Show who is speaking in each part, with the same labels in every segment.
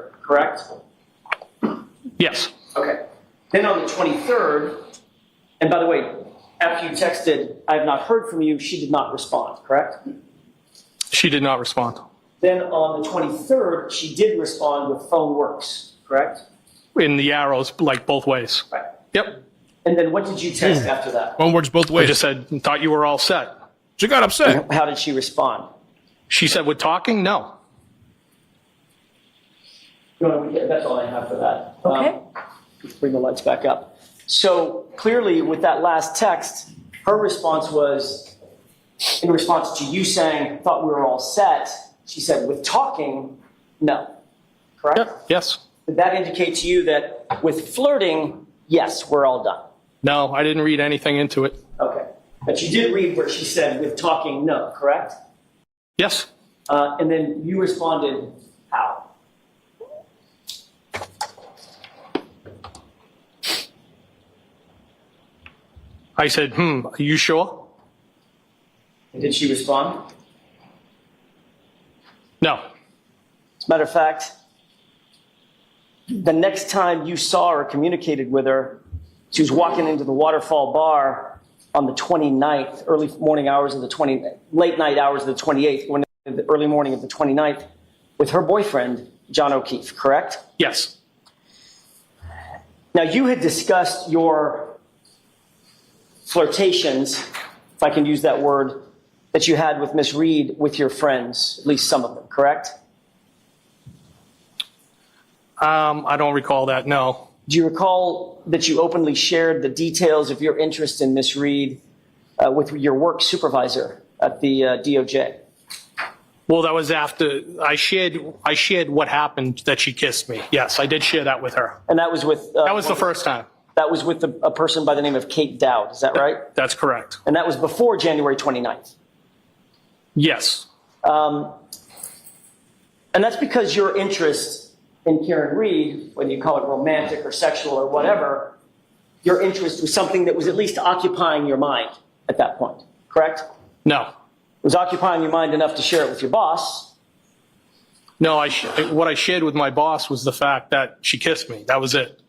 Speaker 1: 23rd, correct?
Speaker 2: Yes.
Speaker 1: Okay. Then on the 23rd, and by the way, after you texted, I have not heard from you, she did not respond, correct?
Speaker 2: She did not respond.
Speaker 1: Then on the 23rd, she did respond with phone works, correct?
Speaker 2: In the arrows, like both ways.
Speaker 1: Right.
Speaker 2: Yep.
Speaker 1: And then what did you text after that?
Speaker 3: Phone works both ways.
Speaker 2: I just said, thought you were all set.
Speaker 3: She got upset.
Speaker 1: And how did she respond?
Speaker 2: She said, with talking? No.
Speaker 1: No, that's all I have for that.
Speaker 4: Okay.
Speaker 1: Bring the lights back up. So clearly with that last text, her response was, in response to you saying, thought we were all set, she said, with talking, no. Correct?
Speaker 2: Yep. Yes.
Speaker 1: Did that indicate to you that with flirting, yes, we're all done?
Speaker 2: No, I didn't read anything into it.
Speaker 1: Okay. But you did read where she said, with talking, no, correct?
Speaker 2: Yes.
Speaker 1: And then you responded, how?
Speaker 2: I said, are you sure?
Speaker 1: And did she respond?
Speaker 2: No.
Speaker 1: As a matter of fact, the next time you saw or communicated with her, she was walking into the Waterfall bar on the 29th, late night hours of the 28th, going into the early morning of the 29th, with her boyfriend, John O'Keefe, correct?
Speaker 2: Yes.
Speaker 1: Now, you had discussed your flirtations, if I can use that word, that you had with Miss Reed with your friends, at least some of them, correct?
Speaker 2: I don't recall that, no.
Speaker 1: Do you recall that you openly shared the details of your interest in Miss Reed with your work supervisor at the DOJ?
Speaker 2: Well, that was after I shared what happened, that she kissed me. Yes, I did share that with her.
Speaker 1: And that was with...
Speaker 2: That was the first time.
Speaker 1: That was with a person by the name of Kate Dowd, is that right?
Speaker 2: That's correct.
Speaker 1: And that was before January 29th?
Speaker 2: Yes.
Speaker 1: And that's because your interest in Karen Reed, whether you call it romantic or sexual or whatever, your interest was something that was at least occupying your mind at that point, correct?
Speaker 2: No.
Speaker 1: It was occupying your mind enough to share it with your boss.
Speaker 2: No, what I shared with my boss was the fact that she kissed me. That was it.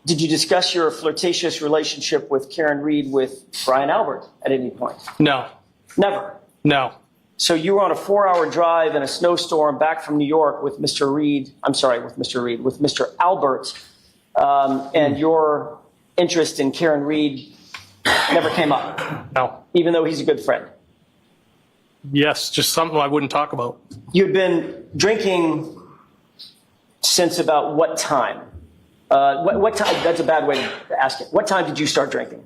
Speaker 1: Did you discuss your flirtatious relationship with Karen Reed with Brian Albert at any point?
Speaker 2: No.
Speaker 1: Never.
Speaker 2: No.
Speaker 1: So you were on a 4-hour drive in a snowstorm back from New York with Mr. Albert, and your interest in Karen Reed never came up?
Speaker 2: No.
Speaker 1: Even though he's a good friend?
Speaker 2: Yes, just something I wouldn't talk about.
Speaker 1: You'd been drinking since about what time? What time? That's a bad way to ask it. What time did you start drinking?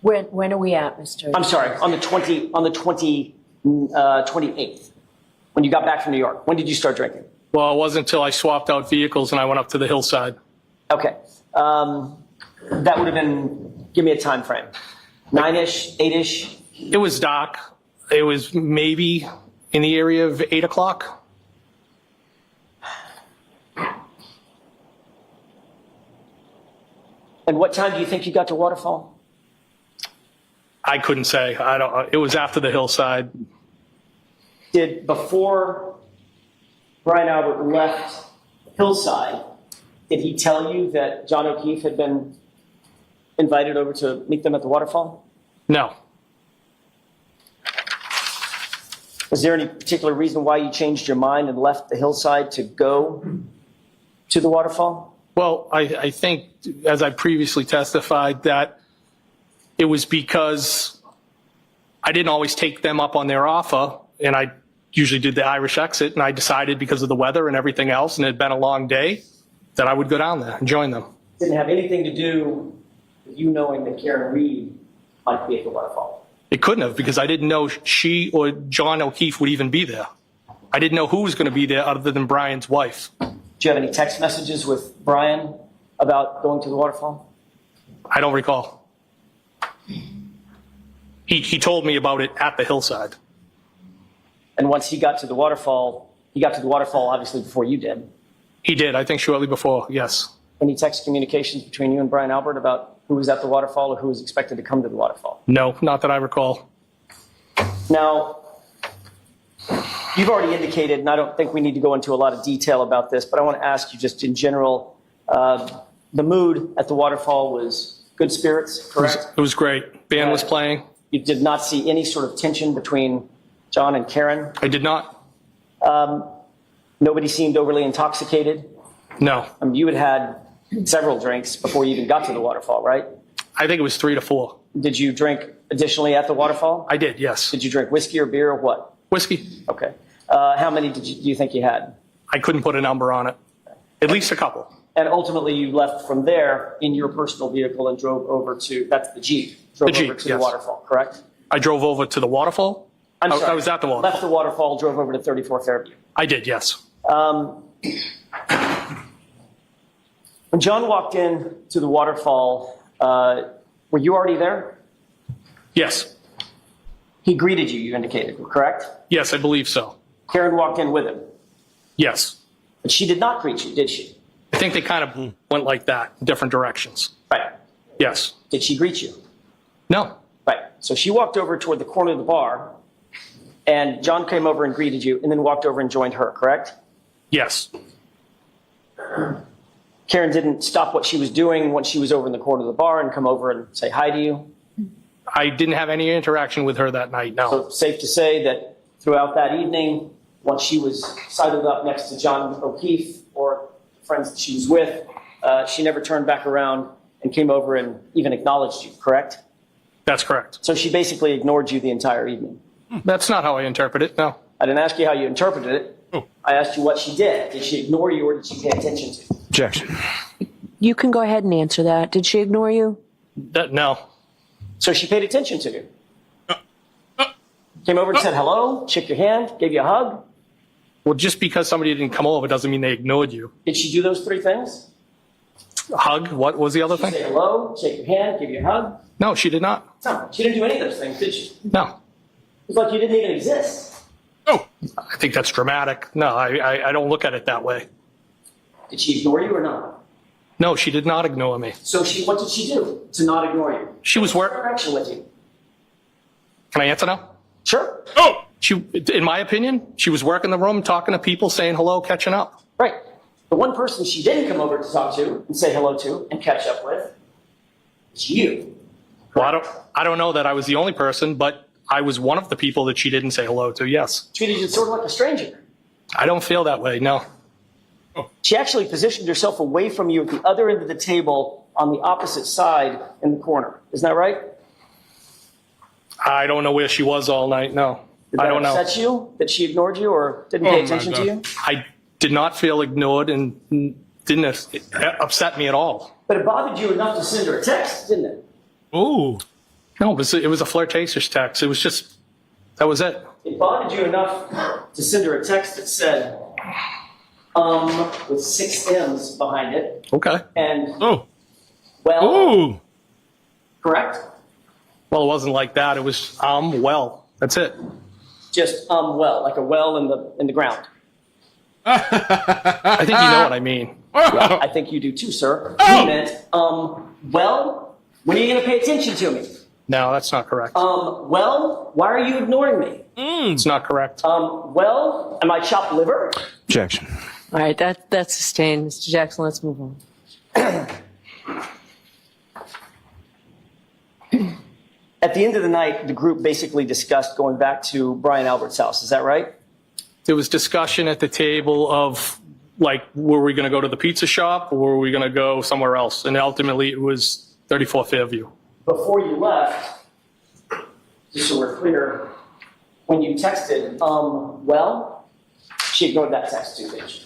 Speaker 4: When are we at, Mr.?
Speaker 1: I'm sorry, on the 28th, when you got back from New York. When did you start drinking?
Speaker 2: Well, it wasn't until I swapped out vehicles and I went up to the hillside.
Speaker 1: Okay. That would have been, give me a time frame. 9-ish, 8-ish?
Speaker 2: It was dark. It was maybe in the area of 8 o'clock.
Speaker 1: And what time do you think you got to Waterfall?
Speaker 2: I couldn't say. It was after the hillside.
Speaker 1: Before Brian Albert left Hillside, did he tell you that John O'Keefe had been invited over to meet them at the Waterfall?
Speaker 2: No.
Speaker 1: Was there any particular reason why you changed your mind and left the Hillside to go to the Waterfall?
Speaker 2: Well, I think, as I previously testified, that it was because I didn't always take them up on their offer, and I usually did the Irish exit, and I decided because of the weather and everything else, and it had been a long day, that I would go down there and join them.
Speaker 1: Didn't have anything to do with you knowing that Karen Reed might be at the Waterfall?
Speaker 2: It couldn't have, because I didn't know she or John O'Keefe would even be there. I didn't know who was going to be there other than Brian's wife.
Speaker 1: Do you have any text messages with Brian about going to the Waterfall?
Speaker 2: I don't recall. He told me about it at the hillside.
Speaker 1: And once he got to the Waterfall obviously before you did.
Speaker 2: He did, I think shortly before, yes.
Speaker 1: Any text communications between you and Brian Albert about who was at the Waterfall or who was expected to come to the Waterfall?
Speaker 2: No, not that I recall.
Speaker 1: Now, You've already indicated, and I don't think we need to go into a lot of detail about this, but I want to ask you just in general, the mood at the waterfall was good spirits, correct?
Speaker 2: It was great. Band was playing.
Speaker 1: You did not see any sort of tension between John and Karen?
Speaker 2: I did not.
Speaker 1: Nobody seemed overly intoxicated?
Speaker 2: No.
Speaker 1: You had had several drinks before you even got to the waterfall, right?
Speaker 2: I think it was 3 to 4.
Speaker 1: Did you drink additionally at the waterfall?
Speaker 2: I did, yes.
Speaker 1: Did you drink whiskey or beer or what?
Speaker 2: Whiskey.
Speaker 1: Okay. How many do you think you had?
Speaker 2: I couldn't put a number on it. At least a couple.
Speaker 1: And ultimately you left from there in your personal vehicle and drove over to, that's the Jeep, drove
Speaker 2: The Jeep,
Speaker 1: over to
Speaker 2: yes.
Speaker 1: the waterfall, correct?
Speaker 2: I drove over to the waterfall.
Speaker 1: I'm sorry.
Speaker 2: I was at the waterfall.
Speaker 1: Left the waterfall, drove over to 34 Fairview.
Speaker 2: I did, yes.
Speaker 1: When John walked in to the waterfall, were you already there?
Speaker 2: Yes.
Speaker 1: He greeted you, you indicated, correct?
Speaker 2: Yes, I believe so.
Speaker 1: Karen walked in with him,
Speaker 2: Yes.
Speaker 1: but she did not greet you, did she?
Speaker 2: I think they kind of went like that, different directions.
Speaker 1: Right.
Speaker 2: Yes.
Speaker 1: Did she greet you?
Speaker 2: No.
Speaker 1: Right. So she walked over toward the corner of the bar, and John came over and greeted you, and then walked over and joined her, correct?
Speaker 2: Yes.
Speaker 1: Karen didn't stop what she was doing once she was over in the corner of the bar and come over and say hi to you?
Speaker 2: I didn't have any interaction with her that night, no.
Speaker 1: So safe to say that throughout that evening, once she was sidled up next to John O'Keefe or friends that she was with, she never turned back around and came over and even acknowledged you, correct?
Speaker 2: That's correct.
Speaker 1: So she basically ignored you the entire evening.
Speaker 2: That's not how I interpret it, no.
Speaker 1: I didn't ask you how you interpreted it. I asked you what she did. Did she ignore you or did she pay attention to you?
Speaker 3: Objection.
Speaker 4: You can go ahead and answer that. Did she ignore you?
Speaker 2: No.
Speaker 1: So she paid attention to you. Came over and said hello, shook your hand, gave you a hug.
Speaker 2: Well, just because somebody didn't come over doesn't mean they ignored you.
Speaker 1: Did she do those three things?
Speaker 2: Hug? What was the other
Speaker 1: Say
Speaker 2: thing?
Speaker 1: hello, shake your hand, give you a hug?
Speaker 2: No, she did not.
Speaker 1: No, she didn't do any of those things, did she?
Speaker 2: No.
Speaker 1: It was like you didn't even exist.
Speaker 2: I think that's dramatic. No, I don't look at it that way.
Speaker 1: Did she ignore you or not?
Speaker 2: No, she did not ignore me.
Speaker 1: So what did she do to not ignore you?
Speaker 2: She was work.
Speaker 1: Interaction with you.
Speaker 2: Can I answer now?
Speaker 1: Sure.
Speaker 2: She, in my opinion, she was working the room, talking to people, saying hello, catching up.
Speaker 1: Right. The one person she didn't come over to talk to and say hello to and catch up with is you.
Speaker 2: Well, I don't know that I was the only person, but I was one of the people that she didn't say hello to, yes.
Speaker 1: Treated you sort of like a stranger.
Speaker 2: I don't feel that way, no.
Speaker 1: She actually positioned herself away from you at the other end of the table on the opposite side in the corner. Isn't that right?
Speaker 2: I don't know where she was all night, no.
Speaker 1: Did
Speaker 2: I don't
Speaker 1: that
Speaker 2: know.
Speaker 1: upset you that she ignored you or didn't pay attention to you?
Speaker 2: I did not feel ignored and didn't upset me at all.
Speaker 1: But it bothered you enough to send her a text, didn't it?
Speaker 3: Ooh.
Speaker 2: No, it was a flirtatious text. It was just, that was it.
Speaker 1: It bothered you enough to send her a text that said, with 6 M's behind it,
Speaker 2: Okay.
Speaker 1: and,
Speaker 3: Oh.
Speaker 1: well,
Speaker 3: Ooh.
Speaker 1: correct?
Speaker 2: Well, it wasn't like that. It was, well, that's it.
Speaker 1: Just, well, like a well in the ground.
Speaker 2: I think you know what I mean.
Speaker 1: Yeah, I think you do too, sir. You meant, well, when are you going to pay attention to me?
Speaker 2: No, that's not correct.
Speaker 1: Well, why are you ignoring me?
Speaker 2: It's not correct.
Speaker 1: Well, am I chopped liver?
Speaker 3: Objection.
Speaker 4: All right, that's sustained. Mr. Jackson, let's move on.
Speaker 1: At the end of the night, the group basically discussed going back to Brian Albert's house. Is that right?
Speaker 2: There was discussion at the table of, like, were we going to go to the pizza shop or were we going to go somewhere else? And ultimately, it was 34 Fairview.
Speaker 1: Before you left, just so we're clear, when you texted, well, she ignored that text too, didn't she?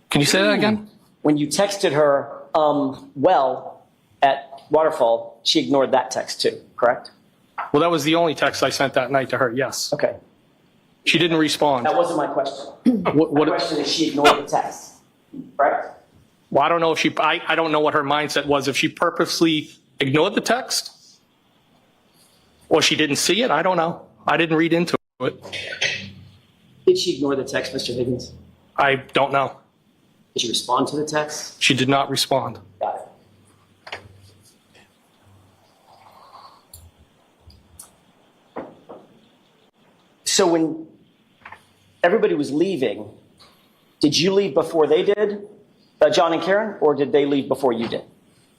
Speaker 2: Can you say that again?
Speaker 1: When you texted her, well, at Waterfall, she ignored that text too, correct?
Speaker 2: Well, that was the only text I sent that night to her, yes.
Speaker 1: Okay.
Speaker 2: She didn't respond.
Speaker 1: That wasn't my question.
Speaker 2: What,
Speaker 1: My question is she ignored the text, correct?
Speaker 2: well, I don't know if I don't know what her mindset was. If she purposely ignored the text or she didn't see it, I don't know. I didn't read into it.
Speaker 1: Did she ignore the text, Mr. Higgins?
Speaker 2: I don't know.
Speaker 1: Did she respond to the text?
Speaker 2: She did not respond.
Speaker 1: Got it. So when everybody was leaving, did you leave before they did, John and Karen, or did they leave before you did?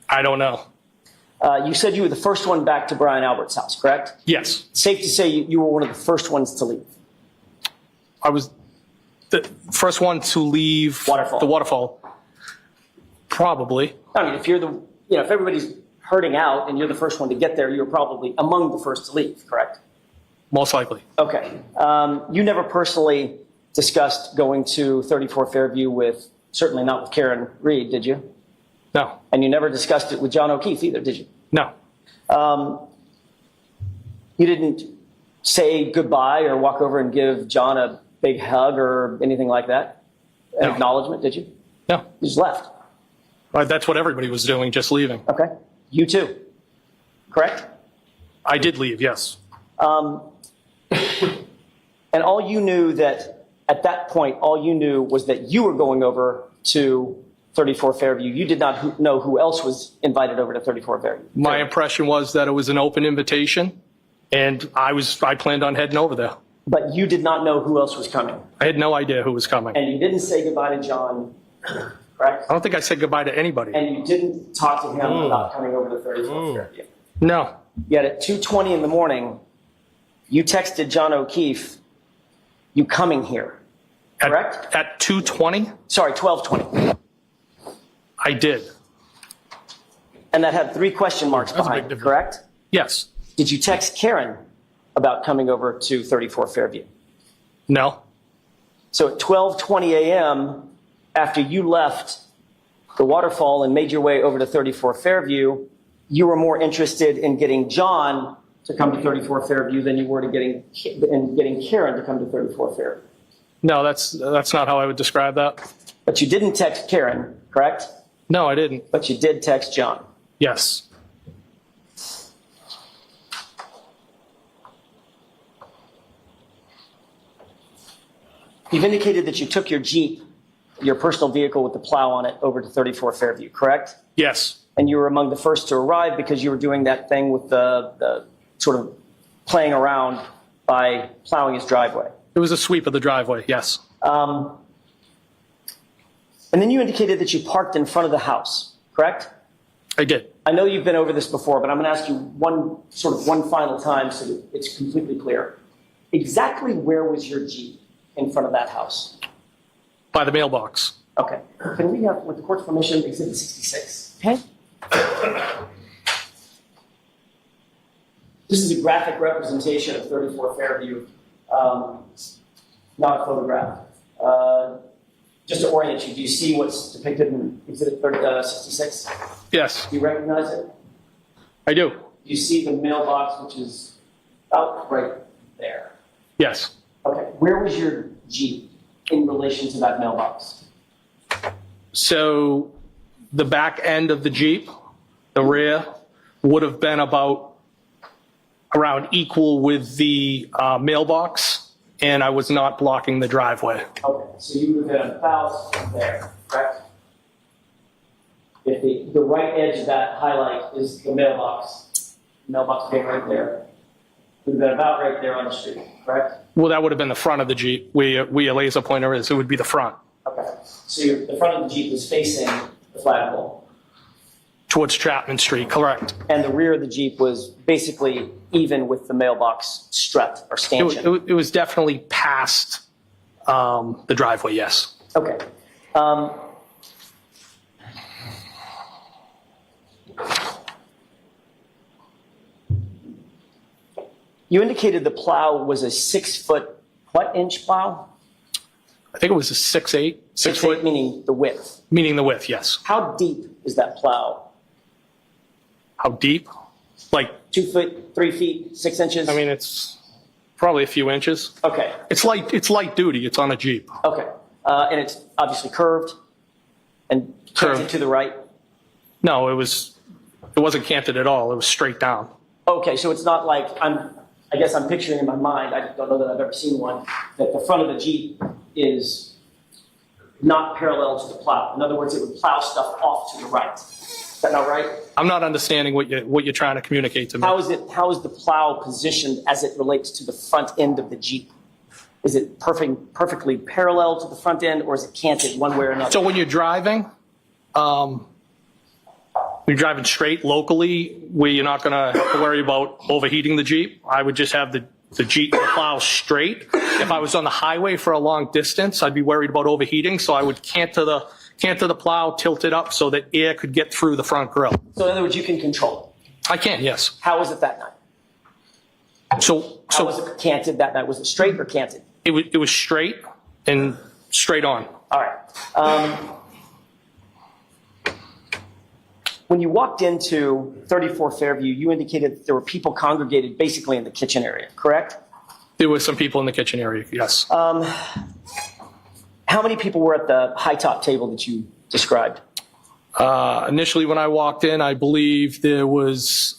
Speaker 2: I don't know.
Speaker 1: You said you were the first one back to Brian Albert's house, correct?
Speaker 2: Yes.
Speaker 1: Safe to say you were one of the first ones to leave.
Speaker 2: I was the first one to leave
Speaker 1: Waterfall.
Speaker 2: the waterfall. Probably.
Speaker 1: I mean, if you're if everybody's herding out and you're the first one to get there, you're probably among the first to leave, correct?
Speaker 2: Most likely.
Speaker 1: Okay. You never personally discussed going to 34 Fairview with, certainly not with Karen Reed, did you?
Speaker 2: No.
Speaker 1: And you never discussed it with John O'Keefe either, did you?
Speaker 2: No.
Speaker 1: You didn't say goodbye or walk over and give John a big hug or anything like that? An
Speaker 2: No.
Speaker 1: acknowledgement, did you?
Speaker 2: No.
Speaker 1: You just left.
Speaker 2: That's what everybody was doing, just leaving.
Speaker 1: Okay. You too, correct?
Speaker 2: I did leave, yes.
Speaker 1: And all you knew that, at that point, all you knew was that you were going over to 34 Fairview. You did not know who else was invited over to 34 Fairview.
Speaker 2: My impression was that it was an open invitation, and I planned on heading over there.
Speaker 1: But you did not know who else was coming.
Speaker 2: I had no idea who was coming.
Speaker 1: And you didn't say goodbye to John, correct?
Speaker 2: I don't think I said goodbye to anybody.
Speaker 1: And you didn't talk to him about coming over to 34 Fairview.
Speaker 2: No.
Speaker 1: Yet at 2:20 in the morning, you texted John O'Keefe, you coming here, correct?
Speaker 2: At 2:20,
Speaker 1: Sorry, 12:20.
Speaker 2: I did.
Speaker 1: And that had 3 question marks
Speaker 2: That's a
Speaker 1: behind
Speaker 2: big
Speaker 1: it,
Speaker 2: difference.
Speaker 1: correct?
Speaker 2: Yes.
Speaker 1: Did you text Karen about coming over to 34 Fairview?
Speaker 2: No.
Speaker 1: So at 12:20 a.m., after you left the waterfall and made your way over to 34 Fairview, you were more interested in getting John to come to 34 Fairview than you were to getting Karen to come to 34 Fairview.
Speaker 2: No, that's not how I would describe that.
Speaker 1: But you didn't text Karen, correct?
Speaker 2: No, I didn't.
Speaker 1: But you did text John.
Speaker 2: Yes.
Speaker 1: You've indicated that you took your Jeep, your personal vehicle with the plow on it, over to 34 Fairview, correct?
Speaker 2: Yes.
Speaker 1: And you were among the first to arrive because you were doing that thing with the sort of playing around by plowing his driveway.
Speaker 2: It was a sweep of the driveway, yes.
Speaker 1: And then you indicated that you parked in front of the house, correct?
Speaker 2: I did.
Speaker 1: I know you've been over this before, but I'm going to ask you one final time so that it's completely clear. Exactly where was your Jeep in front of that house?
Speaker 2: By the mailbox.
Speaker 1: Okay. Can we have, with the court's permission, Exhibit 66?
Speaker 4: Okay.
Speaker 1: This is a graphic representation of 34 Fairview, not a photograph. Just to orient you, do you see what's depicted in Exhibit 66?
Speaker 2: Yes,
Speaker 1: Do you recognize it?
Speaker 2: I do.
Speaker 1: Do you see the mailbox, which is about right there?
Speaker 2: Yes.
Speaker 1: Okay. Where was your Jeep in relation to that mailbox?
Speaker 2: So the back end of the Jeep, the rear, would have been around equal with the mailbox, and I was not blocking the driveway.
Speaker 1: Okay, so you would have been about there, correct? If the right edge of that highlight is the mailbox being right there, it would have been about right there on the street, correct?
Speaker 2: Well, that would have been the front of the Jeep. Where your laser pointer is, it would be the front.
Speaker 1: Okay, so the front of the Jeep was facing the flagpole,
Speaker 2: Towards Chapman Street, correct.
Speaker 1: and the rear of the Jeep was basically even with the mailbox strut or stanchion.
Speaker 2: It was definitely past the driveway, yes.
Speaker 1: Okay. You indicated the plow was a 6-foot, what inch plow?
Speaker 2: I think it was a 6'8", 6 foot,
Speaker 1: Meaning the width.
Speaker 2: meaning the width, yes.
Speaker 1: How deep is that plow?
Speaker 2: How deep? Like,
Speaker 1: 2 foot, 3 feet, 6 inches?
Speaker 2: I mean, it's probably a few inches.
Speaker 1: Okay,
Speaker 2: It's light duty. It's on a Jeep.
Speaker 1: okay. And it's obviously curved and canted
Speaker 2: Curved.
Speaker 1: to the right?
Speaker 2: No, it wasn't canted at all. It was straight down.
Speaker 1: Okay, so it's not like, I guess I'm picturing in my mind, I don't know that I've ever seen one, that the front of the Jeep is not parallel to the plow. In other words, it would plow stuff off to the right. Is that not right?
Speaker 2: I'm not understanding what you're trying to communicate to me.
Speaker 1: How is the plow positioned as it relates to the front end of the Jeep? Is it perfectly parallel to the front end, or is it canted one way or another?
Speaker 2: So when you're driving, straight locally, where you're not going to have to worry about overheating the Jeep, I would just have the Jeep plow straight. If I was on the highway for a long distance, I'd be worried about overheating, so I would canter the plow, tilt it up so that air could get through the front grille.
Speaker 1: So in other words, you can control it.
Speaker 2: I can, yes.
Speaker 1: How was it that night?
Speaker 2: So
Speaker 1: How was it canted that night? Was it straight or canted?
Speaker 2: it was straight and straight on.
Speaker 1: All right. When you walked into 34 Fairview, you indicated that there were people congregated basically in the kitchen area, correct?
Speaker 2: There were some people in the kitchen area, yes.
Speaker 1: How many people were at the high top table that you described?
Speaker 2: Initially, when I walked in, I believe there was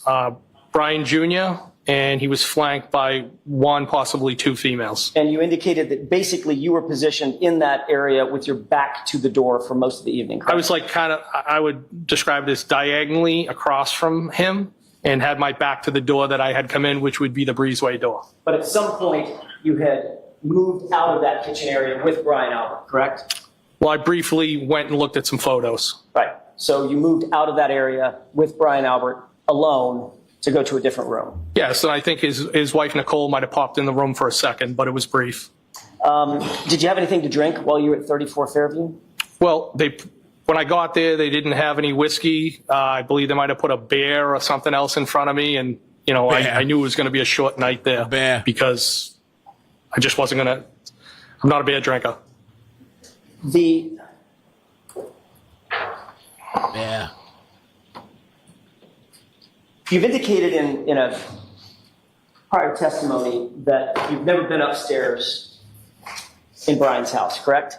Speaker 2: Brian Jr., and he was flanked by one, possibly two females.
Speaker 1: And you indicated that basically you were positioned in that area with your back to the door for most of the evening, correct?
Speaker 2: I was like I would describe this diagonally across from him and had my back to the door that I had come in, which would be the breezeway door.
Speaker 1: But at some point, you had moved out of that kitchen area with Brian Albert, correct?
Speaker 2: Well, I briefly went and looked at some photos.
Speaker 1: Right. So you moved out of that area with Brian Albert alone to go to a different room.
Speaker 2: Yes, and I think his wife, Nicole, might have popped in the room for a second, but it was brief.
Speaker 1: Did you have anything to drink while you were at 34 Fairview?
Speaker 2: Well, when I got there, they didn't have any whiskey. I believe they might have put a beer or something else in front of me, and I knew it was going to be a short night there
Speaker 3: Bear.
Speaker 2: because I just wasn't going to. I'm not a beer drinker.
Speaker 3: Yeah.
Speaker 1: You've indicated in a prior testimony that you've never been upstairs in Brian's house, correct?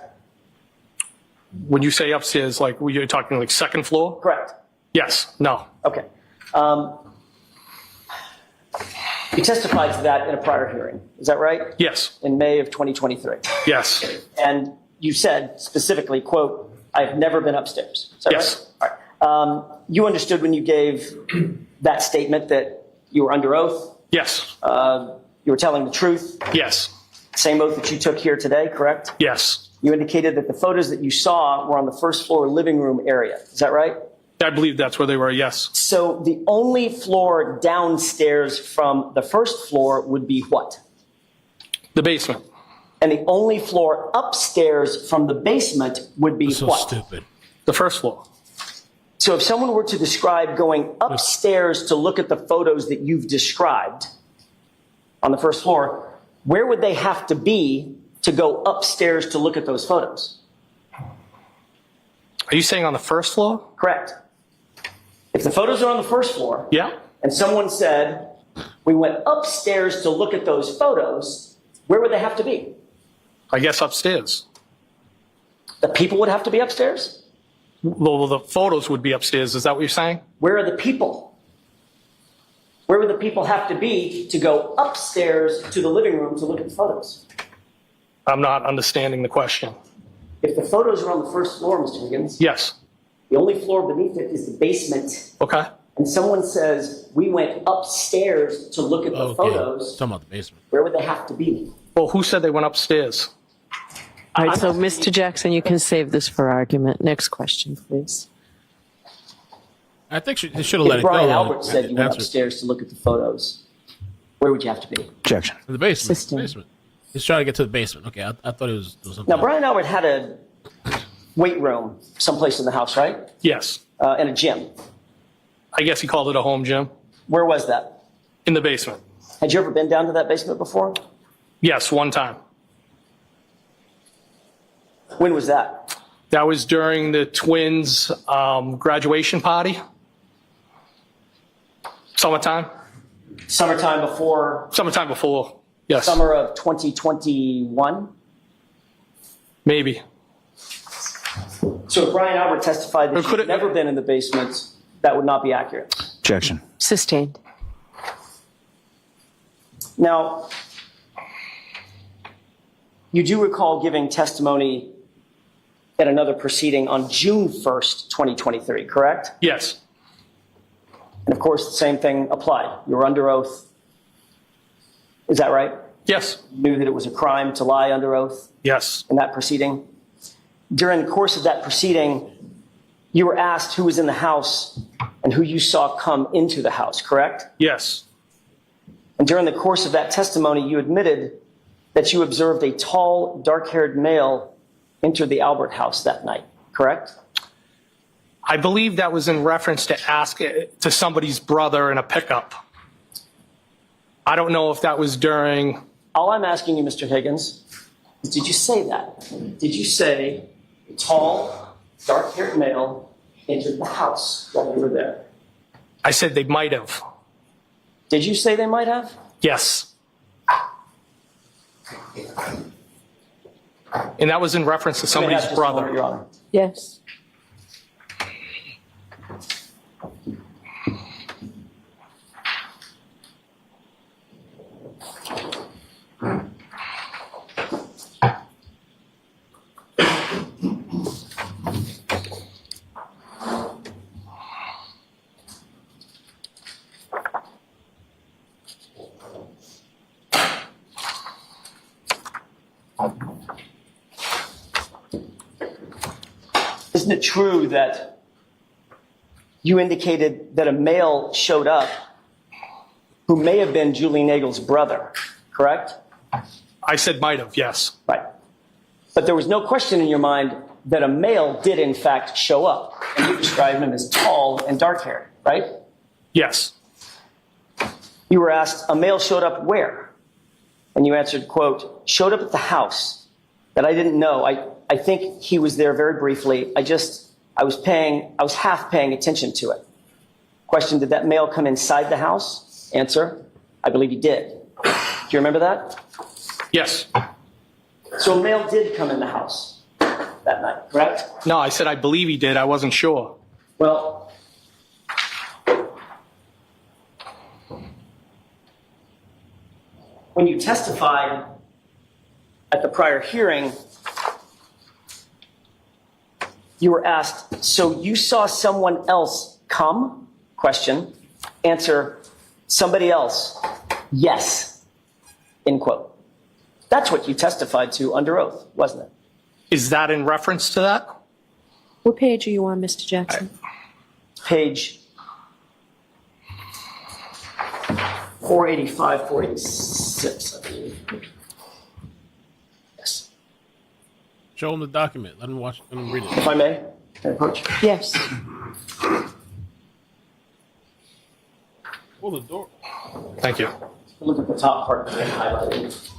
Speaker 2: When you say upstairs, like you're talking like second floor?
Speaker 1: Correct.
Speaker 2: Yes. No.
Speaker 1: Okay. You testified to that in a prior hearing, is that right?
Speaker 2: Yes.
Speaker 1: In May of 2023.
Speaker 2: Yes.
Speaker 1: And you said specifically, quote, I've never been upstairs. Is that
Speaker 2: Yes.
Speaker 1: right? All right. You understood when you gave that statement that you were under oath?
Speaker 2: Yes.
Speaker 1: You were telling the truth?
Speaker 2: Yes.
Speaker 1: Same oath that you took here today, correct?
Speaker 2: Yes.
Speaker 1: You indicated that the photos that you saw were on the first floor living room area. Is that right?
Speaker 2: I believe that's where they were. Yes.
Speaker 1: So the only floor downstairs from the first floor would be what?
Speaker 2: The basement.
Speaker 1: And the only floor upstairs from the basement would be
Speaker 3: So
Speaker 1: what?
Speaker 3: stupid.
Speaker 2: The first floor.
Speaker 1: So if someone were to describe going upstairs to look at the photos that you've described on the first floor, where would they have to be to go upstairs to look at those photos?
Speaker 2: Are you saying on the first floor?
Speaker 1: Correct. If the photos are on the first floor,
Speaker 2: Yeah.
Speaker 1: and someone said, we went upstairs to look at those photos, where would they have to be?
Speaker 2: I guess upstairs.
Speaker 1: The people would have to be upstairs?
Speaker 2: Well, the photos would be upstairs. Is that what you're saying?
Speaker 1: Where are the people? Where would the people have to be to go upstairs to the living room to look at the photos?
Speaker 2: I'm not understanding the question.
Speaker 1: If the photos are on the first floor, Mr. Higgins,
Speaker 2: Yes.
Speaker 1: the only floor beneath it is the basement,
Speaker 2: Okay.
Speaker 1: and someone says, we went upstairs to look at the
Speaker 3: Okay.
Speaker 1: photos,
Speaker 3: Talking about the basement.
Speaker 1: where would they have to be?
Speaker 2: Well, who said they went upstairs?
Speaker 4: All right, so Mr. Jackson, you can save this for argument. Next question, please.
Speaker 3: I think they should have let
Speaker 1: If
Speaker 3: it
Speaker 1: Brian
Speaker 3: go.
Speaker 1: Albert said you went
Speaker 3: Answer it.
Speaker 1: upstairs to look at the photos, where would you have to be?
Speaker 5: Objection.
Speaker 3: In the basement.
Speaker 4: System.
Speaker 3: Basement. He's trying to get to the basement. Okay, I thought it was something.
Speaker 1: Now,
Speaker 3: else.
Speaker 1: Brian Albert had a weight room someplace in the house, right?
Speaker 2: Yes.
Speaker 1: And a gym.
Speaker 2: I guess he called it a home gym.
Speaker 1: Where was that?
Speaker 2: In the basement.
Speaker 1: Had you ever been down to that basement before?
Speaker 2: Yes, one time.
Speaker 1: When was that?
Speaker 2: That was during the twins' graduation party. Summertime.
Speaker 1: Summertime before
Speaker 2: Summertime before. Yes.
Speaker 1: summer of 2021?
Speaker 2: Maybe.
Speaker 1: So if Brian Albert testified that
Speaker 2: Could
Speaker 1: you've
Speaker 2: it-
Speaker 1: never been in the basement, that would not be accurate.
Speaker 5: Objection.
Speaker 4: Sustained.
Speaker 1: Now, you do recall giving testimony at another proceeding on June 1st, 2023, correct?
Speaker 2: Yes.
Speaker 1: And of course, the same thing applied. You were under oath. Is that right?
Speaker 2: Yes.
Speaker 1: Knew that it was a crime to lie under oath
Speaker 2: Yes.
Speaker 1: in that proceeding. During the course of that proceeding, you were asked who was in the house and who you saw come into the house, correct?
Speaker 2: Yes.
Speaker 1: And during the course of that testimony, you admitted that you observed a tall, dark-haired male enter the Albert house that night, correct?
Speaker 2: I believe that was in reference to ask to somebody's brother in a pickup. I don't know if that was during.
Speaker 1: All I'm asking you, Mr. Higgins, is did you say that? Did you say a tall, dark-haired male entered the house while you were there?
Speaker 2: I said they might have.
Speaker 1: Did you say they might have?
Speaker 2: Yes. And that was in reference to somebody's
Speaker 1: Just a moment,
Speaker 2: brother.
Speaker 1: Your Honor.
Speaker 4: Yes.
Speaker 1: Isn't it true that you indicated that a male showed up who may have been Julie Nagel's brother, correct?
Speaker 2: I said might have, yes.
Speaker 1: Right. But there was no question in your mind that a male did in fact show up, and you described him as tall and dark-haired, right?
Speaker 2: Yes.
Speaker 1: You were asked, a male showed up where? And you answered, quote, showed up at the house that I didn't know. I think he was there very briefly. I was half paying attention to it. Question, did that male come inside the house? Answer, I believe he did. Do you remember that?
Speaker 2: Yes.
Speaker 1: So a male did come in the house that night, correct?
Speaker 2: No, I said I believe he did. I wasn't sure.
Speaker 1: Well, when you testified at the prior hearing, you were asked, so you saw someone else come? Question. Answer, somebody else. Yes. End quote. That's what you testified to under oath, wasn't it?
Speaker 2: Is that in reference to that?
Speaker 4: What page are you on, Mr. Jackson?
Speaker 1: Page 485, 486, I believe. Yes.
Speaker 3: Show him the document. Let him watch. Let him read it.
Speaker 1: If I may, can I approach?
Speaker 4: Yes.
Speaker 3: Pull the door.
Speaker 2: Thank you.
Speaker 1: Look at the top part that I highlighted.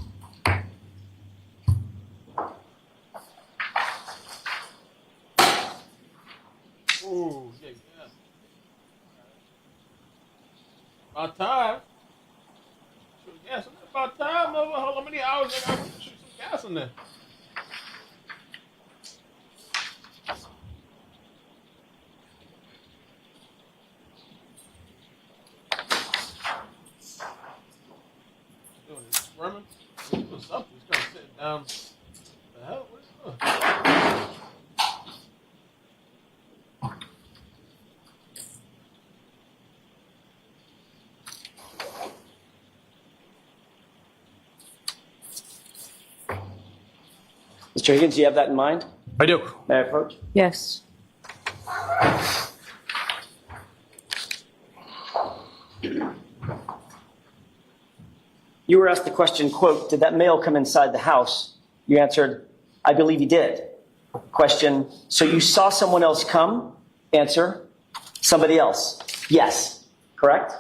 Speaker 3: Ooh, yeah. About time. Shoot gas in there. About time. Hold on, how many hours I got to shoot some gas in there? Doing this, Sherman? He's doing something. He's kind of sitting down. The hell? What is he doing?
Speaker 1: Mr. Higgins, do you have that in mind?
Speaker 2: I do.
Speaker 1: May I approach?
Speaker 4: Yes.
Speaker 1: You were asked the question, quote, did that male come inside the house? You answered, I believe he did. Question, so you saw someone else come? Answer, somebody else. Yes. Correct?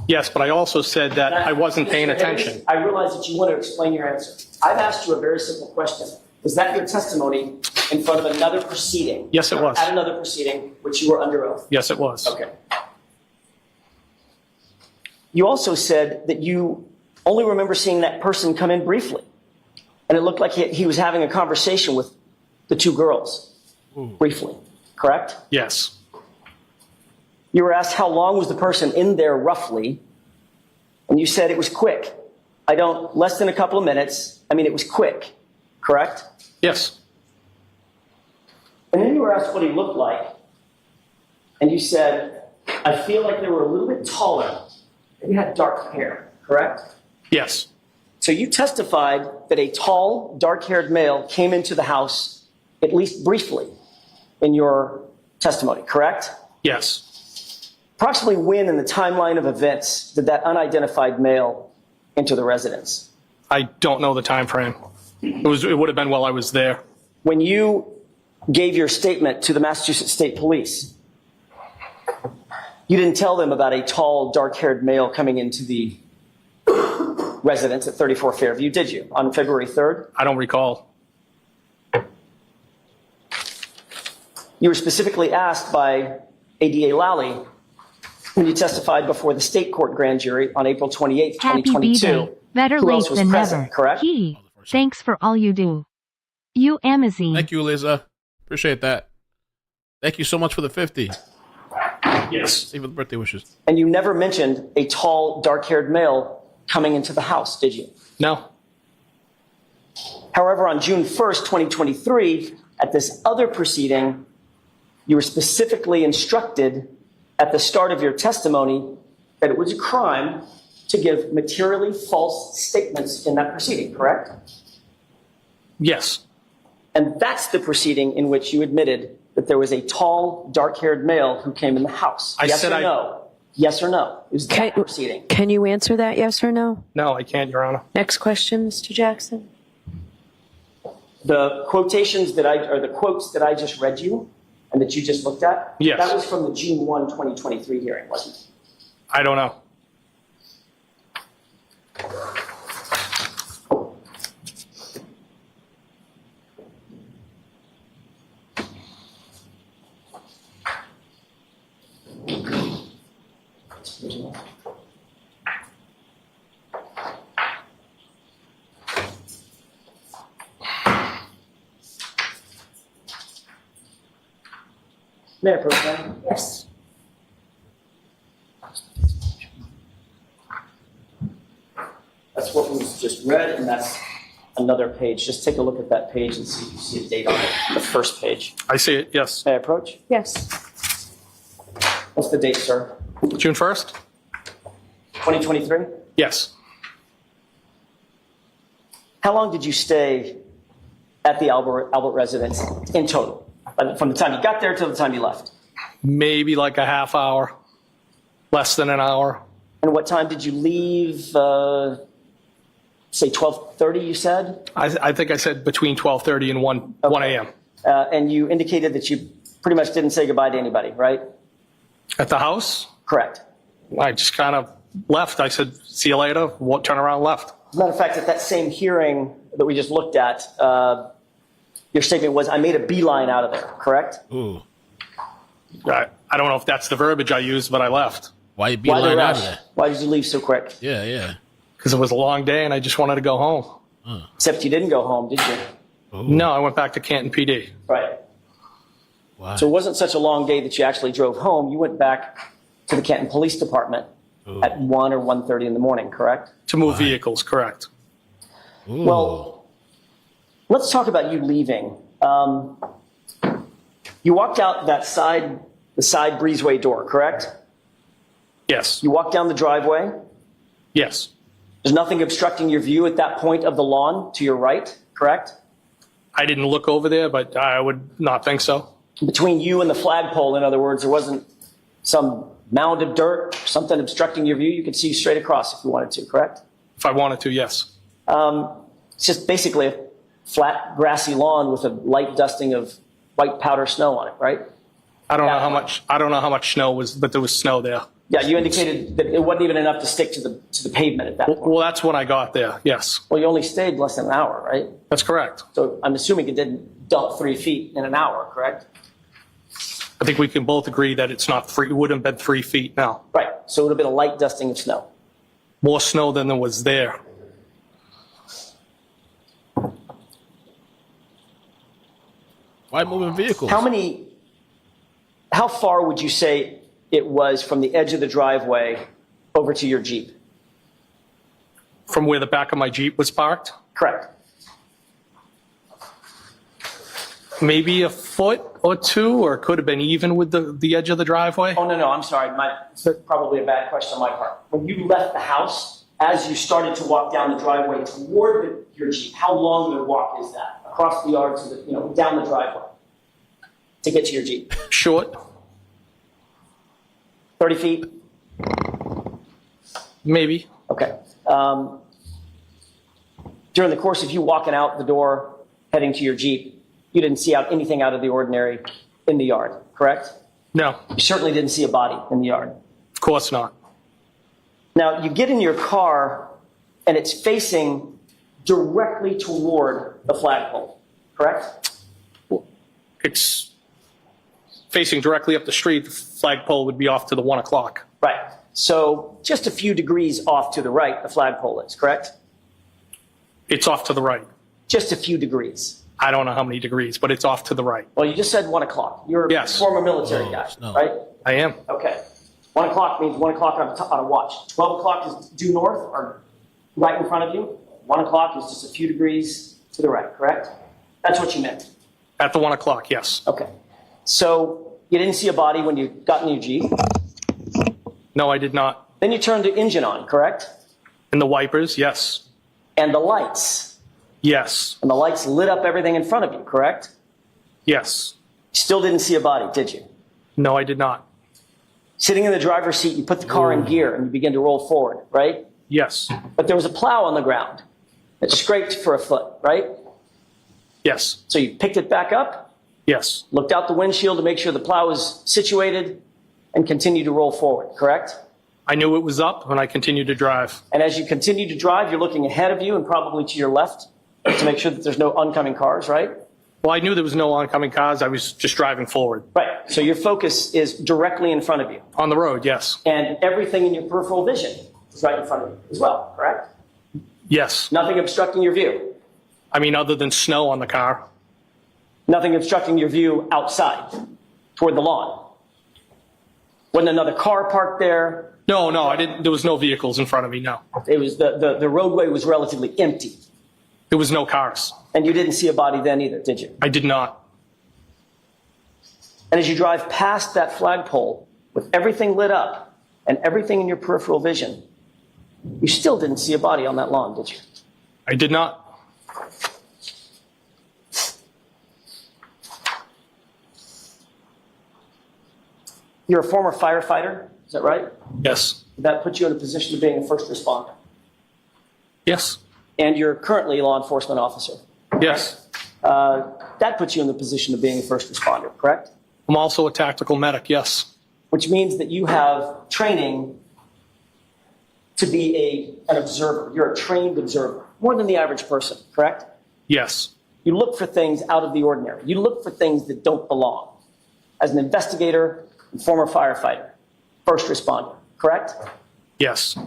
Speaker 2: Yes, but I also said that I wasn't paying
Speaker 1: Mr. Higgins,
Speaker 2: attention.
Speaker 1: I realize that you want to explain your answer. I've asked you a very simple question. Was that your testimony in front of another proceeding?
Speaker 2: Yes, it was.
Speaker 1: At another proceeding, which you were under oath?
Speaker 2: Yes, it was.
Speaker 1: Okay. You also said that you only remember seeing that person come in briefly. And it looked like he was having a conversation with the two girls. Briefly. Correct?
Speaker 2: Yes.
Speaker 1: You were asked how long was the person in there roughly, and you said it was quick. Less than a couple of minutes. I mean, it was quick. Correct?
Speaker 2: Yes.
Speaker 1: And then you were asked what he looked like, and you said, I feel like they were a little bit taller. They had dark hair. Correct?
Speaker 2: Yes.
Speaker 1: So you testified that a tall, dark-haired male came into the house, at least briefly, in your testimony, correct?
Speaker 2: Yes.
Speaker 1: Approximately when in the timeline of events did that unidentified male enter the residence?
Speaker 2: I don't know the time frame. It would have been while I was there.
Speaker 1: When you gave your statement to the Massachusetts State Police, you didn't tell them about a tall, dark-haired male coming into the residence at 34 Fairview, did you, on February 3rd?
Speaker 2: I don't recall.
Speaker 1: You were specifically asked by ADA Lally when you testified before the state court grand jury on April 28th,
Speaker 5: Happy
Speaker 1: 2022.
Speaker 5: B-Day. Better
Speaker 1: Who
Speaker 5: late
Speaker 1: else was
Speaker 5: than
Speaker 1: present,
Speaker 5: never.
Speaker 1: correct?
Speaker 5: He. Thanks for all you do. You Amazine.
Speaker 3: Thank you, Liza. Appreciate that. Thank you so much for the 50.
Speaker 2: Yes.
Speaker 3: Even the birthday wishes.
Speaker 1: And you never mentioned a tall, dark-haired male coming into the house, did you?
Speaker 2: No.
Speaker 1: However, on June 1st, 2023, at this other proceeding, you were specifically instructed at the start of your testimony that it was a crime to give materially false statements in that proceeding, correct?
Speaker 2: Yes.
Speaker 1: And that's the proceeding in which you admitted that there was a tall, dark-haired male who came in the house. Yes or no? Yes or no? It was that proceeding.
Speaker 4: Can you answer that, yes or no?
Speaker 2: No, I can't, Your Honor.
Speaker 4: Next question, Mr. Jackson.
Speaker 1: The quotations or the quotes that I just read you and that you just looked at,
Speaker 2: Yes.
Speaker 1: that was from the June 1, 2023 hearing, wasn't it?
Speaker 2: I don't know.
Speaker 1: Mayor Pro Tem?
Speaker 4: Yes.
Speaker 1: That's what was just read, and that's another page. Just take a look at that page and see if you see a date on it, the first page.
Speaker 2: I see it, yes.
Speaker 1: May I approach?
Speaker 4: Yes.
Speaker 1: What's the date, sir?
Speaker 2: June 1st?
Speaker 1: 2023?
Speaker 2: Yes.
Speaker 1: How long did you stay at the Albert residence in total? From the time you got there till the time you left?
Speaker 2: Maybe like a half hour. Less than an hour.
Speaker 1: And what time did you leave? Say 12:30, you said?
Speaker 2: I think I said between 12:30 and 1 a.m.
Speaker 1: And you indicated that you pretty much didn't say goodbye to anybody, right?
Speaker 2: At the house,
Speaker 1: Correct.
Speaker 2: I just kind of left. I said, see you later. Turn around, left.
Speaker 1: As a matter of fact, at that same hearing that we just looked at, your statement was, I made a beeline out of there, correct?
Speaker 3: Ooh.
Speaker 2: I don't know if that's the verbiage I used, but I left.
Speaker 3: Why you
Speaker 1: Why the
Speaker 3: beeline out
Speaker 1: rush?
Speaker 3: of there?
Speaker 1: Why did you leave so quick?
Speaker 3: Yeah, yeah.
Speaker 2: Because it was a long day and I just wanted to go home.
Speaker 1: Except you didn't go home, did you?
Speaker 2: No, I went back to Canton PD.
Speaker 1: Right.
Speaker 3: Why?
Speaker 1: So it wasn't such a long day that you actually drove home. You went back to the Canton Police Department at 1 or 1:30 in the morning, correct?
Speaker 2: To move vehicles, correct.
Speaker 3: Ooh.
Speaker 1: Well, let's talk about you leaving. You walked out the side breezeway door, correct?
Speaker 2: Yes.
Speaker 1: You walked down the driveway.
Speaker 2: Yes.
Speaker 1: There's nothing obstructing your view at that point of the lawn to your right, correct?
Speaker 2: I didn't look over there, but I would not think so.
Speaker 1: Between you and the flagpole, in other words, there wasn't some mound of dirt, something obstructing your view. You could see straight across if you wanted to, correct?
Speaker 2: If I wanted to, yes.
Speaker 1: It's just basically a flat, grassy lawn with a light dusting of white powder snow on it, right?
Speaker 2: I don't know how much snow was, but there was snow there.
Speaker 1: Yeah, you indicated that it wasn't even enough to stick to the pavement at that point.
Speaker 2: Well, that's when I got there. Yes,
Speaker 1: Well, you only stayed less than an hour, right?
Speaker 2: that's correct.
Speaker 1: So I'm assuming it didn't dump 3 feet in an hour, correct?
Speaker 2: I think we can both agree that it's not it wouldn't have been 3 feet now.
Speaker 1: Right. So it would have been a light dusting of snow.
Speaker 2: More snow than there was there.
Speaker 3: Why moving vehicles?
Speaker 1: How far would you say it was from the edge of the driveway over to your Jeep?
Speaker 2: From where the back of my Jeep was parked,
Speaker 1: Correct.
Speaker 2: maybe a foot or two, or it could have been even with the edge of the driveway.
Speaker 1: Oh, no, I'm sorry. That's probably a bad question on my part. When you left the house, as you started to walk down the driveway toward your Jeep, how long of a walk is that? Across the yard to the, down the driveway to get to your Jeep?
Speaker 2: Short,
Speaker 1: 30 feet?
Speaker 2: maybe.
Speaker 1: Okay. During the course of you walking out the door, heading to your Jeep, you didn't see anything out of the ordinary in the yard, correct?
Speaker 2: No,
Speaker 1: You certainly didn't see a body in the yard.
Speaker 2: of course not.
Speaker 1: Now, you get in your car, and it's facing directly toward the flagpole, correct?
Speaker 2: It's facing directly up the street. The flagpole would be off to the 1 o'clock.
Speaker 1: Right. So just a few degrees off to the right, the flagpole is, correct?
Speaker 2: It's off to the right.
Speaker 1: Just a few degrees.
Speaker 2: I don't know how many degrees, but it's off to the right.
Speaker 1: Well, you just said 1 o'clock. You're
Speaker 2: Yes.
Speaker 1: a former military guy, right?
Speaker 2: I am.
Speaker 1: Okay. 1 o'clock means 1 o'clock on a watch. 12 o'clock is due north or right in front of you. 1 o'clock is just a few degrees to the right, correct? That's what you meant.
Speaker 2: At the 1 o'clock, yes.
Speaker 1: Okay. So you didn't see a body when you got in your Jeep.
Speaker 2: No, I did not.
Speaker 1: Then you turned the engine on, correct?
Speaker 2: And the wipers, yes.
Speaker 1: And the lights.
Speaker 2: Yes.
Speaker 1: And the lights lit up everything in front of you, correct?
Speaker 2: Yes.
Speaker 1: Still didn't see a body, did you?
Speaker 2: No, I did not.
Speaker 1: Sitting in the driver's seat, you put the car in gear and you begin to roll forward, right?
Speaker 2: Yes.
Speaker 1: But there was a plow on the ground that scraped for a foot, right?
Speaker 2: Yes.
Speaker 1: So you picked it back up,
Speaker 2: Yes.
Speaker 1: looked out the windshield to make sure the plow was situated, and continued to roll forward, correct?
Speaker 2: I knew it was up and I continued to drive.
Speaker 1: And as you continue to drive, you're looking ahead of you and probably to your left to make sure that there's no oncoming cars, right?
Speaker 2: Well, I knew there was no oncoming cars. I was just driving forward.
Speaker 1: Right. So your focus is directly in front of you.
Speaker 2: On the road, yes.
Speaker 1: And everything in your peripheral vision is right in front of you as well, correct?
Speaker 2: Yes.
Speaker 1: Nothing obstructing your view.
Speaker 2: I mean, other than snow on the car.
Speaker 1: Nothing obstructing your view outside toward the lawn. Wasn't another car parked there.
Speaker 2: No, I didn't. There was no vehicles in front of me, no.
Speaker 1: It was the roadway was relatively empty.
Speaker 2: There was no cars.
Speaker 1: And you didn't see a body then either, did you?
Speaker 2: I did not.
Speaker 1: And as you drive past that flagpole with everything lit up and everything in your peripheral vision, you still didn't see a body on that lawn, did you?
Speaker 2: I did not.
Speaker 1: You're a former firefighter, is that right?
Speaker 2: Yes.
Speaker 1: Did that put you in a position of being a first responder?
Speaker 2: Yes.
Speaker 1: And you're currently a law enforcement officer.
Speaker 2: Yes.
Speaker 1: That puts you in the position of being a first responder, correct?
Speaker 2: I'm also a tactical medic, yes.
Speaker 1: Which means that you have training to be an observer. You're a trained observer, more than the average person, correct?
Speaker 2: Yes.
Speaker 1: You look for things out of the ordinary. You look for things that don't belong. As an investigator and former firefighter, first responder, correct?
Speaker 2: Yes.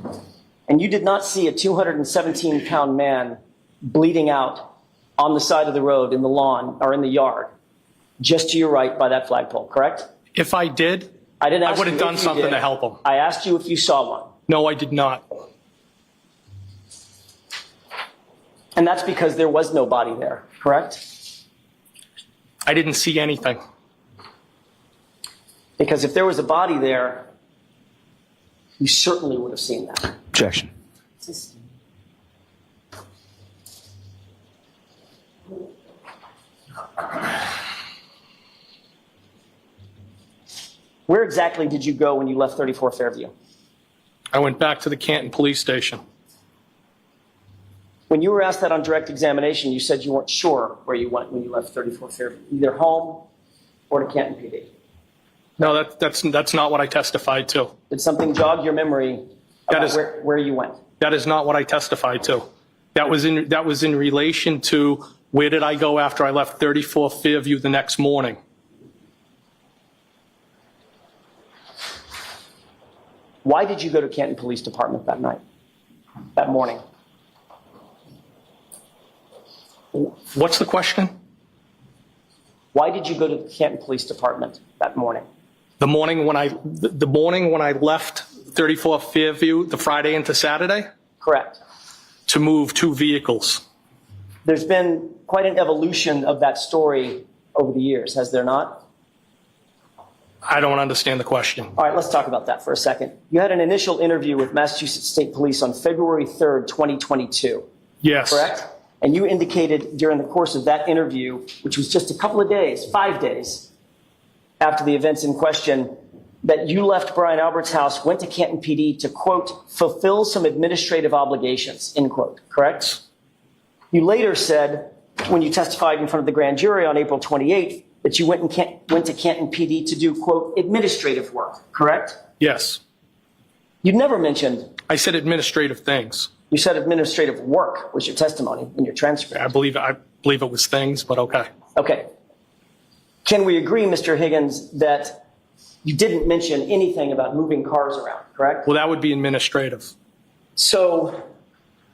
Speaker 1: And you did not see a 217-pound man bleeding out on the side of the road in the lawn or in the yard, just to your right by that flagpole, correct?
Speaker 2: If I did,
Speaker 1: I didn't ask
Speaker 2: I would
Speaker 1: you
Speaker 2: have done
Speaker 1: if you
Speaker 2: something
Speaker 1: did.
Speaker 2: to help him.
Speaker 1: I asked you if you saw one.
Speaker 2: No, I did not.
Speaker 1: And that's because there was no body there, correct?
Speaker 2: I didn't see anything.
Speaker 1: Because if there was a body there, you certainly would have seen that.
Speaker 6: Objection.
Speaker 1: Where exactly did you go when you left 34 Fairview?
Speaker 2: I went back to the Canton Police Station.
Speaker 1: When you were asked that on direct examination, you said you weren't sure where you went when you left 34 Fairview, either home or to Canton PD.
Speaker 2: No, that's not what I testified to.
Speaker 1: Did something jog your memory about where you went?
Speaker 2: That is not what I testified to. That was in relation to where did I go after I left 34 Fairview the next morning.
Speaker 1: Why did you go to Canton Police Department that night, that morning?
Speaker 2: What's the question?
Speaker 1: Why did you go to the Canton Police Department that morning?
Speaker 2: The morning when I left 34 Fairview, the Friday into Saturday,
Speaker 1: Correct.
Speaker 2: to move 2 vehicles.
Speaker 1: There's been quite an evolution of that story over the years, has there not?
Speaker 2: I don't understand the question.
Speaker 1: All right, let's talk about that for a second. You had an initial interview with Massachusetts State Police on February 3rd, 2022,
Speaker 2: Yes.
Speaker 1: correct? And you indicated during the course of that interview, which was just a couple of days, 5 days after the events in question, that you left Brian Albert's house, went to Canton PD to, quote, fulfill some administrative obligations, end quote, correct? You later said, when you testified in front of the grand jury on April 28th, that you went to Canton PD to do, quote, administrative work, correct?
Speaker 2: Yes.
Speaker 1: You never mentioned,
Speaker 2: I said administrative things.
Speaker 1: you said administrative work was your testimony in your transcript.
Speaker 2: I believe it was things, but okay.
Speaker 1: Okay. Can we agree, Mr. Higgins, that you didn't mention anything about moving cars around, correct?
Speaker 2: Well, that would be administrative.
Speaker 1: So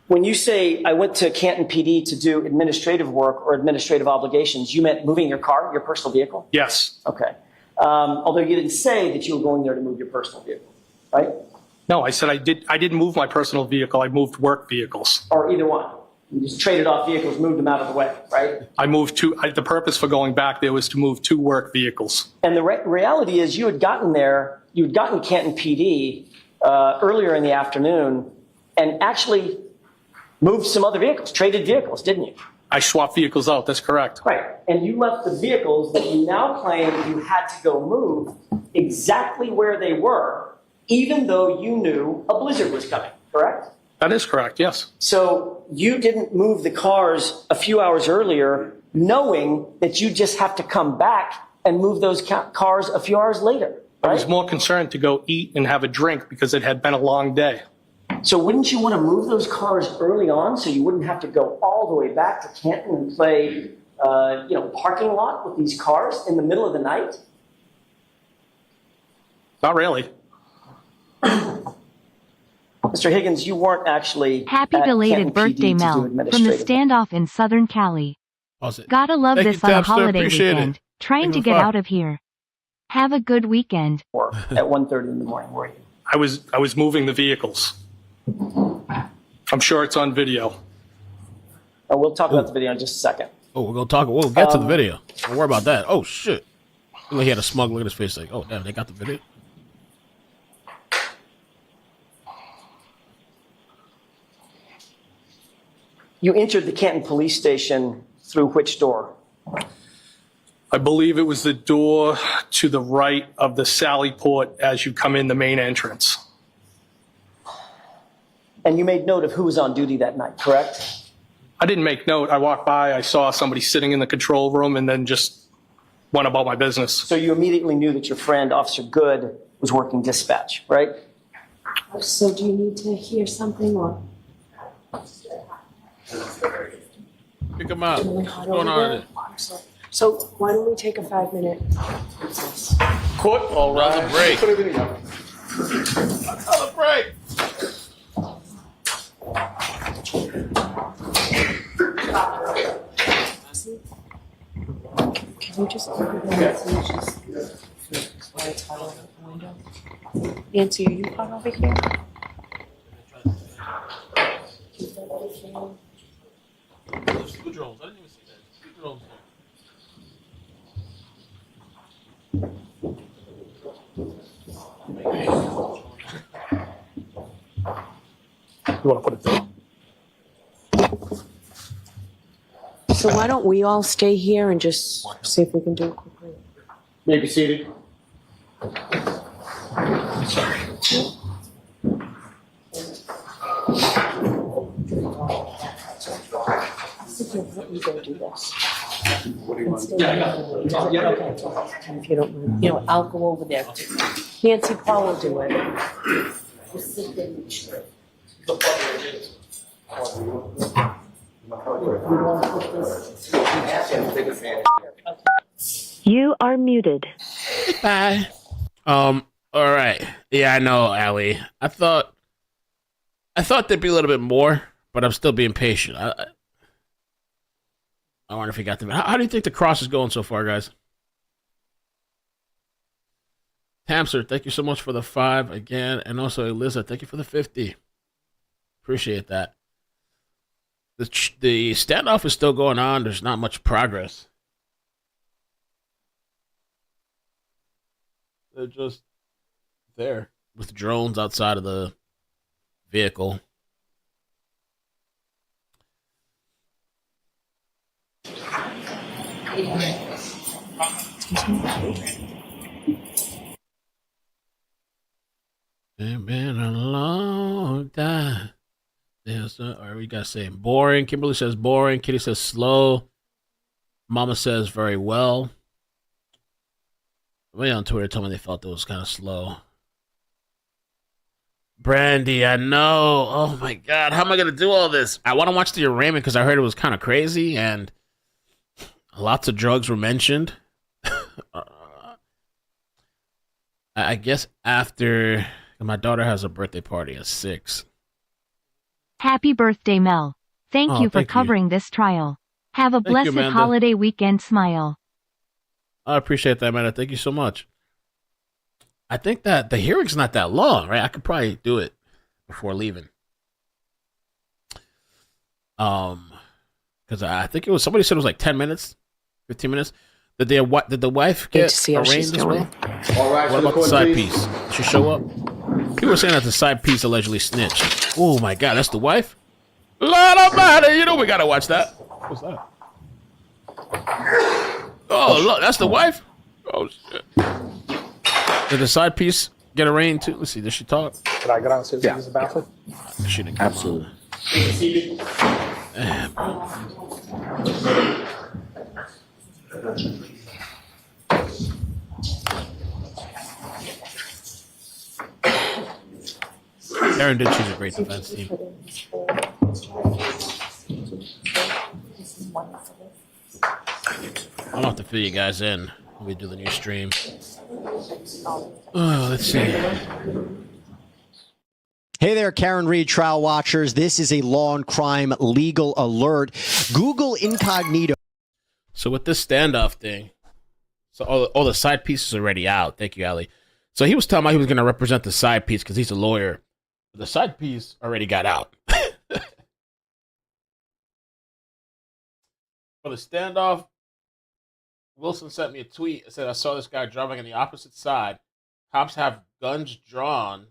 Speaker 1: when you say I went to Canton PD to do administrative work or administrative obligations, you meant moving your car, your personal vehicle?
Speaker 2: Yes.
Speaker 1: Okay. Although you didn't say that you were going there to move your personal vehicle, right?
Speaker 2: No, I said I didn't move my personal vehicle. I moved work vehicles.
Speaker 1: Or either one. You just traded off vehicles, moved them out of the way, right?
Speaker 2: I moved the purpose for going back there was to move 2 work vehicles.
Speaker 1: And the reality is you had gotten Canton PD earlier in the afternoon and actually moved some other vehicles, traded vehicles, didn't you?
Speaker 2: I swapped vehicles out. That's correct.
Speaker 1: Right. And you left the vehicles that you now claim you had to go move exactly where they were, even though you knew a blizzard was coming, correct?
Speaker 2: That is correct. Yes.
Speaker 1: So you didn't move the cars a few hours earlier, knowing that you just have to come back and move those cars a few hours later,
Speaker 2: I
Speaker 1: right?
Speaker 2: was more concerned to go eat and have a drink because it had been a long day.
Speaker 1: So wouldn't you want to move those cars early on so you wouldn't have to go all the way back to Canton and play, parking lot with these cars in the middle of the night?
Speaker 2: Not really.
Speaker 1: Mr. Higgins, you weren't actually
Speaker 5: Happy
Speaker 1: at
Speaker 5: belated
Speaker 1: Canton
Speaker 5: birthday,
Speaker 1: PD to do
Speaker 5: Mel, from the
Speaker 1: administrative.
Speaker 5: standoff in Southern Cali.
Speaker 6: Pause it.
Speaker 5: Gotta love
Speaker 6: Thank
Speaker 5: this
Speaker 6: you,
Speaker 5: on a
Speaker 6: Tapster.
Speaker 5: holiday
Speaker 6: Appreciate
Speaker 5: weekend.
Speaker 6: it.
Speaker 5: Trying
Speaker 6: Thank
Speaker 5: to
Speaker 6: you,
Speaker 5: get
Speaker 6: Far.
Speaker 5: out of here. Have a good weekend.
Speaker 1: Or at 1:30 in the morning, were you?
Speaker 2: I was moving the vehicles. I'm sure it's on video.
Speaker 1: And we'll talk about the video in just a second.
Speaker 6: Oh, we'll get to the video. Don't worry about that. Oh, shit. He had a smug look at his face like, oh, damn, they got the video?
Speaker 1: You entered the Canton police station through which door?
Speaker 2: I believe it was the door to the right of the Sally Port as you come in the main entrance.
Speaker 1: And you made note of who was on duty that night, correct?
Speaker 2: I didn't make note. I walked by, I saw somebody sitting in the control room and then just went about my business.
Speaker 1: So you immediately knew that your friend, Officer Good, was working dispatch, right?
Speaker 7: So do you need to hear something or?
Speaker 3: Pick them out. What's going on?
Speaker 7: So why don't we take a 5-minute recess?
Speaker 2: Court, all right.
Speaker 3: Another break. Another break.
Speaker 7: Can you just open the door? Why it's hot over the window? Nancy, are you hot over here?
Speaker 3: There's 2 drones. I didn't even see that. 2 drones.
Speaker 2: You want to put it there?
Speaker 7: So why don't we all stay here and just see if we can do it quickly?
Speaker 2: Maybe seated.
Speaker 7: Let me go do this. And if you don't mind, I'll go over there. Nancy Paul will do it.
Speaker 5: You are muted.
Speaker 6: Bye. All right. Yeah, I know, Allie. I thought there'd be a little bit more, but I'm still being patient. I wonder if he got them. How do you think the cross is going so far, guys? Hamster, thank you so much for the 5 again. And also, Eliza, thank you for the 50. Appreciate that. The standoff is still going on. There's not much progress.
Speaker 3: They're just there.
Speaker 6: with drones outside of the vehicle. It's been a long time. Or we gotta say boring. Kimberly says boring. Kitty says slow. Mama says very well. Somebody on Twitter told me they felt it was kind of slow. Brandy, I know. Oh my god, how am I gonna do all this? I want to watch the arraignment because I heard it was kind of crazy and lots of drugs were mentioned. I guess after my daughter has a birthday party at 6.
Speaker 5: Happy birthday, Mel. Thank
Speaker 6: Oh,
Speaker 5: you for
Speaker 6: thank you.
Speaker 5: covering this trial. Have a
Speaker 6: Thank you,
Speaker 5: blessed
Speaker 6: Amanda.
Speaker 5: holiday weekend. Smile.
Speaker 6: I appreciate that, man. Thank you so much. I think that the hearing's not that long, right? I could probably do it before leaving. Because I think it was somebody said it was like 10 minutes, 15 minutes. Did the wife
Speaker 4: Need
Speaker 6: get
Speaker 4: to see how she's
Speaker 6: arraigned as well?
Speaker 4: doing.
Speaker 8: All right,
Speaker 6: What
Speaker 8: for the
Speaker 6: about the
Speaker 8: court,
Speaker 6: side
Speaker 8: please.
Speaker 6: piece? Did she show up? People were saying that the side piece allegedly snitched. Oh my god, that's the wife? Lord Almighty, you know we gotta watch that.
Speaker 3: What's that?
Speaker 6: Oh look, that's the wife? Oh shit. Did the side piece get arraigned too? Let's see, did she talk?
Speaker 9: Could I go downstairs and use the bathroom?
Speaker 6: She didn't come
Speaker 8: Absolutely.
Speaker 6: Karen did choose a great defense team. I'll have to fill you guys in when we do the new stream. Oh, let's see.
Speaker 10: Hey there, Karen Reed trial watchers. This is a law and crime legal alert. Google Incognito.
Speaker 6: So with this standoff thing, so all the side pieces are already out. Thank you, Ali. So he was telling me he was going to represent the side piece because he's a lawyer. But the side piece already got out. For the standoff, Wilson sent me a tweet. It said, I saw this guy driving on the opposite side. Cops have guns drawn.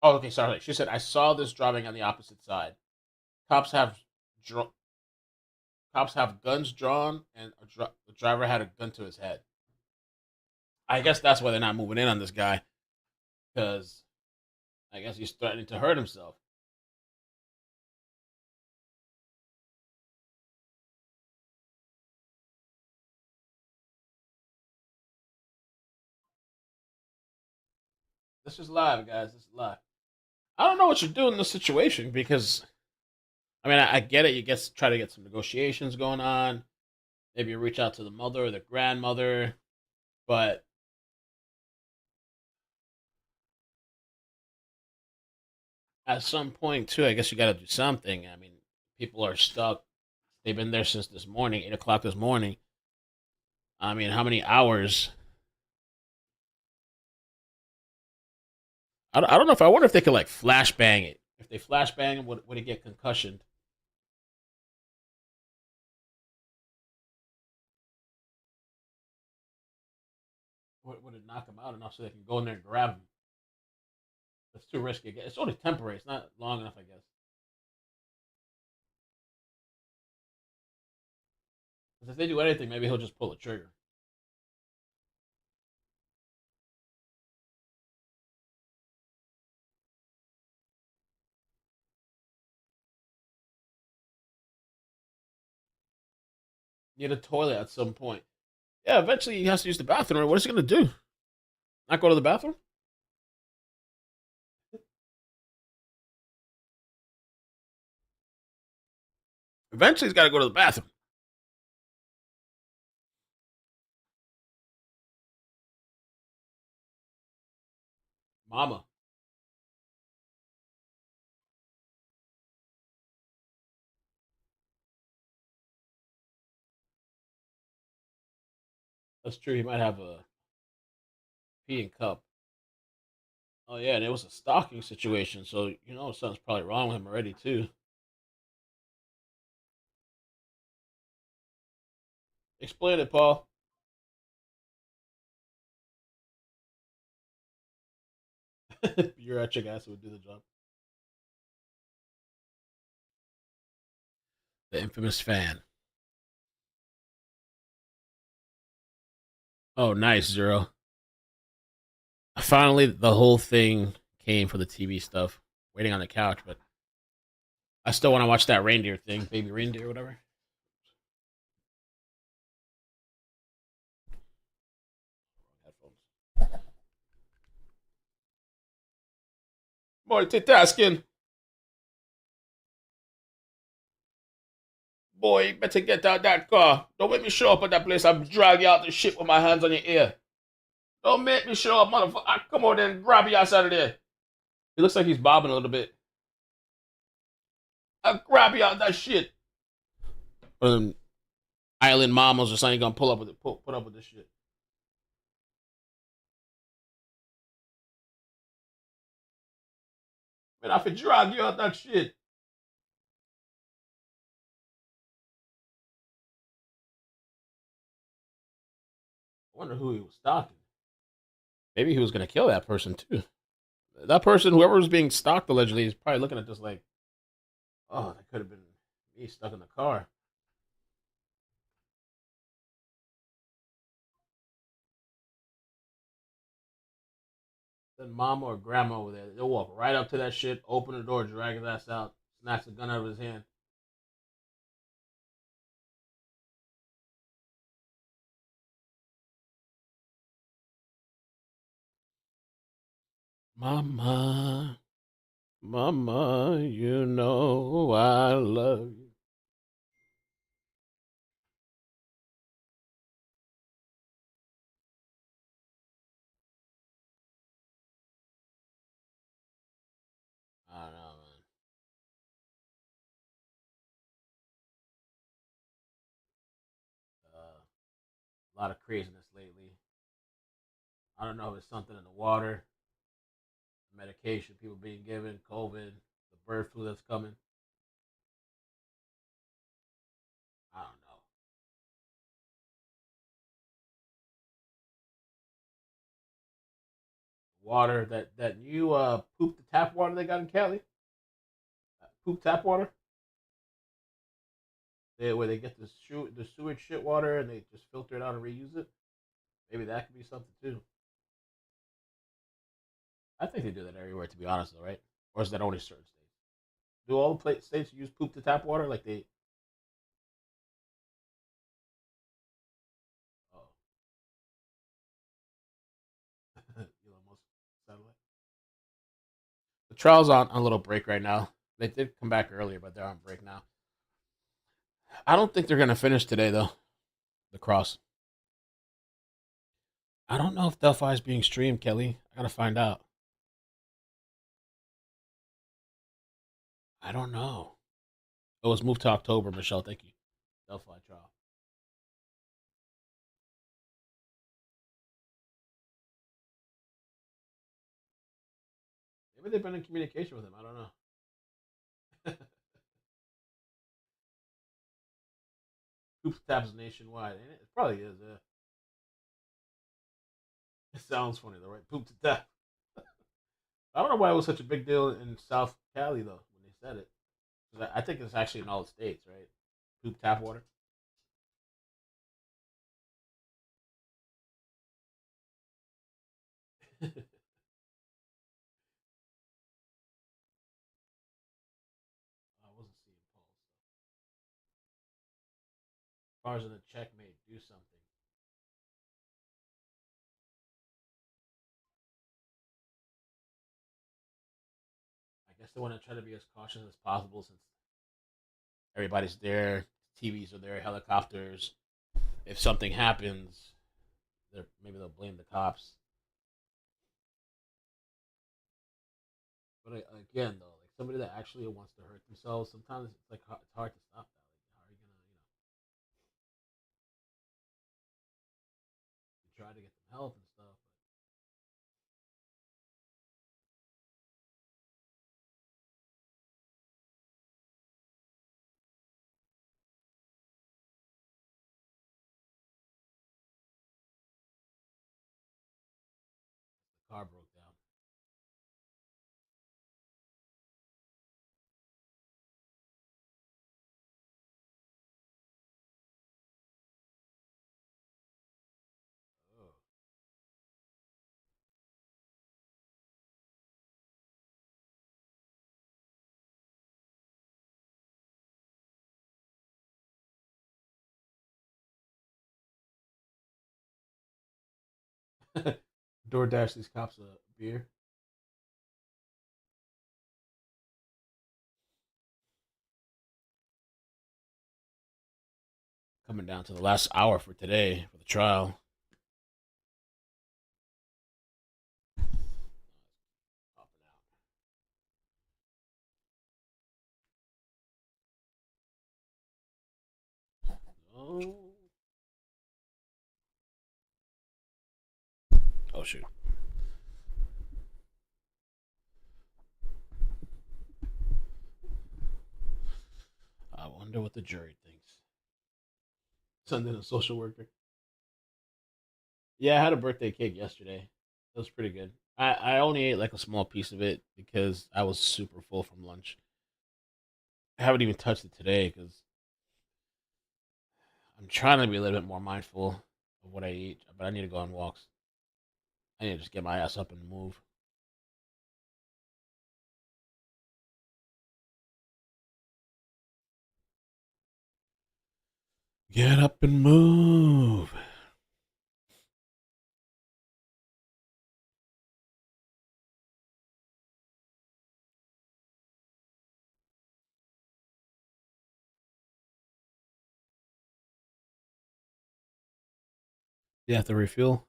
Speaker 6: Oh, okay, sorry. She said, I saw this driving on the opposite side. Cops have guns drawn, and the driver had a gun to his head. I guess that's why they're not moving in on this guy, because I guess he's threatening to hurt himself. This is live, guys. This is live. I don't know what you do in this situation because, I mean, I get it. You try to get some negotiations going on. Maybe you reach out to the mother or the grandmother, but at some point too, I guess you got to do something. I mean, people are stuck. They've been there since this morning, 8:00 this morning. I mean, how many hours? I don't know if I wonder if they could like flashbang it. If they flashbang him, would it get concussioned? Would it knock him out enough so they can go in there and grab him? That's too risky. It's only temporary. It's not long enough, I guess. Because if they do anything, maybe he'll just pull the trigger. Need a toilet at some point. Yeah, eventually he has to use the bathroom. What is he going to do? Not go to the bathroom? Eventually he's got to go to the bathroom. Mama. That's true. He might have a peeing cup. Oh, yeah, and it was a stalking situation, so you know something's probably wrong with him already, too. Explain it, Paul. Bureaucratic ass would do the job. The infamous fan. Oh, nice, Zero. Finally, the whole thing came for the TV stuff. Waiting on the couch, but I still want to watch that reindeer thing, baby reindeer, whatever. Headphones. Multitasking. Boy, you better get out that car. Don't make me show up at that place and drag you out the shit with my hands on your ear. Don't make me show up, motherfucker. I come over there and grab you outside of there. He looks like he's bobbing a little bit. I'll grab you out that shit. Island mamas or something gonna pull up with it, put up with this shit. Man, I could drag you out that shit. I wonder who he was stalking. Maybe he was gonna kill that person too. That person, whoever was being stalked allegedly, is probably looking at this like, oh, that could have been me stuck in the car. Then mama or grandma over there, they'll walk right up to that shit, open the door, drag his ass out, snatch the gun out of his hand. Mama, mama, you know I love you. I don't know, man. A lot of craziness lately. I don't know if it's something in the water, medication people being given, COVID, the bird flu that's coming. I don't know. Water that new poop the tap water they got in Cali, poop tap water. Where they get the sewage shit water and they just filter it out and reuse it. Maybe that could be something too. I think they do that everywhere, to be honest, though, right? Or is that only certain states? Do all the states use poop to tap water like they? Oh, Elon Musk satellite. The trial's on a little break right now. They did come back earlier, but they're on break now. I don't think they're gonna finish today, though. The cross. I don't know if Delphi is being streamed, Kelly. I gotta find out. I don't know. It was moved to October, Michelle. Thank you. Delphi trial. Maybe they've been in communication with him. I don't know. Poop tabs nationwide. It probably is. Yeah. It sounds funny though, right? Poop to tap. I don't know why it was such a big deal in South Cali though when they said it. I think it's actually in all the states, right? Poop tap water. I wasn't seeing polls. Cars in the checkmate do something. I guess they want to try to be as cautious as possible since everybody's there. TVs are there, helicopters. If something happens, maybe they'll blame the cops. But again, though, like somebody that actually wants to hurt themselves, sometimes it's like it's hard to stop that. Like, how are you gonna, you try to get them help and stuff, but the car broke down. DoorDash these cops a beer. Coming down to the last hour for today for the trial. Oh. Oh shoot. I wonder what the jury thinks. Send in a social worker. Yeah, I had a birthday cake yesterday. It was pretty good. I only ate like a small piece of it because I was super full from lunch. I haven't even touched it today because I'm trying to be a little bit more mindful of what I eat, but I need to go on walks. I need to just get my ass up and move. Get up and move. You have to refuel.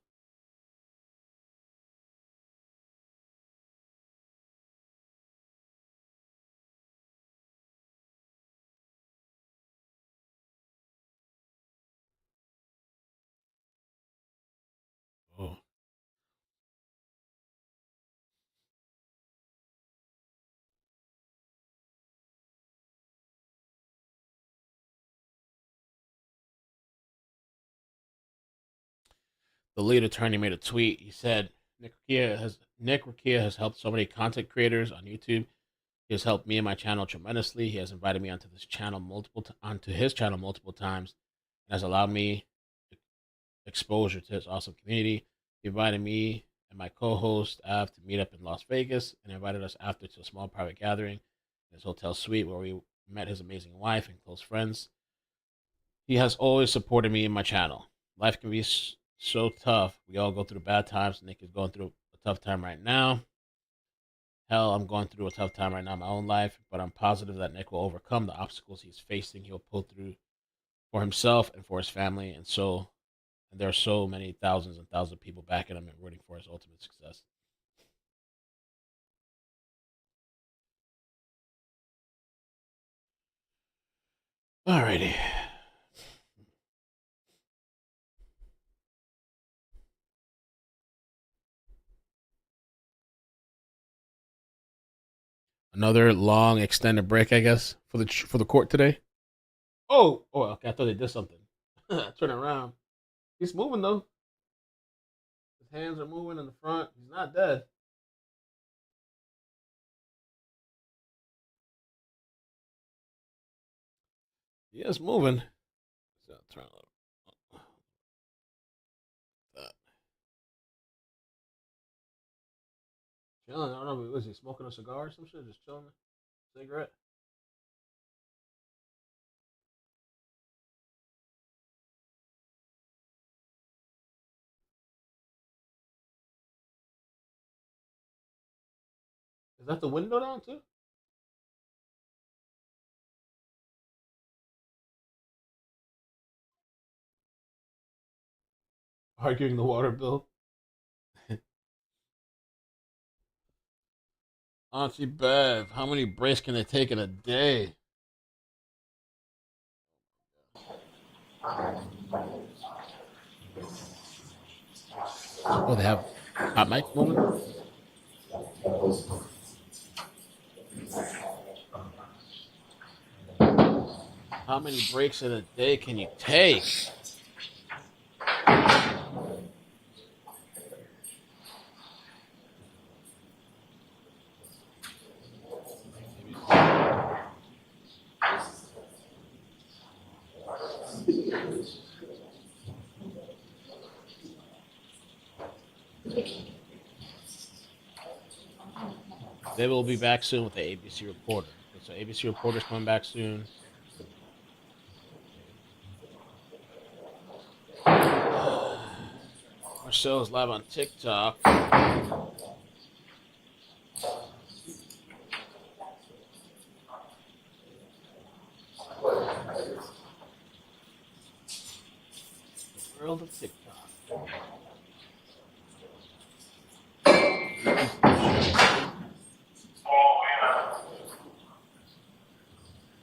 Speaker 6: Oh. The lead attorney made a tweet. He said, Nick Rakia has helped so many content creators on YouTube. He has helped me and my channel tremendously. He has invited me onto his channel multiple times and has allowed me exposure to his awesome community. He invited me and my co-host Av to meet up in Las Vegas and invited us after to a small private gathering in his hotel suite where we met his amazing wife and close friends. He has always supported me and my channel. Life can be so tough. We all go through bad times. Nick is going through a tough time right now. Hell, I'm going through a tough time right now in my own life, but I'm positive that Nick will overcome the obstacles he's facing. He'll pull through for himself and for his family, and there are so many thousands and thousands of people backing him and rooting for his ultimate success. Alrighty. Another long extended break, I guess, for the court today. Oh, okay. I thought they did something. Turn around. He's moving though. His hands are moving in the front. He's not dead. He is moving. So turn a little. Chilling. I don't know. Was he smoking a cigar or some shit? Just chilling. Cigarette. Is that the window down too? Arguing the water bill. Auntie Bev, how many breaks can they take in a day? Oh, they have hot mic moment. How many breaks in a day can you take? They will be back soon with the ABC reporter. Okay, so ABC reporter's coming back soon. Marcel's live on TikTok. World of TikTok.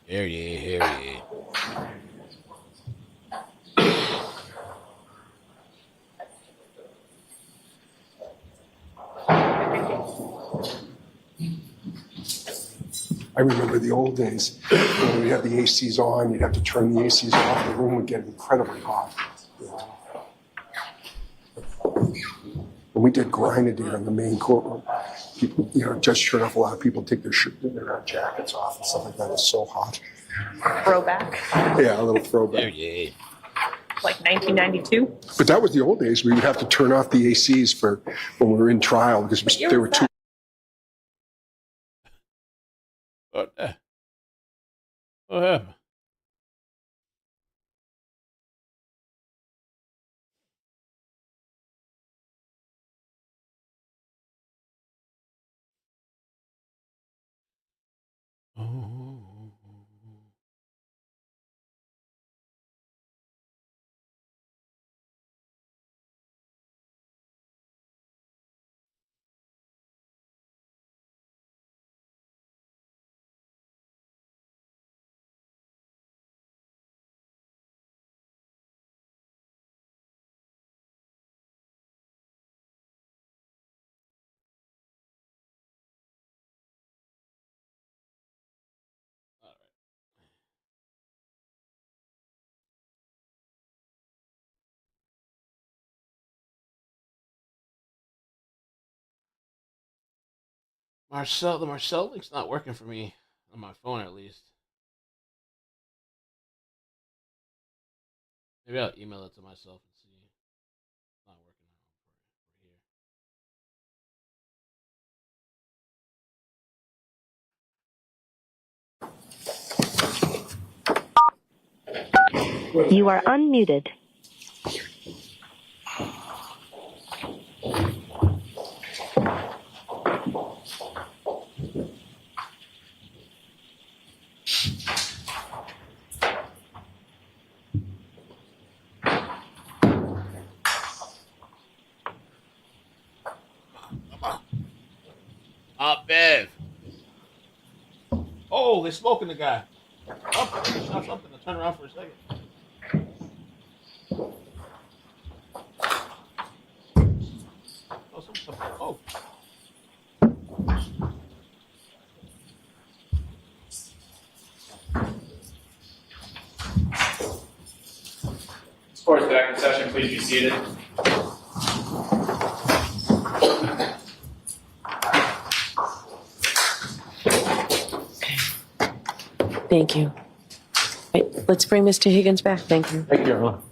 Speaker 6: Here ye.
Speaker 8: I remember the old days when we'd have the ACs on, you'd have to turn the ACs off, the room would get incredibly hot. When we did grind a day on the main courtroom, people, just sure enough, a lot of people take their jackets off and stuff like that. It's so hot.
Speaker 7: Throwback,
Speaker 8: Yeah, a little throwback.
Speaker 7: like 1992.
Speaker 8: But that was the old days. We would have to turn off the ACs for when we were in trial because they were too.
Speaker 6: What happened? The Marcel link's not working for me on my phone, at least. Maybe I'll email it to myself and see. It's not working for here.
Speaker 5: You are unmuted.
Speaker 6: Bev. Oh, they're smoking the guy. Oh, shot something to turn around for a second. Oh, something. Oh.
Speaker 11: Court is back in session. Please be seated.
Speaker 4: Thank you. Right, let's bring Mr. Higgins back. Thank you.
Speaker 1: Thank you.
Speaker 4: All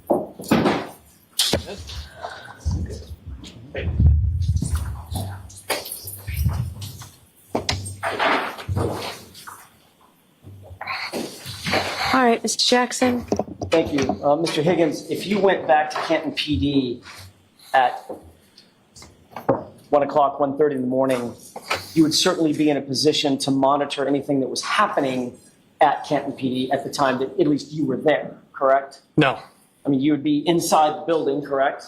Speaker 4: right, Mr. Jackson.
Speaker 1: Thank you. Mr. Higgins, if you went back to Canton PD at 1 o'clock, 1:30 in the morning, you would certainly be in a position to monitor anything that was happening at Canton PD at the time that at least you were there, correct?
Speaker 2: No.
Speaker 1: I mean, you would be inside the building, correct?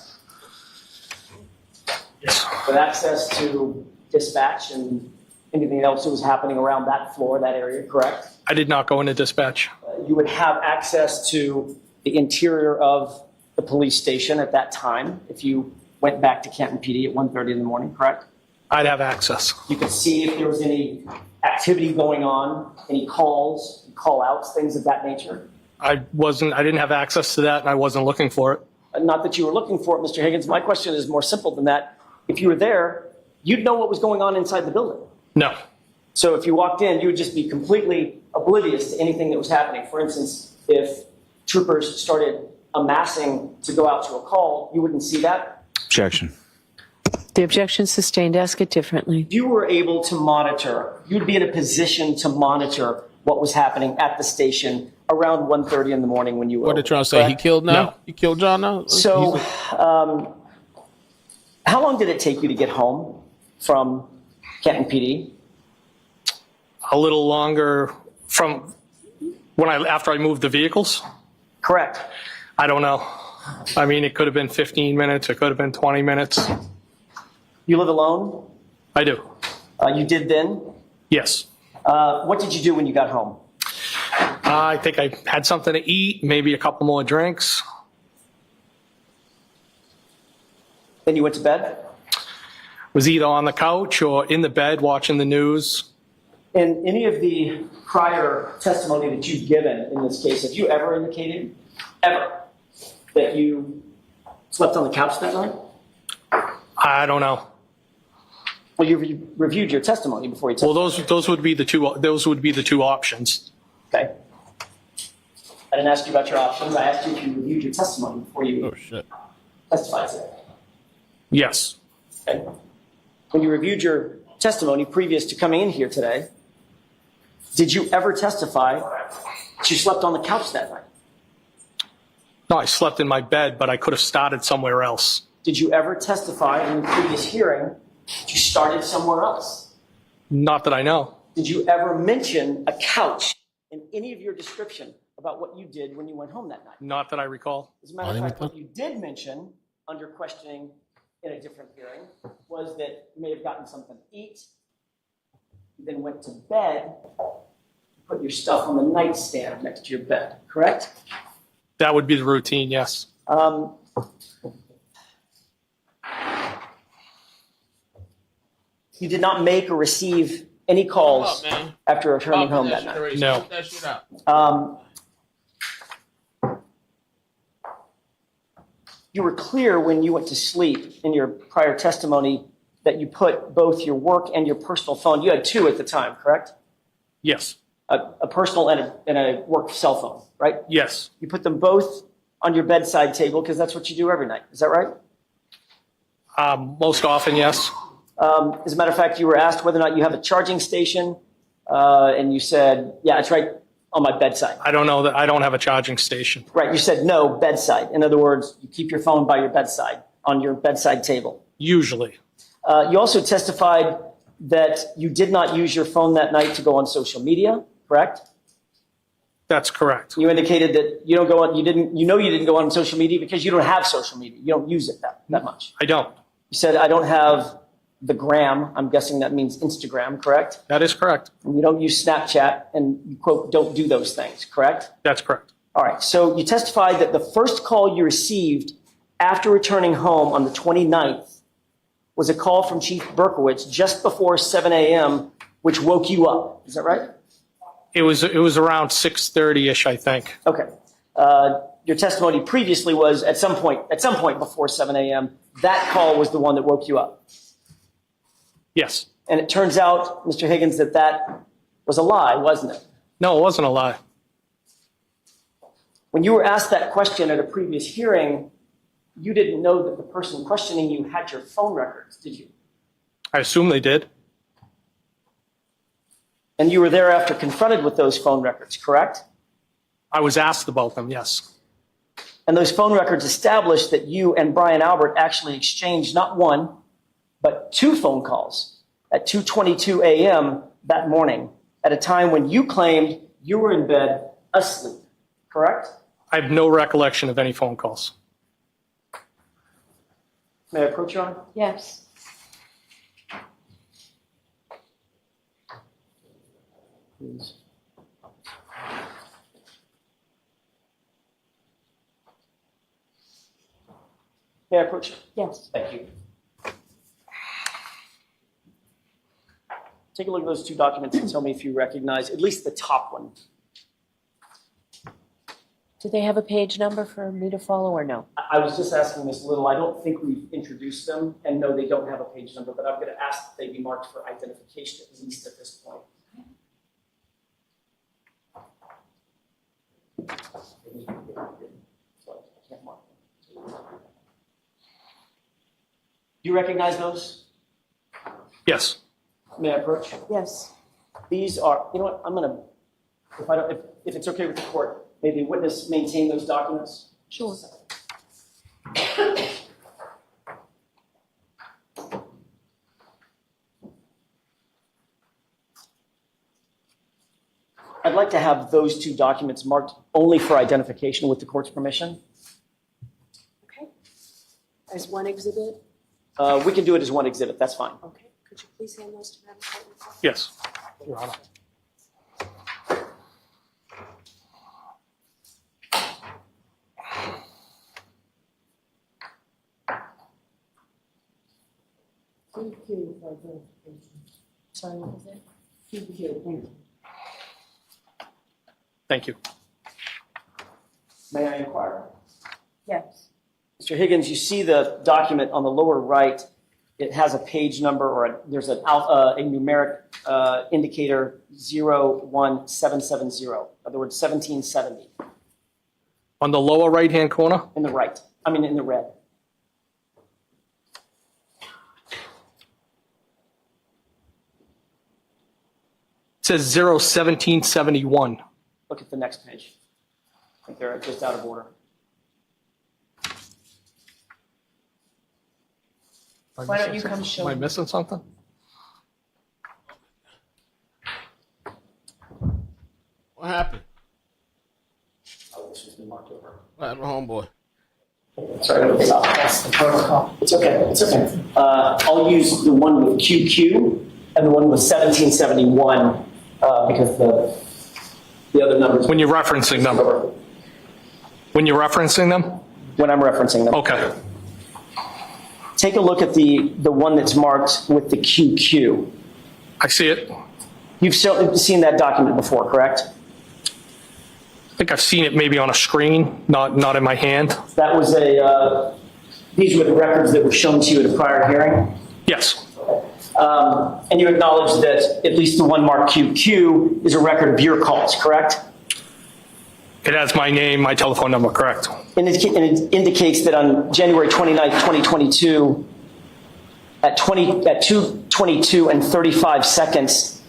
Speaker 2: Yes.
Speaker 1: With access to dispatch and anything else that was happening around that floor, that area, correct?
Speaker 2: I did not go into dispatch.
Speaker 1: You would have access to the interior of the police station at that time if you went back to Canton PD at 1:30 in the morning, correct?
Speaker 2: I'd have access.
Speaker 1: You could see if there was any activity going on, any calls, call outs, things of that nature.
Speaker 2: I didn't have access to that and I wasn't looking for it.
Speaker 1: Not that you were looking for it, Mr. Higgins. My question is more simple than that. If you were there, you'd know what was going on inside the building.
Speaker 2: No.
Speaker 1: So if you walked in, you would just be completely oblivious to anything that was happening. For instance, if troopers started amassing to go out to a call, you wouldn't see that.
Speaker 12: Objection.
Speaker 4: The objection sustained. Ask it differently.
Speaker 1: You were able to monitor, you'd be in a position to monitor what was happening at the station around 1:30 in the morning when you were.
Speaker 6: What are they trying to say? He killed now?
Speaker 2: No.
Speaker 6: He killed John now?
Speaker 1: So How long did it take you to get home from Canton PD?
Speaker 2: A little longer from after I moved the vehicles.
Speaker 1: Correct.
Speaker 2: I don't know. I mean, it could have been 15 minutes. It could have been 20 minutes.
Speaker 1: You live alone?
Speaker 2: I do.
Speaker 1: You did then?
Speaker 2: Yes.
Speaker 1: What did you do when you got home?
Speaker 2: I think I had something to eat, maybe a couple more drinks.
Speaker 1: Then you went to bed?
Speaker 2: Was either on the couch or in the bed watching the news.
Speaker 1: In any of the prior testimony that you've given in this case, have you ever indicated, ever, that you slept on the couch that night?
Speaker 2: I don't know.
Speaker 1: Well, you reviewed your testimony before you
Speaker 2: Well,
Speaker 1: testified.
Speaker 2: those would be the two options.
Speaker 1: Okay. I didn't ask you about your options. I asked you if you reviewed your testimony before you
Speaker 6: Oh shit.
Speaker 1: testified today.
Speaker 2: Yes.
Speaker 1: Okay. When you reviewed your testimony previous to coming in here today, did you ever testify that you slept on the couch that night?
Speaker 2: No, I slept in my bed, but I could have started somewhere else.
Speaker 1: Did you ever testify in the previous hearing that you started somewhere else?
Speaker 2: Not that I know.
Speaker 1: Did you ever mention a couch in any of your description about what you did when you went home that night?
Speaker 2: Not that I recall.
Speaker 1: As a matter of fact, what you did mention under questioning in a different hearing was that you may have gotten something to eat, you then went to bed, put your stuff on the nightstand next to your bed, correct?
Speaker 2: That would be the routine, yes.
Speaker 1: You did not make or receive any calls
Speaker 6: Hold up, man.
Speaker 1: after returning
Speaker 6: Pop
Speaker 1: home
Speaker 6: that
Speaker 1: that
Speaker 6: shit
Speaker 1: night.
Speaker 6: already.
Speaker 2: No.
Speaker 6: Smoke that shit out.
Speaker 1: You were clear when you went to sleep in your prior testimony that you put both your work and your personal phone. You had two at the time, correct?
Speaker 2: Yes.
Speaker 1: A personal and a work cell phone, right?
Speaker 2: Yes.
Speaker 1: You put them both on your bedside table because that's what you do every night. Is that right?
Speaker 2: Most often, yes.
Speaker 1: As a matter of fact, you were asked whether or not you have a charging station, and you said, yeah, it's right on my bedside.
Speaker 2: I don't know that I don't have a charging station.
Speaker 1: Right, you said no, bedside. In other words, you keep your phone by your bedside, on your bedside table.
Speaker 2: Usually.
Speaker 1: You also testified that you did not use your phone that night to go on social media, correct?
Speaker 2: That's correct.
Speaker 1: You indicated that you don't go on, you didn't go on social media because you don't have social media. You don't use it that much.
Speaker 2: I don't.
Speaker 1: You said, I don't have the gram. I'm guessing that means Instagram, correct?
Speaker 2: That is correct.
Speaker 1: And you don't use Snapchat and you, quote, don't do those things, correct?
Speaker 2: That's correct.
Speaker 1: All right, so you testified that the first call you received after returning home on the 29th was a call from Chief Berkowitz just before 7 a.m., which woke you up. Is that right?
Speaker 2: It was around 6:30-ish, I think.
Speaker 1: Okay. Your testimony previously was at some point before 7 a.m., that call was the one that woke you up.
Speaker 2: Yes.
Speaker 1: And it turns out, Mr. Higgins, that was a lie, wasn't it?
Speaker 2: No, it wasn't a lie.
Speaker 1: When you were asked that question at a previous hearing, you didn't know that the person questioning you had your phone records, did you?
Speaker 2: I assume they did.
Speaker 1: And you were thereafter confronted with those phone records, correct?
Speaker 2: I was asked about them, yes.
Speaker 1: And those phone records established that you and Brian Albert actually exchanged not one, but two phone calls at 2:22 a.m. that morning at a time when you claimed you were in bed asleep, correct?
Speaker 2: I have no recollection of any phone calls.
Speaker 1: May I approach you, Honor?
Speaker 7: Yes.
Speaker 1: Please. May I approach you?
Speaker 7: Yes.
Speaker 1: Thank you. Take a look at those two documents and tell me if you recognize at least the top one.
Speaker 7: Do they have a page number for me to follow or no?
Speaker 1: I was just asking Ms. Little. I don't think we've introduced them, and no, they don't have a page number, but I'm going to ask that they be marked for identification, at least at this point. Do you recognize those?
Speaker 2: Yes.
Speaker 1: May I approach?
Speaker 7: Yes.
Speaker 1: These are, you know what, I'm going to, if it's okay with the court, may the witness maintain those documents?
Speaker 7: Sure.
Speaker 1: I'd like to have those two documents marked only for identification with the court's permission.
Speaker 7: Okay. As one exhibit?
Speaker 1: We can do it as one exhibit, that's fine.
Speaker 7: Okay. Could you please hand those to Madam Clerk?
Speaker 2: Yes.
Speaker 9: Your Honor.
Speaker 7: Sorry, what was it? QQ.
Speaker 2: Thank you.
Speaker 1: May I inquire?
Speaker 7: Yes.
Speaker 1: Mr. Higgins, you see the document on the lower right. It has a page number or there's a numeric indicator 01770. In other words, 1770
Speaker 2: On the lower right-hand corner?
Speaker 1: in the right. I mean, in the red.
Speaker 2: It says 01771.
Speaker 1: Look at the next page. I think they're just out of order.
Speaker 7: Why don't you come show
Speaker 2: Am I
Speaker 7: me?
Speaker 2: missing something?
Speaker 6: What happened?
Speaker 1: Oh, this has been marked over.
Speaker 6: What happened, homeboy?
Speaker 1: Sorry, that's the protocol. It's okay. It's okay. I'll use the one with QQ and the one with 1771 because the other numbers.
Speaker 2: When you're referencing them. When you're referencing them?
Speaker 1: When I'm referencing them.
Speaker 2: Okay.
Speaker 1: Take a look at the one that's marked with the QQ.
Speaker 2: I see it.
Speaker 1: You've seen that document before, correct?
Speaker 2: I think I've seen it maybe on a screen, not in my hand.
Speaker 1: That was these were the records that were shown to you at a prior hearing?
Speaker 2: Yes.
Speaker 1: And you acknowledge that at least the one marked QQ is a record of your calls, correct?
Speaker 2: It has my name, my telephone number, correct.
Speaker 1: And it indicates that on January 29th, 2022, at 2:22 and 35 seconds,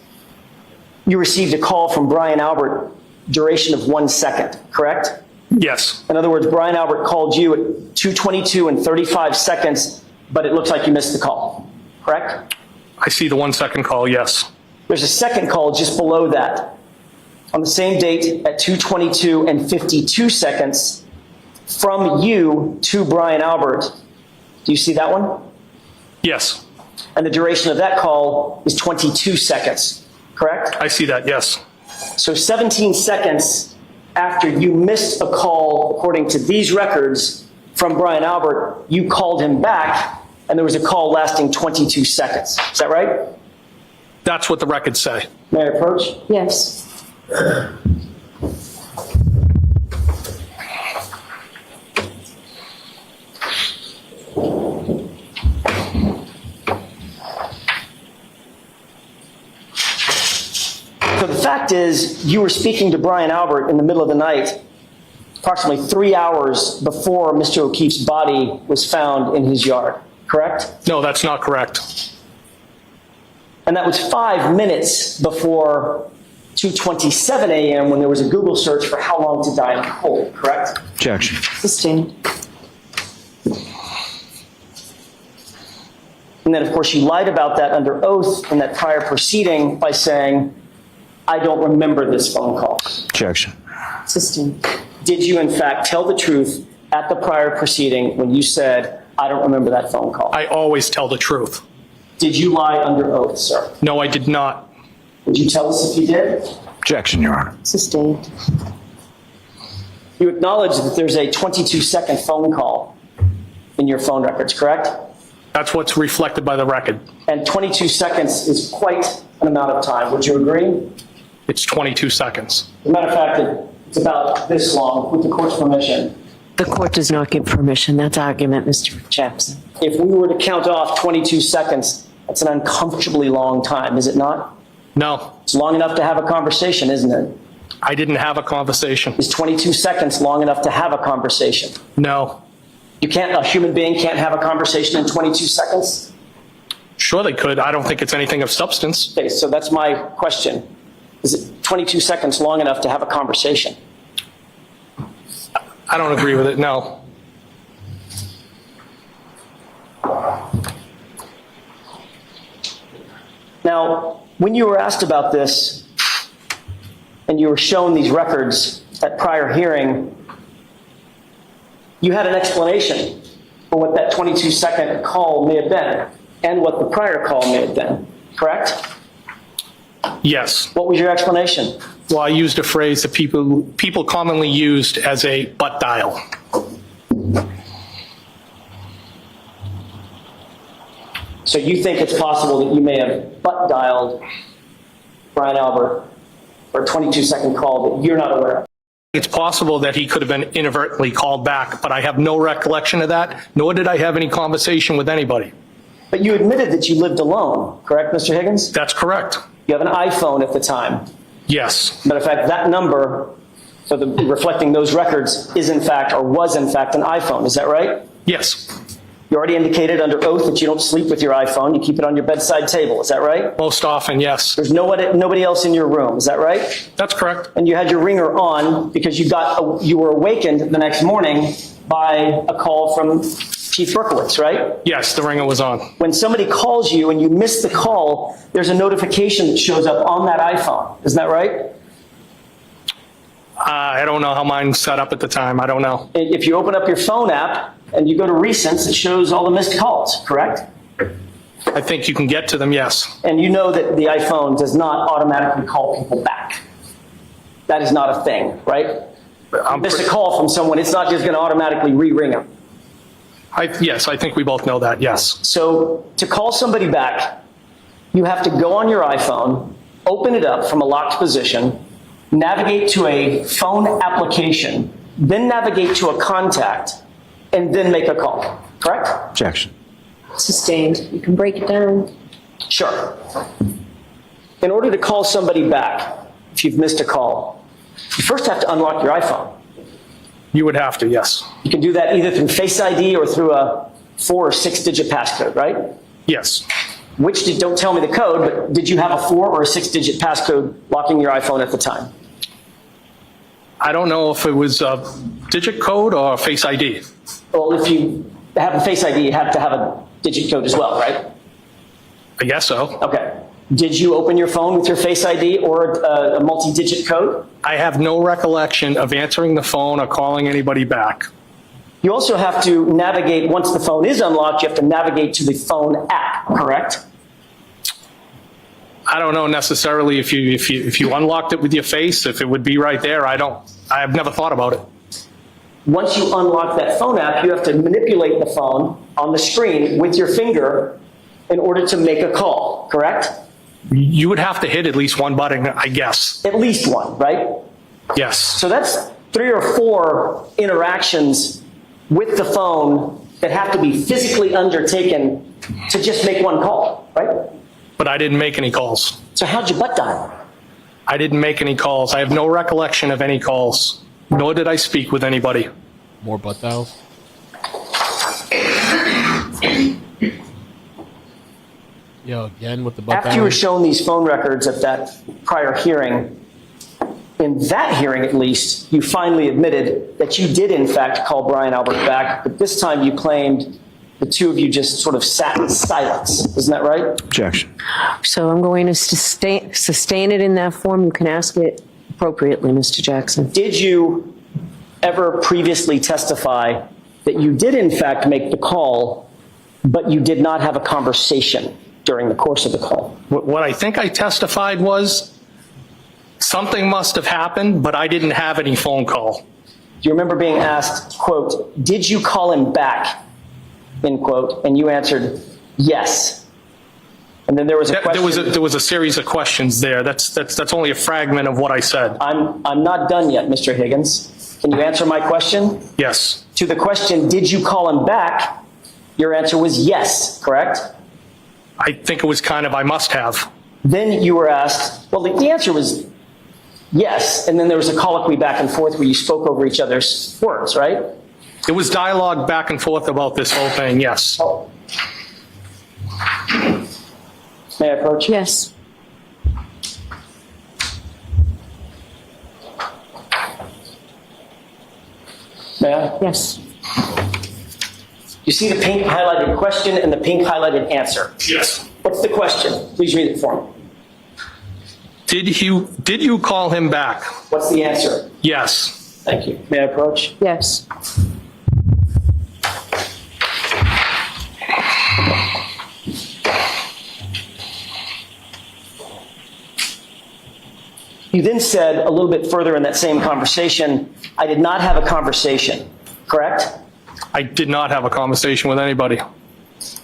Speaker 1: you received a call from Brian Albert, duration of 1 second, correct?
Speaker 2: Yes.
Speaker 1: In other words, Brian Albert called you at 2:22 and 35 seconds, but it looks like you missed the call, correct?
Speaker 2: I see the 1 second call, yes.
Speaker 1: There's a second call just below that. On the same date at 2:22 and 52 seconds from you to Brian Albert. Do you see that one?
Speaker 2: Yes.
Speaker 1: And the duration of that call is 22 seconds, correct?
Speaker 2: I see that, yes.
Speaker 1: So 17 seconds after you missed a call, according to these records, from Brian Albert, you called him back, and there was a call lasting 22 seconds. Is that right?
Speaker 2: That's what the records say.
Speaker 1: May I approach?
Speaker 7: Yes.
Speaker 1: So the fact is, you were speaking to Brian Albert in the middle of the night, approximately 3 hours before Mr. O'Keefe's body was found in his yard, correct?
Speaker 2: No, that's not correct.
Speaker 1: And that was 5 minutes before 2:27 a.m. when there was a Google search for how long to die in cold, correct?
Speaker 10: Objection.
Speaker 7: Sustained.
Speaker 1: And then, of course, you lied about that under oath in that prior proceeding by saying, I don't remember this phone call.
Speaker 10: Objection.
Speaker 7: Sustained.
Speaker 1: Did you, in fact, tell the truth at the prior proceeding when you said, I don't remember that phone call?
Speaker 2: I always tell the truth.
Speaker 1: Did you lie under oath, sir?
Speaker 2: No, I did not.
Speaker 1: Would you tell us if you did?
Speaker 10: Objection, Your Honor.
Speaker 7: Sustained.
Speaker 1: You acknowledge that there's a 22-second phone call in your phone records, correct?
Speaker 2: That's what's reflected by the record.
Speaker 1: And 22 seconds is quite an amount of time. Would you agree?
Speaker 2: It's 22 seconds.
Speaker 1: As a matter of fact, it's about this long, with the court's permission.
Speaker 4: The court does not give permission. That's argument, Mr. Jackson.
Speaker 1: If we were to count off 22 seconds, that's an uncomfortably long time, is it not?
Speaker 2: No,
Speaker 1: It's long enough to have a conversation, isn't it?
Speaker 2: I didn't have a conversation.
Speaker 1: Is 22 seconds long enough to have a conversation?
Speaker 2: No.
Speaker 1: A human being can't have a conversation in 22 seconds?
Speaker 2: Sure they could. I don't think it's anything of substance.
Speaker 1: Okay, so that's my question. Is it 22 seconds long enough to have a conversation?
Speaker 2: I don't agree with it, no.
Speaker 1: Now, when you were asked about this, and you were shown these records at prior hearing, you had an explanation for what that 22-second call may have been and what the prior call may have been, correct?
Speaker 2: Yes.
Speaker 1: What was your explanation?
Speaker 2: Well, I used a phrase that people commonly used as a butt dial.
Speaker 1: So you think it's possible that you may have butt dialed Brian Albert for a 22-second call that you're not aware of?
Speaker 2: It's possible that he could have been inadvertently called back, but I have no recollection of that, nor did I have any conversation with anybody.
Speaker 1: But you admitted that you lived alone, correct, Mr. Higgins?
Speaker 2: That's correct.
Speaker 1: You have an iPhone at the time.
Speaker 2: Yes.
Speaker 1: Matter of fact, that number, so reflecting those records, is in fact, or was in fact, an iPhone. Is that right?
Speaker 2: Yes.
Speaker 1: You already indicated under oath that you don't sleep with your iPhone. You keep it on your bedside table. Is that right?
Speaker 2: Most often, yes.
Speaker 1: There's nobody else in your room. Is that right?
Speaker 2: That's correct.
Speaker 1: And you had your ringer on because you were awakened the next morning by a call from Chief Berkowitz, right?
Speaker 2: Yes, the ringer was on.
Speaker 1: When somebody calls you and you miss the call, there's a notification that shows up on that iPhone. Isn't that right?
Speaker 2: I don't know how mine's set up at the time. I don't know.
Speaker 1: If you open up your phone app and you go to recents, it shows all the missed calls, correct?
Speaker 2: I think you can get to them, yes.
Speaker 1: And you know that the iPhone does not automatically call people back. That is not a thing, right? You miss a call from someone, it's not just going to automatically re-ring them.
Speaker 2: Yes, I think we both know that, yes.
Speaker 1: So to call somebody back, you have to go on your iPhone, open it up from a locked position, navigate to a phone application, then navigate to a contact, and then make a call, correct?
Speaker 10: Objection.
Speaker 7: Sustained. You can break it down.
Speaker 1: Sure. In order to call somebody back, if you've missed a call, you first have to unlock your iPhone.
Speaker 2: You would have to, yes.
Speaker 1: You can do that either through Face ID or through a 4 or 6-digit passcode, right?
Speaker 2: Yes.
Speaker 1: Don't tell me the code, but did you have a 4 or a 6-digit passcode locking your iPhone at the time?
Speaker 2: I don't know if it was a digit code or Face ID.
Speaker 1: Well, if you have a Face ID, you have to have a digit code as well, right?
Speaker 2: I guess so.
Speaker 1: Okay. Did you open your phone with your Face ID or a multi-digit code?
Speaker 2: I have no recollection of answering the phone or calling anybody back.
Speaker 1: You also have to navigate, once the phone is unlocked, you have to navigate to the phone app, correct?
Speaker 2: I don't know necessarily if you unlocked it with your face, if it would be right there. I've never thought about it.
Speaker 1: Once you unlock that phone app, you have to manipulate the phone on the screen with your finger in order to make a call, correct?
Speaker 2: You would have to hit at least one button, I guess.
Speaker 1: At least one, right?
Speaker 2: Yes.
Speaker 1: So that's 3 or 4 interactions with the phone that have to be physically undertaken to just make one call, right?
Speaker 2: But I didn't make any calls.
Speaker 1: So how'd you butt dial?
Speaker 2: I didn't make any calls. I have no recollection of any calls, nor did I speak with anybody.
Speaker 6: More butt dials? Yo, again with the butt
Speaker 1: After you were shown these phone records at that prior hearing, in that hearing at least, you finally admitted that you did in fact call Brian Albert back, but this time you claimed the two of you just sort of sat in silence. Isn't that right?
Speaker 10: Objection.
Speaker 4: So I'm going to sustain it in that form. You can ask it appropriately, Mr. Jackson.
Speaker 1: Did you ever previously testify that you did in fact make the call, but you did not have a conversation during the course of the call?
Speaker 2: What I think I testified was something must have happened, but I didn't have any phone call.
Speaker 1: Do you remember being asked, quote, did you call him back, end quote, and you answered yes? And then there was a question.
Speaker 2: There was a series of questions there. That's only a fragment of what I said.
Speaker 1: I'm not done yet, Mr. Higgins. Can you answer my question?
Speaker 2: Yes.
Speaker 1: To the question, did you call him back? Your answer was yes, correct?
Speaker 2: I think it was kind of I must have.
Speaker 1: Then you were asked, well, the answer was yes, and then there was a colloquy back and forth where you spoke over each other's words, right?
Speaker 2: It was dialogue back and forth about this whole thing, yes.
Speaker 1: Oh. May I approach?
Speaker 4: Yes.
Speaker 1: May I?
Speaker 4: Yes.
Speaker 1: You see the pink highlighted question and the pink highlighted answer.
Speaker 2: Yes.
Speaker 1: What's the question? Please read it for me.
Speaker 2: Did you call him back?
Speaker 1: What's the answer?
Speaker 2: Yes.
Speaker 1: Thank you. May I approach?
Speaker 4: Yes.
Speaker 1: You then said a little bit further in that same conversation, I did not have a conversation, correct?
Speaker 2: I did not have a conversation with anybody.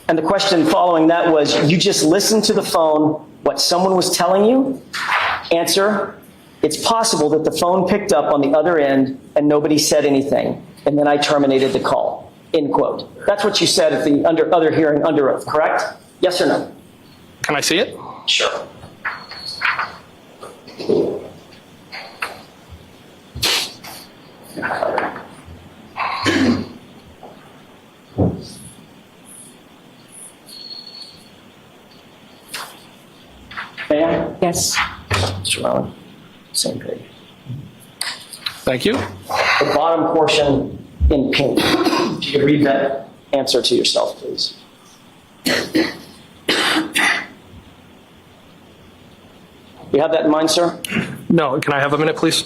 Speaker 1: And the question following that was, you just listened to the phone, what someone was telling you? Answer, it's possible that the phone picked up on the other end and nobody said anything, and then I terminated the call, end quote. That's what you said at the other hearing under oath, correct? Yes or no?
Speaker 2: Can I see it?
Speaker 1: Sure. Ma'am?
Speaker 4: Yes.
Speaker 1: Mr. Allen, same page.
Speaker 2: Thank you.
Speaker 1: The bottom portion in pink. If you could read that answer to yourself, please. You have that in mind, sir?
Speaker 2: No, can I have a minute, please?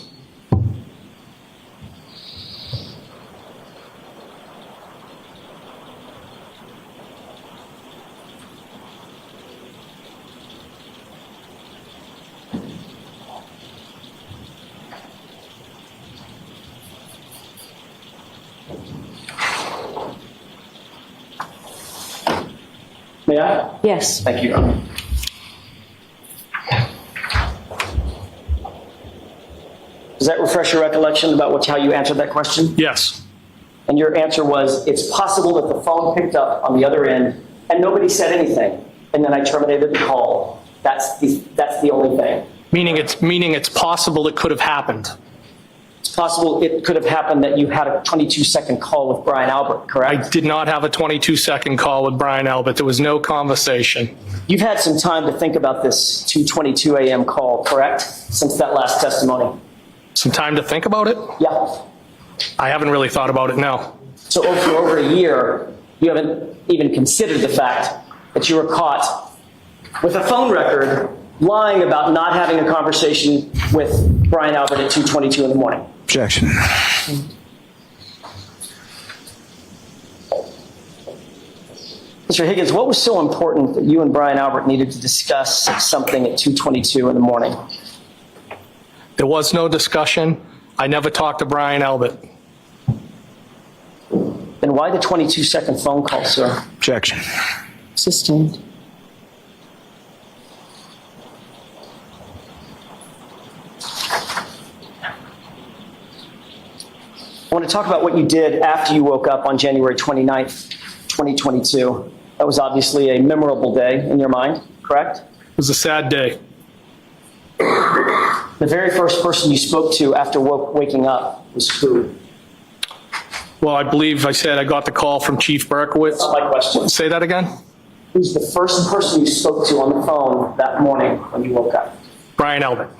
Speaker 1: May I?
Speaker 4: Yes.
Speaker 1: Thank you. Does that refresh your recollection about how you answered that question?
Speaker 2: Yes.
Speaker 1: And your answer was, it's possible that the phone picked up on the other end and nobody said anything, and then I terminated the call. That's the only thing.
Speaker 2: Meaning it's possible it could have happened.
Speaker 1: It's possible it could have happened that you had a 22-second call with Brian Albert, correct?
Speaker 2: I did not have a 22-second call with Brian Albert. There was no conversation.
Speaker 1: You've had some time to think about this 2:22 a.m. call, correct? Since that last testimony.
Speaker 2: Some time to think about it?
Speaker 1: Yeah.
Speaker 2: I haven't really thought about it, no.
Speaker 1: So for over a year, you haven't even considered the fact that you were caught with a phone record lying about not having a conversation with Brian Albert at 2:22 in the morning.
Speaker 12: Objection.
Speaker 1: Mr. Higgins, what was so important that you and Brian Albert needed to discuss something at 2:22 in the morning?
Speaker 2: There was no discussion. I never talked to Brian Albert.
Speaker 1: Then why the 22-second phone call, sir?
Speaker 12: Objection.
Speaker 4: Sustained.
Speaker 1: I want to talk about what you did after you woke up on January 29th, 2022. That was obviously a memorable day in your mind, correct?
Speaker 2: It was a sad day.
Speaker 1: The very first person you spoke to after waking up was who?
Speaker 2: Well, I believe I said I got the call from Chief Berkowitz.
Speaker 1: That's my question.
Speaker 2: Say that again?
Speaker 1: Who's the first person you spoke to on the phone that morning when you woke up?
Speaker 2: Brian Albert.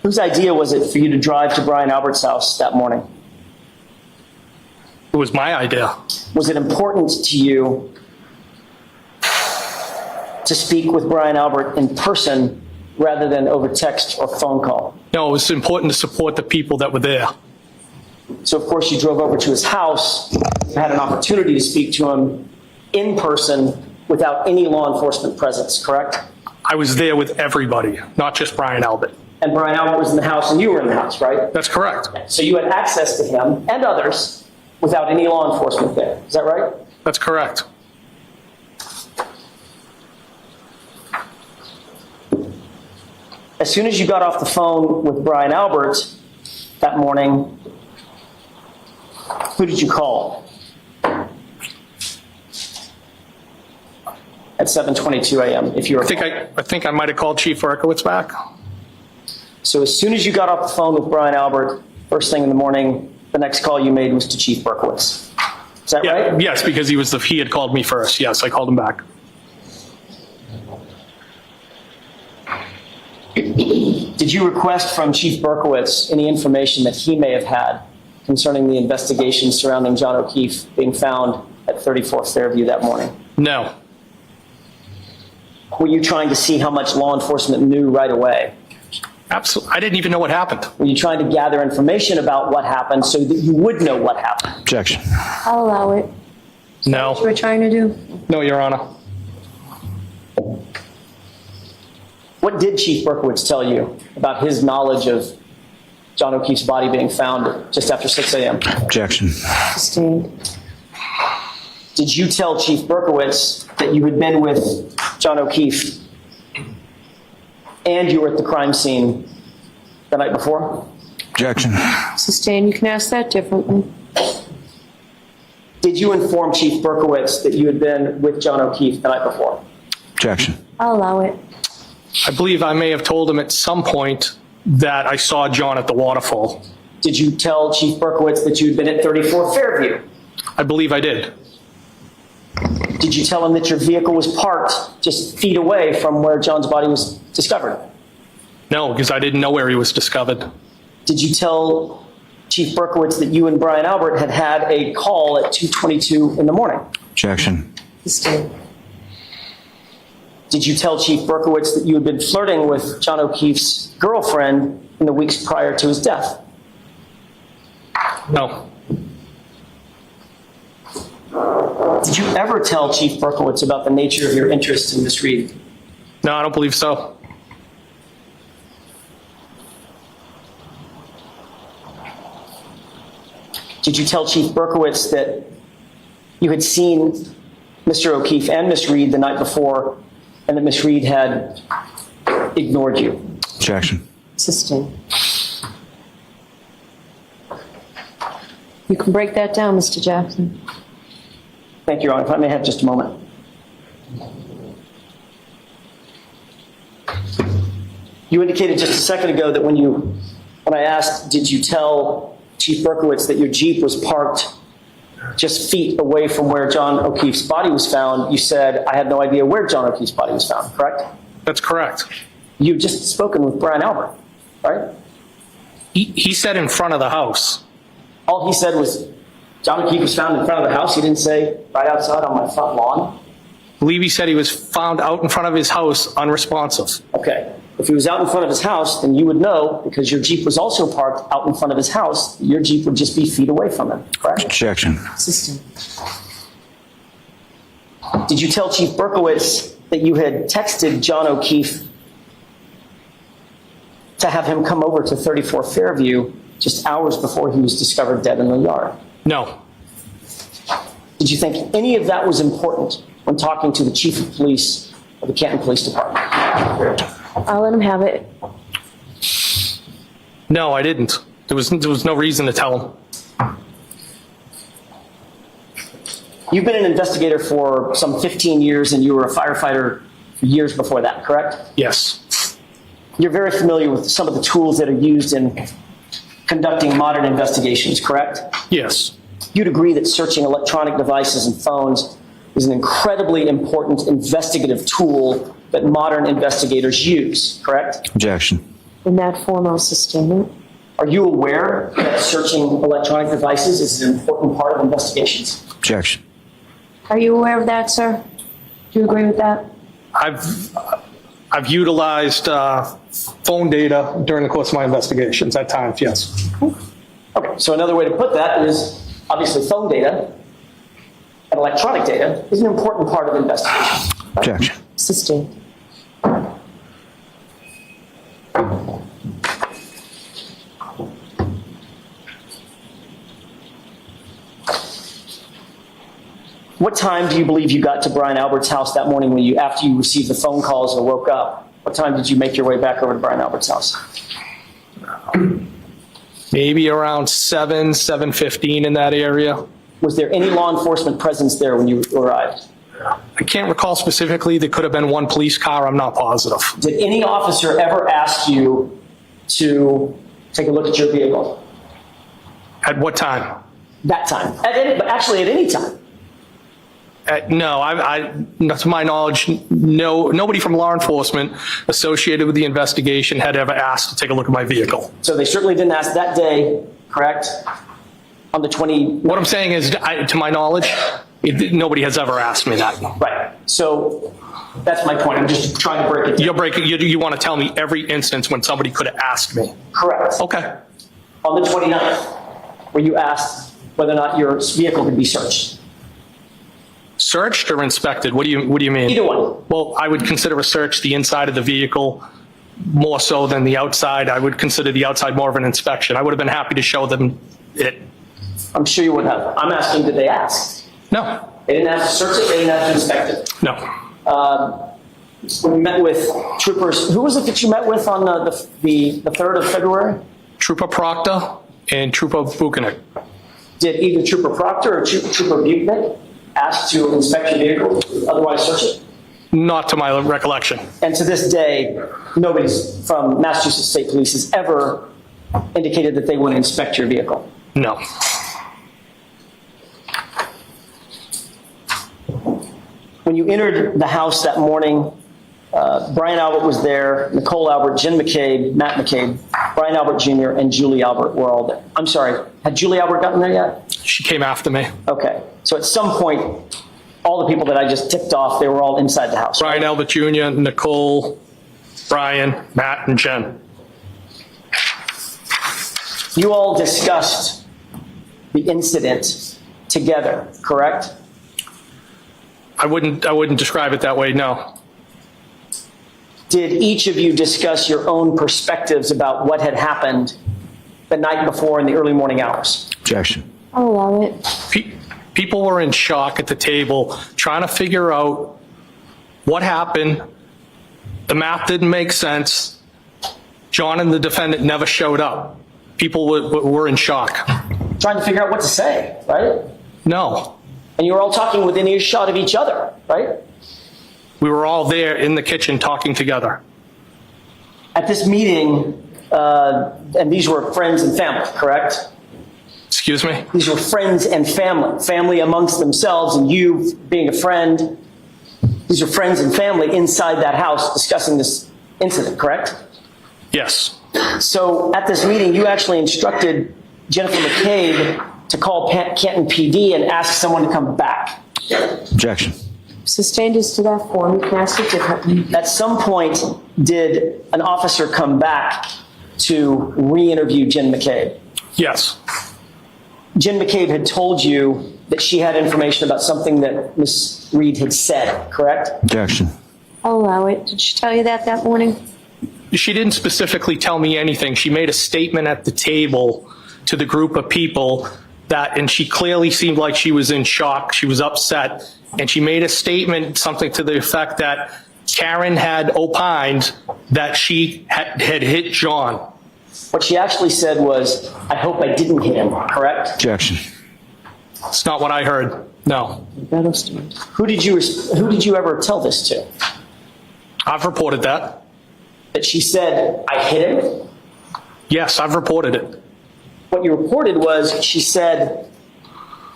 Speaker 1: Whose idea was it for you to drive to Brian Albert's house that morning?
Speaker 2: It was my idea.
Speaker 1: Was it important to you to speak with Brian Albert in person rather than over text or phone call?
Speaker 2: No, it was important to support the people that were there.
Speaker 1: So, of course, you drove over to his house, you had an opportunity to speak to him in person without any law enforcement presence, correct?
Speaker 2: I was there with everybody, not just Brian Albert.
Speaker 1: And Brian Albert was in the house and you were in the house, right?
Speaker 2: That's correct.
Speaker 1: So you had access to him and others without any law enforcement there. Is that right?
Speaker 2: That's correct.
Speaker 1: As soon as you got off the phone with Brian Albert that morning, who did you call? At 7:22 a.m. if you were.
Speaker 2: I think I might have called Chief Berkowitz back.
Speaker 1: So as soon as you got off the phone with Brian Albert, first thing in the morning, the next call you made was to Chief Berkowitz. Is that right?
Speaker 2: Yes, because he had called me first. Yes, I called him back.
Speaker 1: Did you request from Chief Berkowitz any information that he may have had concerning the investigation surrounding John O'Keefe being found at 34 Fairview that morning?
Speaker 2: No.
Speaker 1: Were you trying to see how much law enforcement knew right away?
Speaker 2: Absolutely. I didn't even know what happened.
Speaker 1: Were you trying to gather information about what happened so that you would know what happened?
Speaker 10: Objection.
Speaker 7: I'll allow it. What you
Speaker 2: No.
Speaker 7: were trying to do?
Speaker 2: No, Your Honor.
Speaker 1: What did Chief Berkowitz tell you about his knowledge of John O'Keefe's body being found just after 6 a.m.?
Speaker 10: Objection.
Speaker 7: Sustained.
Speaker 1: Did you tell Chief Berkowitz that you had been with John O'Keefe and you were at the crime scene the night before?
Speaker 10: Objection.
Speaker 7: Sustained. You can ask that differently.
Speaker 1: Did you inform Chief Berkowitz that you had been with John O'Keefe the night before?
Speaker 10: Objection.
Speaker 7: I'll allow it.
Speaker 2: I believe I may have told him at some point that I saw John at the waterfall.
Speaker 1: Did you tell Chief Berkowitz that you had been at 34 Fairview?
Speaker 2: I believe I did.
Speaker 1: Did you tell him that your vehicle was parked just feet away from where John's body was discovered?
Speaker 2: No, because I didn't know where he was discovered.
Speaker 1: Did you tell Chief Berkowitz that you and Brian Albert had had a call at 2:22 in the morning?
Speaker 10: Objection.
Speaker 7: Sustained.
Speaker 1: Did you tell Chief Berkowitz that you had been flirting with John O'Keefe's girlfriend in the weeks prior to his death?
Speaker 2: No.
Speaker 1: Did you ever tell Chief Berkowitz about the nature of your interest in Miss Reed?
Speaker 2: No, I don't believe so.
Speaker 1: Did you tell Chief Berkowitz that you had seen Mr. O'Keefe and Miss Reed the night before and that Miss Reed had ignored you?
Speaker 10: Objection.
Speaker 7: Sustained. You can break that down, Mr. Jackson.
Speaker 1: Thank you, Your Honor. If I may have just a moment. You indicated just a second ago that when I asked, did you tell Chief Berkowitz that your Jeep was parked just feet away from where John O'Keefe's body was found, you said, I had no idea where John O'Keefe's body was found, correct?
Speaker 2: That's correct.
Speaker 1: You've just spoken with Brian Albert, right?
Speaker 2: He said in front of the house.
Speaker 1: All he said was, John O'Keefe was found in front of the house. He didn't say, right outside on my front lawn.
Speaker 2: I believe he said he was found out in front of his house unresponsive.
Speaker 1: Okay. If he was out in front of his house, then you would know, because your Jeep was also parked out in front of his house, your Jeep would just be feet away from him, correct?
Speaker 10: Objection.
Speaker 7: Sustained.
Speaker 1: Did you tell Chief Berkowitz that you had texted John O'Keefe to have him come over to 34 Fairview just hours before he was discovered dead in the yard?
Speaker 2: No.
Speaker 1: Did you think any of that was important when talking to the Chief of Police of the Canton Police Department?
Speaker 7: I'll let him have it.
Speaker 2: No, I didn't. There was no reason to tell him.
Speaker 1: You've been an investigator for some 15 years and you were a firefighter for years before that, correct?
Speaker 2: Yes.
Speaker 1: You're very familiar with some of the tools that are used in conducting modern investigations, correct?
Speaker 2: Yes.
Speaker 1: You'd agree that searching electronic devices and phones is an incredibly important investigative tool that modern investigators use, correct?
Speaker 10: Objection.
Speaker 7: In that form, I'll sustain it.
Speaker 1: Are you aware that searching electronic devices is an important part of investigations?
Speaker 10: Objection.
Speaker 7: Are you aware of that, sir? Do you agree with that?
Speaker 2: I've utilized phone data during the course of my investigations at times, yes.
Speaker 1: Okay, so another way to put that is obviously phone data and electronic data is an important part of investigation.
Speaker 10: Objection.
Speaker 7: Sustained.
Speaker 1: What time do you believe you got to Brian Albert's house that morning after you received the phone calls or woke up? What time did you make your way back over to Brian Albert's house?
Speaker 2: Maybe around 7:15 in that area.
Speaker 1: Was there any law enforcement presence there when you arrived?
Speaker 2: I can't recall specifically. There could have been one police car. I'm not positive.
Speaker 1: Did any officer ever ask you to take a look at your vehicle?
Speaker 2: At what time?
Speaker 1: That time. But actually at any time.
Speaker 2: No, to my knowledge, nobody from law enforcement associated with the investigation had ever asked to take a look at my vehicle.
Speaker 1: So they certainly didn't ask that day, correct? On the 20.
Speaker 2: What I'm saying is, to my knowledge, Nobody has ever asked me that.
Speaker 1: Right. So that's my point. I'm just trying to break it down.
Speaker 2: You're breaking, you want to tell me every instance when somebody could have asked me?
Speaker 1: Correct.
Speaker 2: Okay.
Speaker 1: On the 29th, where you asked whether or not your vehicle could be searched.
Speaker 2: Searched or inspected? What do you mean?
Speaker 1: Either one.
Speaker 2: Well, I would consider a search the inside of the vehicle more so than the outside. I would consider the outside more of an inspection. I would have been happy to show them it.
Speaker 1: I'm sure you would have. I'm asking, did they ask?
Speaker 2: No.
Speaker 1: They didn't have to search it, they didn't have to inspect it.
Speaker 2: No.
Speaker 1: When you met with troopers, who was it that you met with on the 3rd of February?
Speaker 2: Trooper Proctor and Trooper Buchanan.
Speaker 1: Did either Trooper Proctor or Trooper Buchanan ask to inspect your vehicle, otherwise search it?
Speaker 2: Not to my recollection.
Speaker 1: And to this day, nobody's from Massachusetts State Police has ever indicated that they want to inspect your vehicle.
Speaker 2: No.
Speaker 1: When you entered the house that morning, Brian Albert was there, Nicole Albert, Jen McCabe, Matt McCabe, Brian Albert Jr., and Julie Albert were all there. I'm sorry, had Julie Albert gotten there yet?
Speaker 2: She came after me.
Speaker 1: Okay, so at some point, all the people that I just ticked off, they were all inside the house.
Speaker 2: Brian Albert Jr., Nicole, Brian, Matt, and Jen.
Speaker 1: You all discussed the incident together, correct?
Speaker 2: I wouldn't describe it that way, no.
Speaker 1: Did each of you discuss your own perspectives about what had happened the night before in the early morning hours?
Speaker 10: Objection.
Speaker 7: I'll allow it.
Speaker 2: People were in shock at the table trying to figure out what happened. The math didn't make sense. John and the defendant never showed up. People were in shock.
Speaker 1: Trying to figure out what to say, right?
Speaker 2: No.
Speaker 1: And you were all talking within earshot of each other, right?
Speaker 2: We were all there in the kitchen talking together.
Speaker 1: At this meeting, and these were friends and family, correct?
Speaker 2: Excuse me?
Speaker 1: These were friends and family amongst themselves, and you being a friend. These are friends and family inside that house discussing this incident, correct?
Speaker 2: Yes.
Speaker 1: So at this meeting, you actually instructed Jennifer McCabe to call Canton PD and ask someone to come back.
Speaker 10: Objection.
Speaker 7: Sustained as to that form, you can ask it differently.
Speaker 1: At some point, did an officer come back to re-interview Jen McCabe?
Speaker 2: Yes.
Speaker 1: Jen McCabe had told you that she had information about something that Ms. Reed had said, correct?
Speaker 10: Objection.
Speaker 7: I'll allow it. Did she tell you that morning?
Speaker 2: She didn't specifically tell me anything. She made a statement at the table to the group of people and she clearly seemed like she was in shock. She was upset. And she made a statement, something to the effect that Karen had opined that she had hit John.
Speaker 1: What she actually said was, I hope I didn't hit him, correct?
Speaker 10: Objection.
Speaker 2: It's not what I heard. No.
Speaker 1: Who did you ever tell this to?
Speaker 2: I've reported that.
Speaker 1: That she said, I hit him?
Speaker 2: Yes, I've reported it.
Speaker 1: What you reported was she said,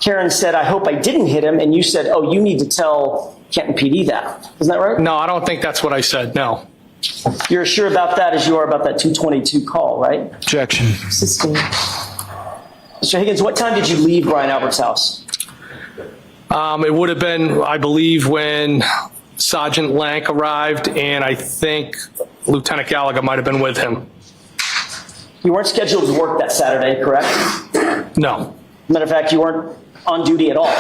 Speaker 1: Karen said, I hope I didn't hit him. And you said, oh, you need to tell Canton PD that. Isn't that right?
Speaker 2: No, I don't think that's what I said. No.
Speaker 1: You're as sure about that as you are about that 222 call, right?
Speaker 10: Objection.
Speaker 7: Sustained.
Speaker 1: Mr. Higgins, what time did you leave Brian Albert's house?
Speaker 2: It would have been, I believe, when Sergeant Lank arrived, and I think Lieutenant Gallagher might have been with him.
Speaker 1: You weren't scheduled to work that Saturday, correct?
Speaker 2: No.
Speaker 1: Matter of fact, you weren't on duty at all.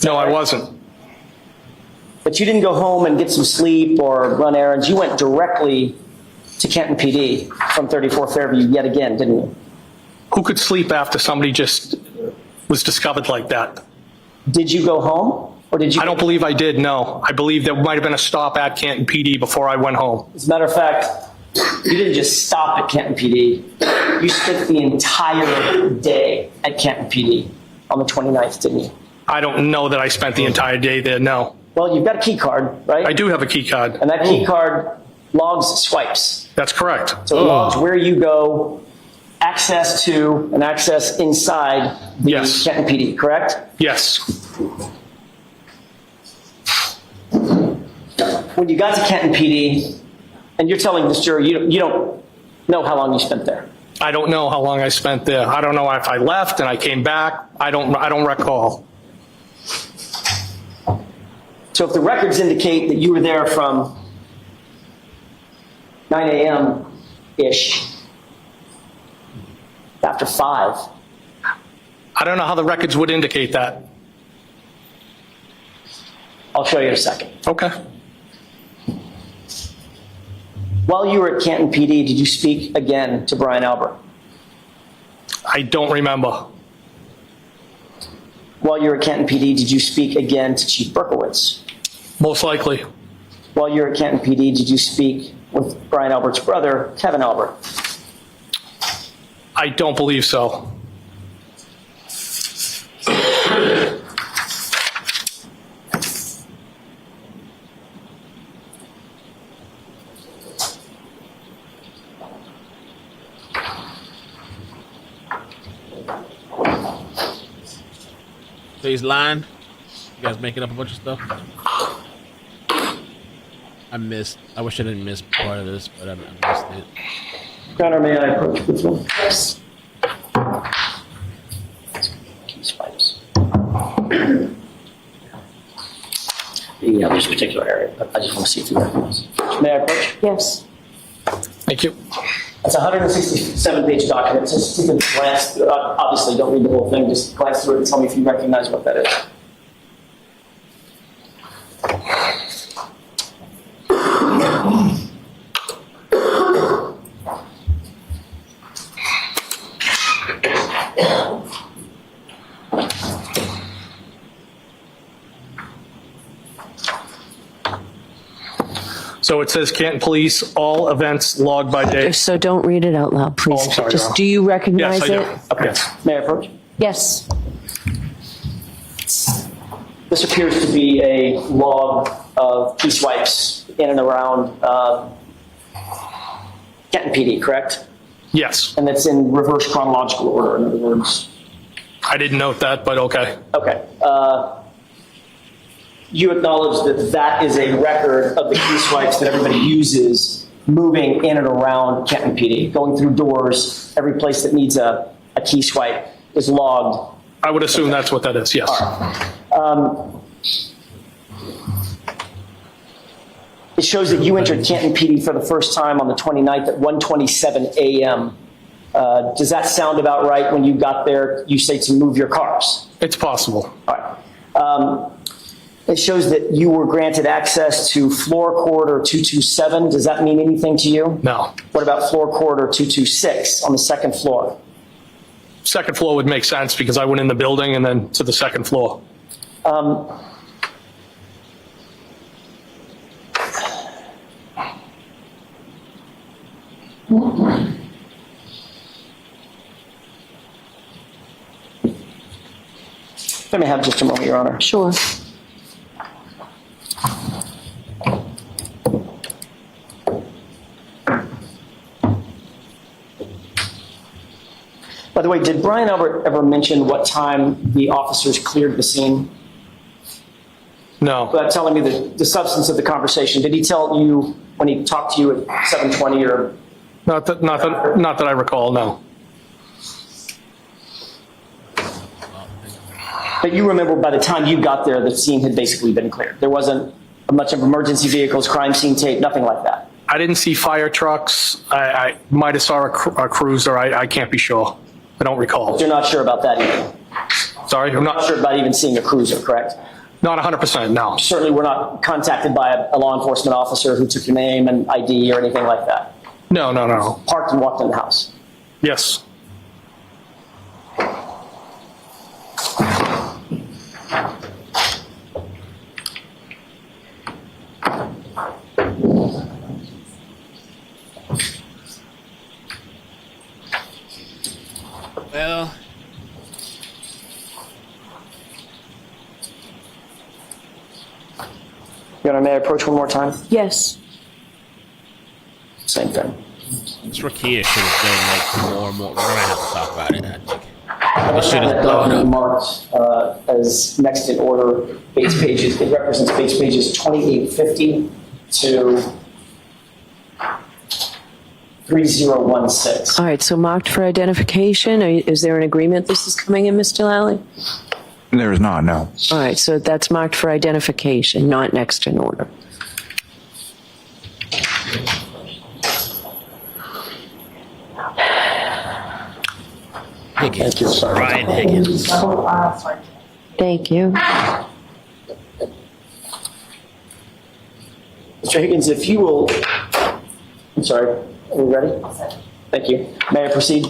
Speaker 2: No, I wasn't.
Speaker 1: But you didn't go home and get some sleep or run errands. You went directly to Canton PD from 34 Fairview yet again, didn't you?
Speaker 2: Who could sleep after somebody just was discovered like that?
Speaker 1: Did you go home? Or did you?
Speaker 2: I don't believe I did, no. I believe there might have been a stop at Canton PD before I went home.
Speaker 1: As a matter of fact, you didn't just stop at Canton PD. You spent the entire day at Canton PD on the 29th, didn't you?
Speaker 2: I don't know that I spent the entire day there, no.
Speaker 1: Well, you've got a key card, right?
Speaker 2: I do have a key card.
Speaker 1: And that key card logs swipes.
Speaker 2: That's correct.
Speaker 1: So it logs where you go, access to, and access inside the Canton PD, correct?
Speaker 2: Yes.
Speaker 1: When you got to Canton PD, and you're telling this jury you don't know how long you spent there.
Speaker 2: I don't know how long I spent there. I don't know if I left and I came back. I don't recall.
Speaker 1: So if the records indicate that you were there from 9 a.m.-ish, after 5,
Speaker 2: I don't know how the records would indicate that.
Speaker 1: I'll show you in a second.
Speaker 2: Okay.
Speaker 1: While you were at Canton PD, did you speak again to Brian Albert?
Speaker 2: I don't remember.
Speaker 1: While you were at Canton PD, did you speak again to Chief Berkowitz?
Speaker 2: Most likely.
Speaker 1: While you were at Canton PD, did you speak with Brian Albert's brother, Kevin Albert?
Speaker 2: I don't believe so.
Speaker 6: So he's lying. You guys making up a bunch of stuff. I wish I didn't miss part of this, but I missed it.
Speaker 1: Connor, may I approach this one? Yes. Yeah, there's a particular area, but I just want to see if you recognize. May I approach?
Speaker 7: Yes.
Speaker 2: Thank you.
Speaker 1: It's a 167-page document. Just take a glance. Obviously, don't read the whole thing. Just glance through it and tell me if you recognize what that is.
Speaker 2: So it says Canton Police, all events logged by day.
Speaker 4: So don't read it out loud, please.
Speaker 2: Oh, I'm sorry,
Speaker 4: Just,
Speaker 2: no.
Speaker 4: do you recognize
Speaker 2: Yes, I do.
Speaker 4: it?
Speaker 1: Okay.
Speaker 2: Yes.
Speaker 1: May I approach?
Speaker 7: Yes.
Speaker 1: This appears to be a log of key swipes in and around Canton PD, correct?
Speaker 2: Yes.
Speaker 1: And that's in reverse chronological order, in other words.
Speaker 2: I didn't note that, but okay.
Speaker 1: Okay. You acknowledge that that is a record of the key swipes that everybody uses moving in and around Canton PD, going through doors, every place that needs a key swipe is logged.
Speaker 2: I would assume that's what that is, yes.
Speaker 1: It shows that you entered Canton PD for the first time on the 29th at 1:27 a.m. Does that sound about right? When you got there, you say to move your cars.
Speaker 2: It's possible.
Speaker 1: All right. It shows that you were granted access to floor corridor 227. Does that mean anything to you?
Speaker 2: No.
Speaker 1: What about floor corridor 226 on the second floor?
Speaker 2: Second floor would make sense because I went in the building and then to the second floor.
Speaker 1: Let me have just a moment, Your Honor.
Speaker 7: Sure.
Speaker 1: By the way, did Brian Albert ever mention what time the officers cleared the scene?
Speaker 2: No.
Speaker 1: Without telling me the substance of the conversation, did he tell you when he talked to you at 7:20 or?
Speaker 2: Not that I recall, no.
Speaker 1: But you remember by the time you got there, the scene had basically been cleared. There wasn't much of emergency vehicles, crime scene tape, nothing like that.
Speaker 2: I didn't see fire trucks. I might have saw a cruiser. I can't be sure. I don't recall.
Speaker 1: You're not sure about that either?
Speaker 2: Sorry, I'm
Speaker 1: Not
Speaker 2: not
Speaker 1: sure about even seeing a cruiser, correct?
Speaker 2: Not 100%, no.
Speaker 1: Certainly we're not contacted by a law enforcement officer who took your name and ID or anything like that.
Speaker 2: No.
Speaker 1: Parked and walked in the house.
Speaker 2: Yes.
Speaker 6: Well,
Speaker 1: Your Honor, may I approach one more time?
Speaker 7: Yes.
Speaker 1: Same thing.
Speaker 6: this Rakia should have been like more and more. We're gonna have to talk about it, I think.
Speaker 1: I
Speaker 6: should have
Speaker 1: that
Speaker 6: blown
Speaker 1: document
Speaker 6: up.
Speaker 1: marked as next in order base pages. It represents base pages 2850 to 3016.
Speaker 4: All right, so marked for identification. Is there an agreement this is coming in, Mr. Lally?
Speaker 12: There is not, no.
Speaker 4: All right, so that's marked for identification, not next in order.
Speaker 6: Higgins. Brian Higgins.
Speaker 4: Thank you.
Speaker 1: Mr. Higgins, if you will, I'm sorry, are we ready? Thank you. May I proceed?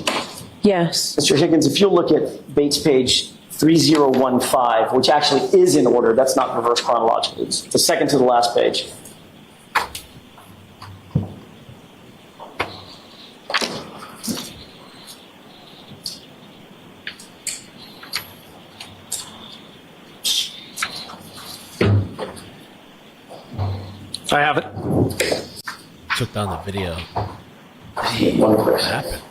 Speaker 4: Yes.
Speaker 1: Mr. Higgins, if you'll look at Bates page 3015, which actually is in order, that's not reverse chronological, it's the second to the last page.
Speaker 2: I have it.
Speaker 6: Took down the video. What happened?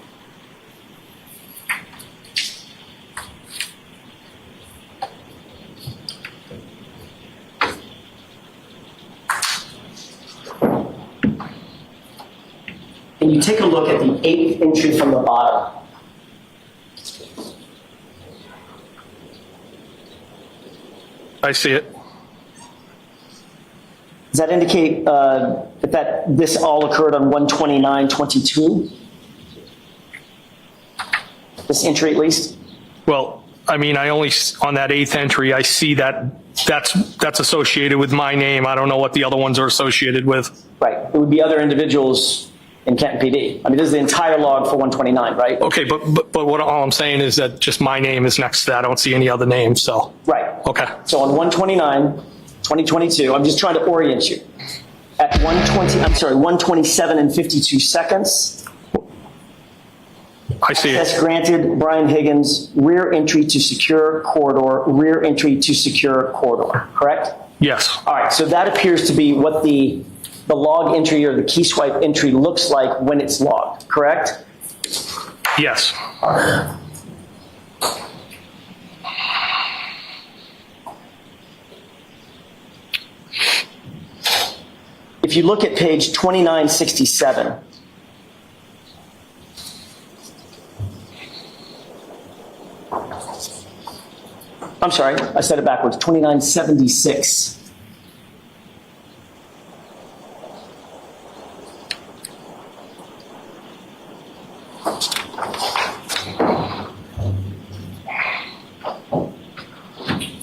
Speaker 1: And you take a look at the 8th entry from the bottom.
Speaker 2: I see it.
Speaker 1: Does that indicate that this all occurred on 1/29/22? This entry at least?
Speaker 2: Well, I mean, I only, on that 8th entry, I see that that's associated with my name. I don't know what the other ones are associated with.
Speaker 1: Right. It would be other individuals in Canton PD. I mean, this is the entire log for 129, right?
Speaker 2: Okay, but what all I'm saying is that just my name is next to that. I don't see any other names, so.
Speaker 1: Right.
Speaker 2: Okay.
Speaker 1: So on 1/29/2022, I'm just trying to orient you. At 127 and 52 seconds,
Speaker 2: I see
Speaker 1: access
Speaker 2: it.
Speaker 1: granted, Brian Higgins, rear entry to secure corridor, rear entry to secure corridor, correct?
Speaker 2: Yes.
Speaker 1: All right, so that appears to be what the log entry or the key swipe entry looks like when it's logged, correct?
Speaker 2: Yes.
Speaker 1: If you look at page 2967, I'm sorry, I said it backwards, 2976.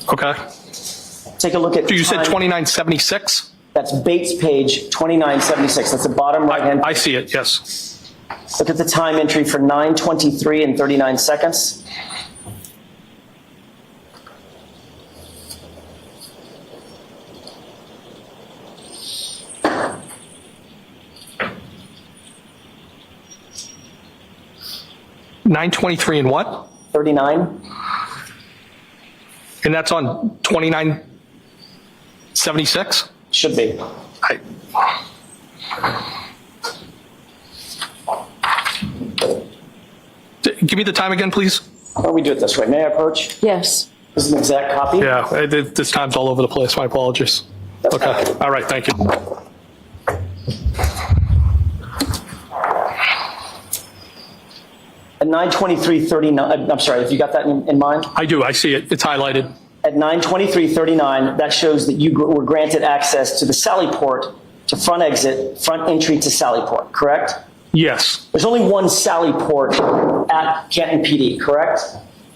Speaker 2: Okay.
Speaker 1: Take a look at.
Speaker 2: So you said
Speaker 1: time.
Speaker 2: 2976?
Speaker 1: That's Bates page 2976. That's the bottom right hand.
Speaker 2: I see it, yes.
Speaker 1: Look at the time entry for 9:23 and 39 seconds.
Speaker 2: $923 and what?
Speaker 1: 39.
Speaker 2: And that's on 2976?
Speaker 1: Should be.
Speaker 2: Give me the time again, please.
Speaker 1: Why don't we do it this way? May I approach?
Speaker 4: Yes.
Speaker 1: This is an exact copy.
Speaker 2: Yeah, this time's all over the place. My apologies.
Speaker 1: That's
Speaker 2: Okay.
Speaker 1: fine.
Speaker 2: All right. Thank you.
Speaker 1: At 9:23:39, I'm sorry, if you got that in mind?
Speaker 2: I do. I see it. It's highlighted.
Speaker 1: At 9:23:39, that shows that you were granted access to the Sally Port to front exit, front entry to Sally Port, correct?
Speaker 2: Yes.
Speaker 1: There's only one Sally Port at Canton PD, correct?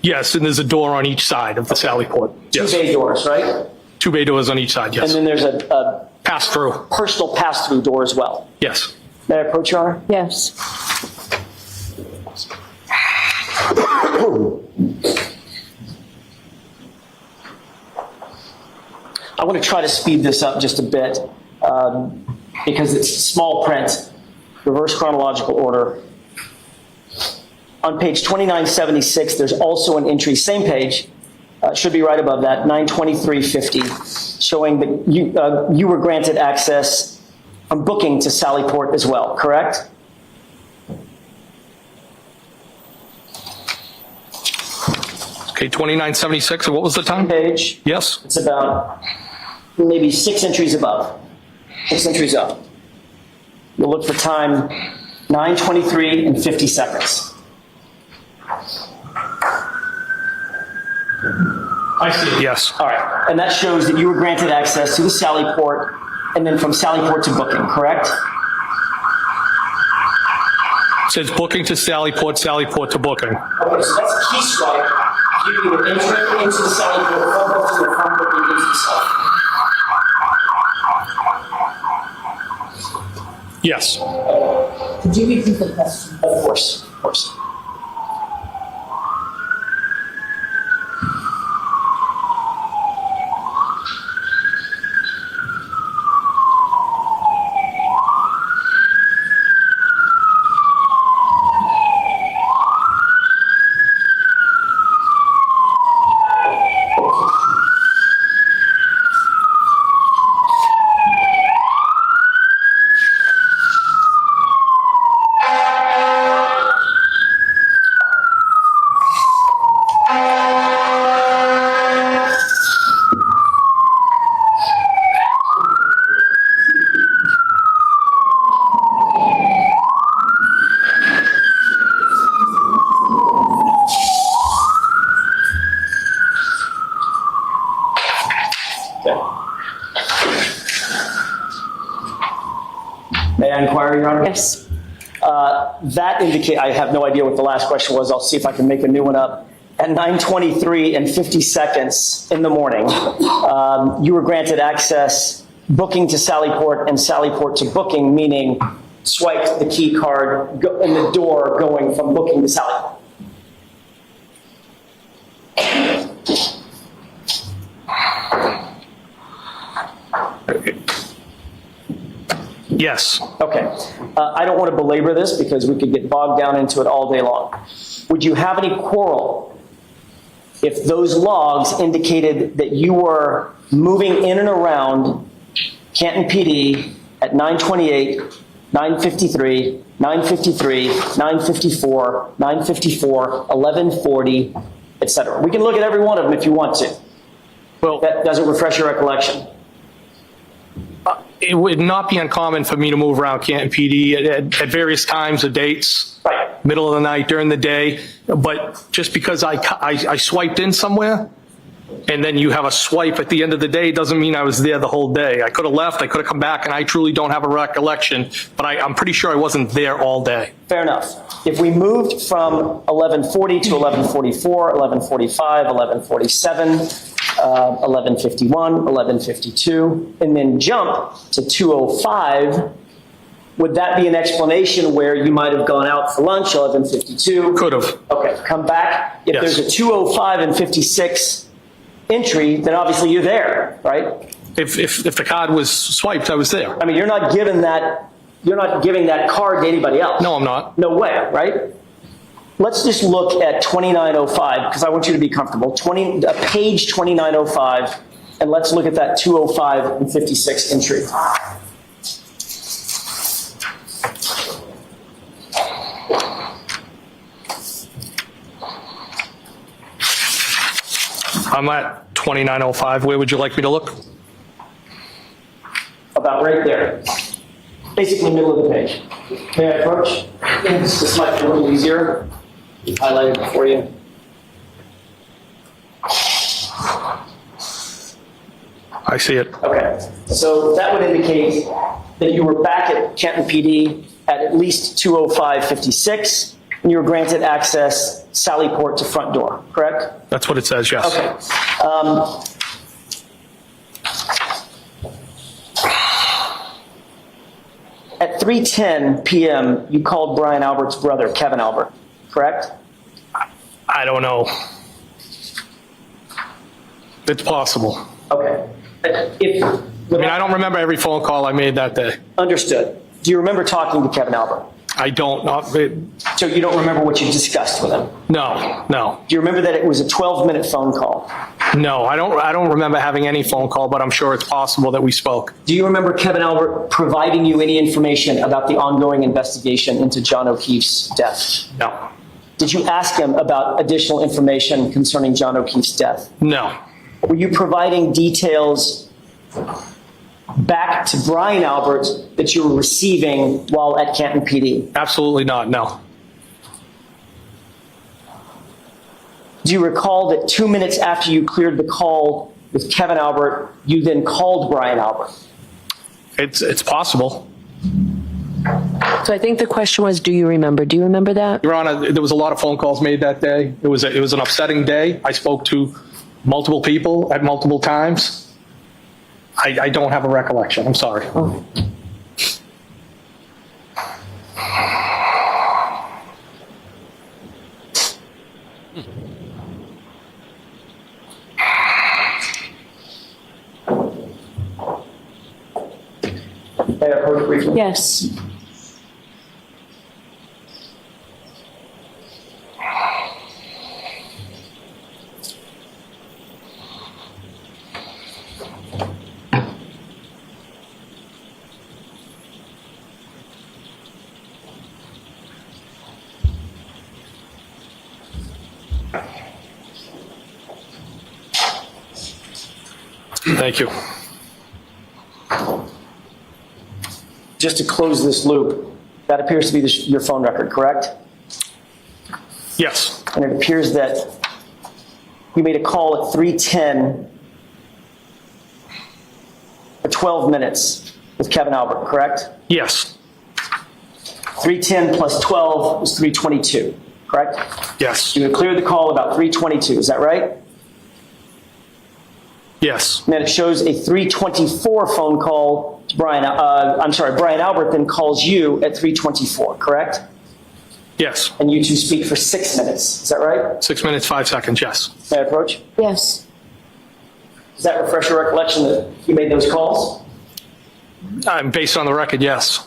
Speaker 2: Yes, and there's a door on each side of the Sally Port. Yes.
Speaker 1: 2 bay doors, right?
Speaker 2: 2 bay doors on each side,
Speaker 1: And
Speaker 2: yes.
Speaker 1: then there's a
Speaker 2: Pass through.
Speaker 1: personal pass-through door as well.
Speaker 2: Yes.
Speaker 1: May I approach, Your Honor?
Speaker 4: Yes.
Speaker 1: I want to try to speed this up just a bit because it's small print, reverse chronological order. On page 2976, there's also an entry, same page, should be right above that, 92350, showing that you were granted access from booking to Sallyport as well, correct?
Speaker 2: Okay, 2976. And what was the time?
Speaker 1: Page.
Speaker 2: Yes.
Speaker 1: It's about maybe 6 entries above, 6 entries up. You'll look for time 9:23 and 50 seconds.
Speaker 2: I see. Yes.
Speaker 1: All right. And that shows that you were granted access to the Sallyport and then from Sallyport to booking, correct?
Speaker 2: It says booking to Sallyport, Sallyport to booking.
Speaker 1: Okay, so that's a key swipe. You were entering into the Sallyport from booking or from booking into the Sallyport.
Speaker 2: Yes.
Speaker 7: Could you repeat the question?
Speaker 1: Of course, of course. May I inquire, Your Honor?
Speaker 4: Yes.
Speaker 1: That indicate, I have no idea what the last question was. I'll see if I can make a new one up. At 9:23 and 50 seconds in the morning, you were granted access booking to Sallyport and Sallyport to booking, meaning swiped the key card in the door going from booking to Sallyport.
Speaker 2: Yes.
Speaker 1: Okay. I don't want to belabor this because we could get bogged down into it all day long. Would you have any quarrel if those logs indicated that you were moving in and around Canton PD at 9:28, 9:53, 9:53, 9:54, 9:54, 11:40, etc.? We can look at every one of them if you want to.
Speaker 2: Well,
Speaker 1: That doesn't refresh your recollection.
Speaker 2: it would not be uncommon for me to move around Canton PD at various times or dates,
Speaker 1: Right.
Speaker 2: middle of the night, during the day. But just because I swiped in somewhere and then you have a swipe at the end of the day doesn't mean I was there the whole day. I could have left, I could have come back, and I truly don't have a recollection, but I'm pretty sure I wasn't there all day.
Speaker 1: Fair enough. If we moved from 11:40 to 11:44, 11:45, 11:47, 11:51, 11:52, and then jump to 2:05, would that be an explanation where you might have gone out for lunch, 11:52?
Speaker 2: Could have.
Speaker 1: Okay, come back. If
Speaker 2: Yes.
Speaker 1: there's a 2:05 and 56 entry, then obviously you're there, right?
Speaker 2: If the card was swiped, I was there.
Speaker 1: I mean, you're not giving that card to anybody else.
Speaker 2: No, I'm not.
Speaker 1: No way, right? Let's just look at 2905, because I want you to be comfortable. Page 2905, and let's look at that 2:05 and 56 entry.
Speaker 2: I'm at 2905. Where would you like me to look?
Speaker 1: About right there. Basically middle of the page. May I approach? This might be a little easier. Highlighted it for you.
Speaker 2: I see it.
Speaker 1: Okay, so that would indicate that you were back at Canton PD at least 2:05:56, and you were granted access Sallyport to front door, correct?
Speaker 2: That's what it says, yes.
Speaker 1: Okay. At 3:10 p.m., you called Brian Albert's brother, Kevin Albert, correct?
Speaker 2: I don't know. It's possible.
Speaker 1: Okay.
Speaker 2: I don't remember every phone call I made that day.
Speaker 1: Understood. Do you remember talking to Kevin Albert?
Speaker 2: I don't.
Speaker 1: So you don't remember what you discussed with him?
Speaker 2: No.
Speaker 1: Do you remember that it was a 12-minute phone call?
Speaker 2: No, I don't remember having any phone call, but I'm sure it's possible that we spoke.
Speaker 1: Do you remember Kevin Albert providing you any information about the ongoing investigation into John O'Keefe's death?
Speaker 2: No.
Speaker 1: Did you ask him about additional information concerning John O'Keefe's death?
Speaker 2: No.
Speaker 1: Were you providing details back to Brian Albert that you were receiving while at Canton PD?
Speaker 2: Absolutely not, no.
Speaker 1: Do you recall that 2 minutes after you cleared the call with Kevin Albert, you then called Brian Albert?
Speaker 2: It's possible.
Speaker 4: So I think the question was, do you remember? Do you remember that?
Speaker 2: Your Honor, there was a lot of phone calls made that day. It was an upsetting day. I spoke to multiple people at multiple times. I don't have a recollection. I'm sorry.
Speaker 4: Oh.
Speaker 1: May I approach briefly?
Speaker 4: Yes.
Speaker 2: Thank you.
Speaker 1: Just to close this loop, that appears to be your phone record, correct?
Speaker 2: Yes.
Speaker 1: And it appears that you made a call at 3:10 for 12 minutes with Kevin Albert, correct?
Speaker 2: Yes.
Speaker 1: 3:10 plus 12 is 3:22, correct?
Speaker 2: Yes.
Speaker 1: You had cleared the call about 3:22, is that right?
Speaker 2: Yes.
Speaker 1: And then it shows a 3:24 phone call to Brian. Brian Albert then calls you at 3:24, correct?
Speaker 2: Yes.
Speaker 1: And you two speak for 6 minutes, is that right?
Speaker 2: 6 minutes, 5 seconds. Yes.
Speaker 1: May I approach?
Speaker 4: Yes.
Speaker 1: Does that refresh your recollection that you made those calls?
Speaker 2: Based on the record, yes.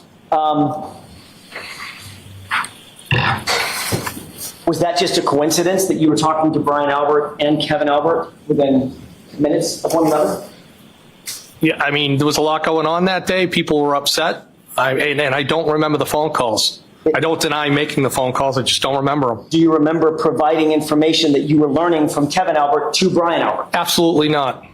Speaker 1: Was that just a coincidence that you were talking to Brian Albert and Kevin Albert within minutes of one another?
Speaker 2: Yeah, I mean, there was a lot going on that day. People were upset. And I don't remember the phone calls. I don't deny making the phone calls. I just don't remember them.
Speaker 1: Do you remember providing information that you were learning from Kevin Albert to Brian Albert?
Speaker 2: Absolutely not.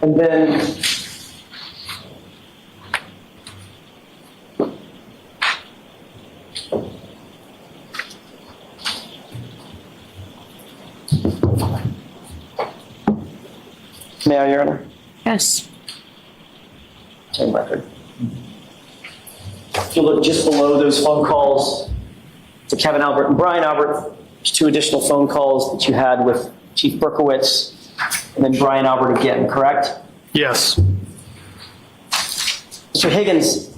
Speaker 1: And then may I, Your Honor?
Speaker 4: Yes.
Speaker 1: Same record. If you look just below those phone calls to Kevin Albert and Brian Albert, there's 2 additional phone calls that you had with Chief Berkowitz and then Brian Albert again, correct?
Speaker 2: Yes.
Speaker 1: Mr. Higgins,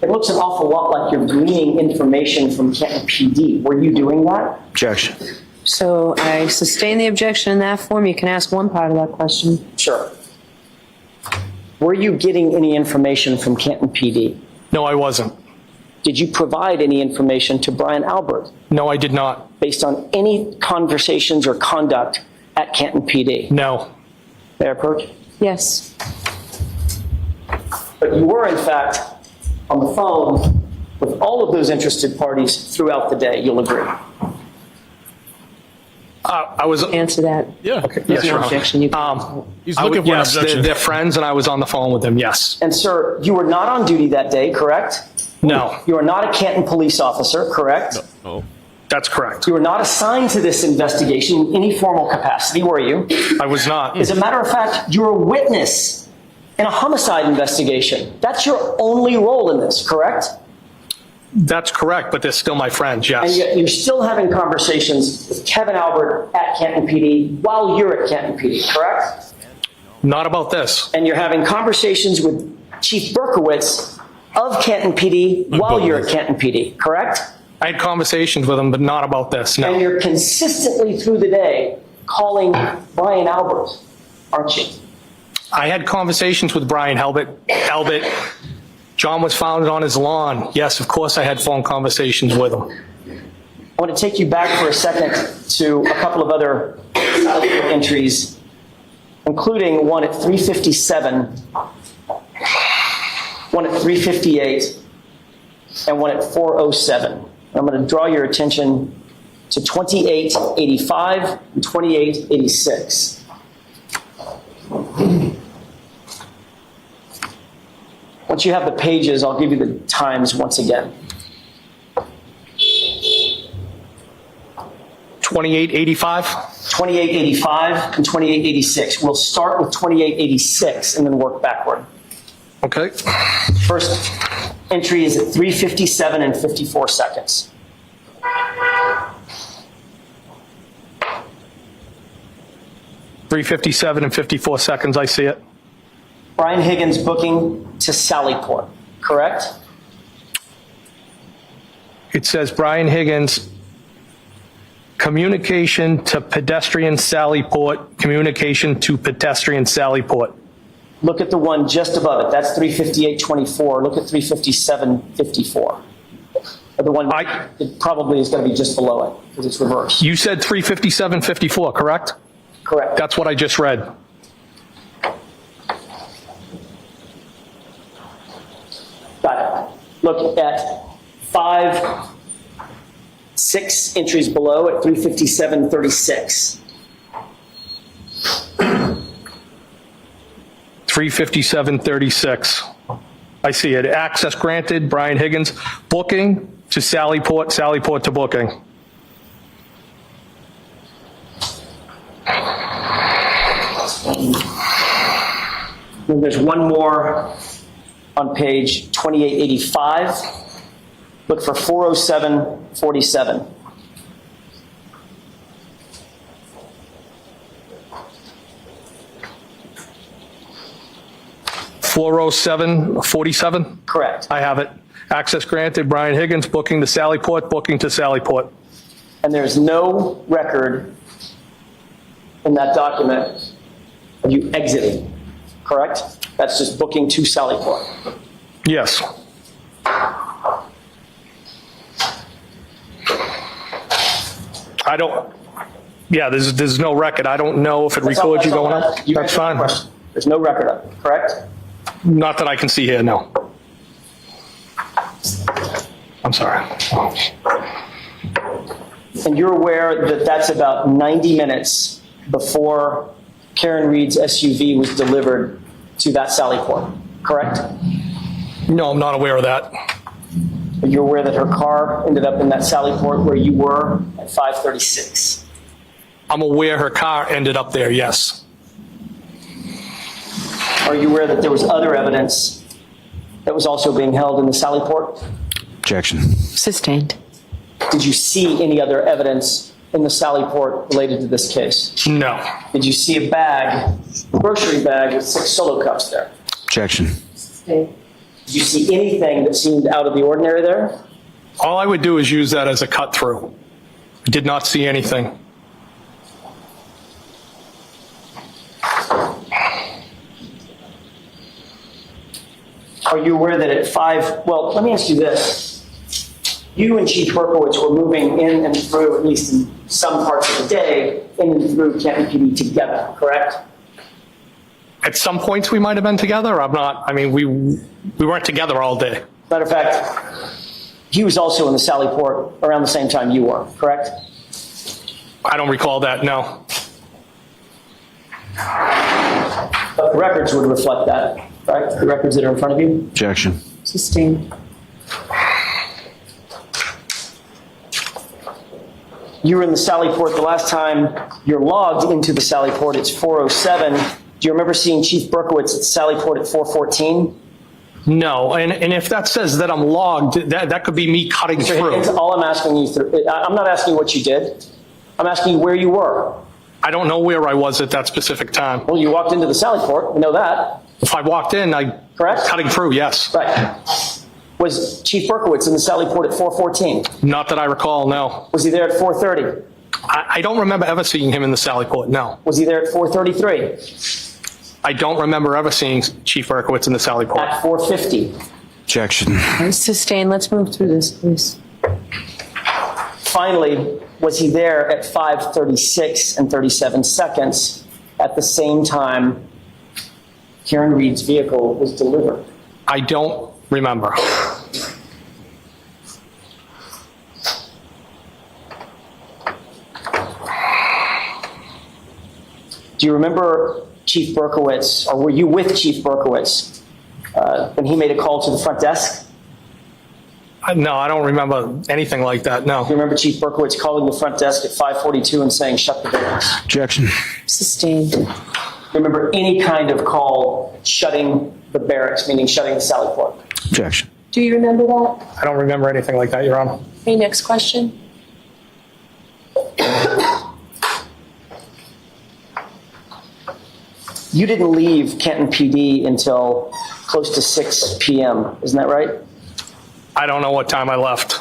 Speaker 1: it looks an awful lot like you're gleaning information from Canton PD. Were you doing that?
Speaker 10: Objection.
Speaker 7: So I sustain the objection in that form. You can ask one part of that question.
Speaker 1: Sure. Were you getting any information from Canton PD?
Speaker 2: No, I wasn't.
Speaker 1: Did you provide any information to Brian Albert
Speaker 2: No, I did not.
Speaker 1: based on any conversations or conduct at Canton PD?
Speaker 2: No.
Speaker 1: May I approach?
Speaker 7: Yes.
Speaker 1: But you were, in fact, on the phone with all of those interested parties throughout the day, you'll agree.
Speaker 2: I was.
Speaker 7: Answer that.
Speaker 6: Yeah.
Speaker 2: Okay.
Speaker 7: There's
Speaker 2: Yes,
Speaker 7: no
Speaker 2: Your Honor.
Speaker 7: objection. You can
Speaker 6: He's looking for
Speaker 2: yes,
Speaker 6: an objection.
Speaker 2: they're friends, and I was on the phone with them. Yes.
Speaker 1: And sir, you were not on duty that day, correct?
Speaker 2: No,
Speaker 1: You are not a Canton police officer, correct?
Speaker 6: No.
Speaker 2: that's correct.
Speaker 1: You were not assigned to this investigation in any formal capacity, were you?
Speaker 2: I was not.
Speaker 1: As a matter of fact, you're a witness in a homicide investigation. That's your only role in this, correct?
Speaker 2: That's correct, but they're still my friends.
Speaker 1: And
Speaker 2: Yes.
Speaker 1: yet you're still having conversations with Kevin Albert at Canton PD while you're at Canton PD, correct?
Speaker 2: Not about this.
Speaker 1: And you're having conversations with Chief Berkowitz of Canton PD while you're at Canton PD, correct?
Speaker 2: I had conversations with them, but not about this.
Speaker 1: And
Speaker 2: No.
Speaker 1: you're consistently through the day calling Brian Albert, aren't you?
Speaker 2: I had conversations with Brian Albert. John was found on his lawn. Yes, of course I had phone conversations with him.
Speaker 1: I want to take you back for a second to a couple of other entries, including one at 3:57, one at 3:58, and one at 4:07. I'm going to draw your attention to 2885 and 2886. Once you have the pages, I'll give you the times once again.
Speaker 2: 2885.
Speaker 1: 2885 and 2886. We'll start with 2886 and then work backward.
Speaker 2: Okay.
Speaker 1: First entry is at 3:57 and 54 seconds.
Speaker 2: $3:57 and 54 seconds. I see it.
Speaker 1: Brian Higgins booking to Sallyport, correct?
Speaker 2: It says Brian Higgins, communication to pedestrian Sallyport, communication to pedestrian Sallyport.
Speaker 1: Look at the one just above it. That's 3:58.24. Look at 3:57.54. Or the one it probably is going to be just below it because it's reversed.
Speaker 2: You said 3:57.54, correct?
Speaker 1: Correct.
Speaker 2: That's what I just read.
Speaker 1: Got it. Look at 6 entries below at 3:57.36.
Speaker 2: 3:57.36. I see it. Access granted, Brian Higgins. Booking to Sallyport, Sallyport to booking.
Speaker 1: And there's one more on page 2885. Look for 407.47.
Speaker 2: $407.47?
Speaker 1: Correct.
Speaker 2: I have it. Access granted, Brian Higgins, booking to Sallyport, booking to Sallyport.
Speaker 1: And there's no record in that document of you exiting, correct? That's just booking to Sallyport.
Speaker 2: Yes. I don't, yeah, there's no record. I don't know if it records you going up. That's fine.
Speaker 1: There's no record of it, correct?
Speaker 2: Not that I can see here, no. I'm sorry.
Speaker 1: And you're aware that that's about 90 minutes before Karen Reed's SUV was delivered to that Sallyport, correct?
Speaker 2: No, I'm not aware of that.
Speaker 1: Are you aware that her car ended up in that Sallyport where you were at 5:36?
Speaker 2: I'm aware her car ended up there, yes.
Speaker 1: Are you aware that there was other evidence that was also being held in the Sallyport?
Speaker 10: Objection.
Speaker 4: Sustained.
Speaker 1: Did you see any other evidence in the Sallyport related to this case?
Speaker 2: No.
Speaker 1: Did you see a bag, a grocery bag with 6 solo cups there?
Speaker 10: Objection.
Speaker 1: Did you see anything that seemed out of the ordinary there?
Speaker 2: All I would do is use that as a cut through. I did not see anything.
Speaker 1: Are you aware that at 5, well, let me ask you this. You and Chief Berkowitz were moving in and through, at least in some parts of the day, in and through Canton PD together, correct?
Speaker 2: At some points we might have been together. I'm not, I mean, we weren't together all day.
Speaker 1: Matter of fact, he was also in the Sallyport around the same time you were, correct?
Speaker 2: I don't recall that, no.
Speaker 1: But the records would reflect that, right? The records that are in front of you?
Speaker 10: Objection.
Speaker 1: Sustained. You were in the Sallyport the last time you're logged into the Sallyport. It's 4:07. Do you remember seeing Chief Berkowitz at Sallyport at 4:14?
Speaker 2: No, and if that says that I'm logged, that could be me cutting
Speaker 1: Mr.
Speaker 2: through.
Speaker 1: Higgins, all I'm asking you, I'm not asking you what you did. I'm asking you where you were.
Speaker 2: I don't know where I was at that specific time.
Speaker 1: Well, you walked into the Sallyport. We know that.
Speaker 2: If I walked in,
Speaker 1: Correct?
Speaker 2: Cutting through, yes.
Speaker 1: Right. Was Chief Berkowitz in the Sallyport at 4:14?
Speaker 2: Not that I recall, no.
Speaker 1: Was he there at 4:30?
Speaker 2: I don't remember ever seeing him in the Sallyport, no.
Speaker 1: Was he there at 4:33?
Speaker 2: I don't remember ever seeing Chief Berkowitz in the Sallyport.
Speaker 1: At 4:50?
Speaker 10: Objection.
Speaker 4: Sustained. Let's move through this, please.
Speaker 1: Finally, was he there at 5:36 and 37 seconds at the same time Karen Reed's vehicle was delivered?
Speaker 2: I don't remember.
Speaker 1: Do you remember Chief Berkowitz, or were you with Chief Berkowitz when he made a call to the front desk?
Speaker 2: No, I don't remember anything like that,
Speaker 1: Do you
Speaker 2: no.
Speaker 1: remember Chief Berkowitz calling the front desk at 5:42 and saying, shut the barracks?
Speaker 10: Objection.
Speaker 4: Sustained.
Speaker 1: Do you remember any kind of call shutting the barracks, meaning shutting the Sally Port?
Speaker 10: Objection.
Speaker 7: Do you remember that?
Speaker 2: I don't remember anything like that, Your Honor.
Speaker 7: Okay, next question.
Speaker 1: You didn't leave Canton PD until close to 6 p.m., isn't that right?
Speaker 2: I don't know what time I left.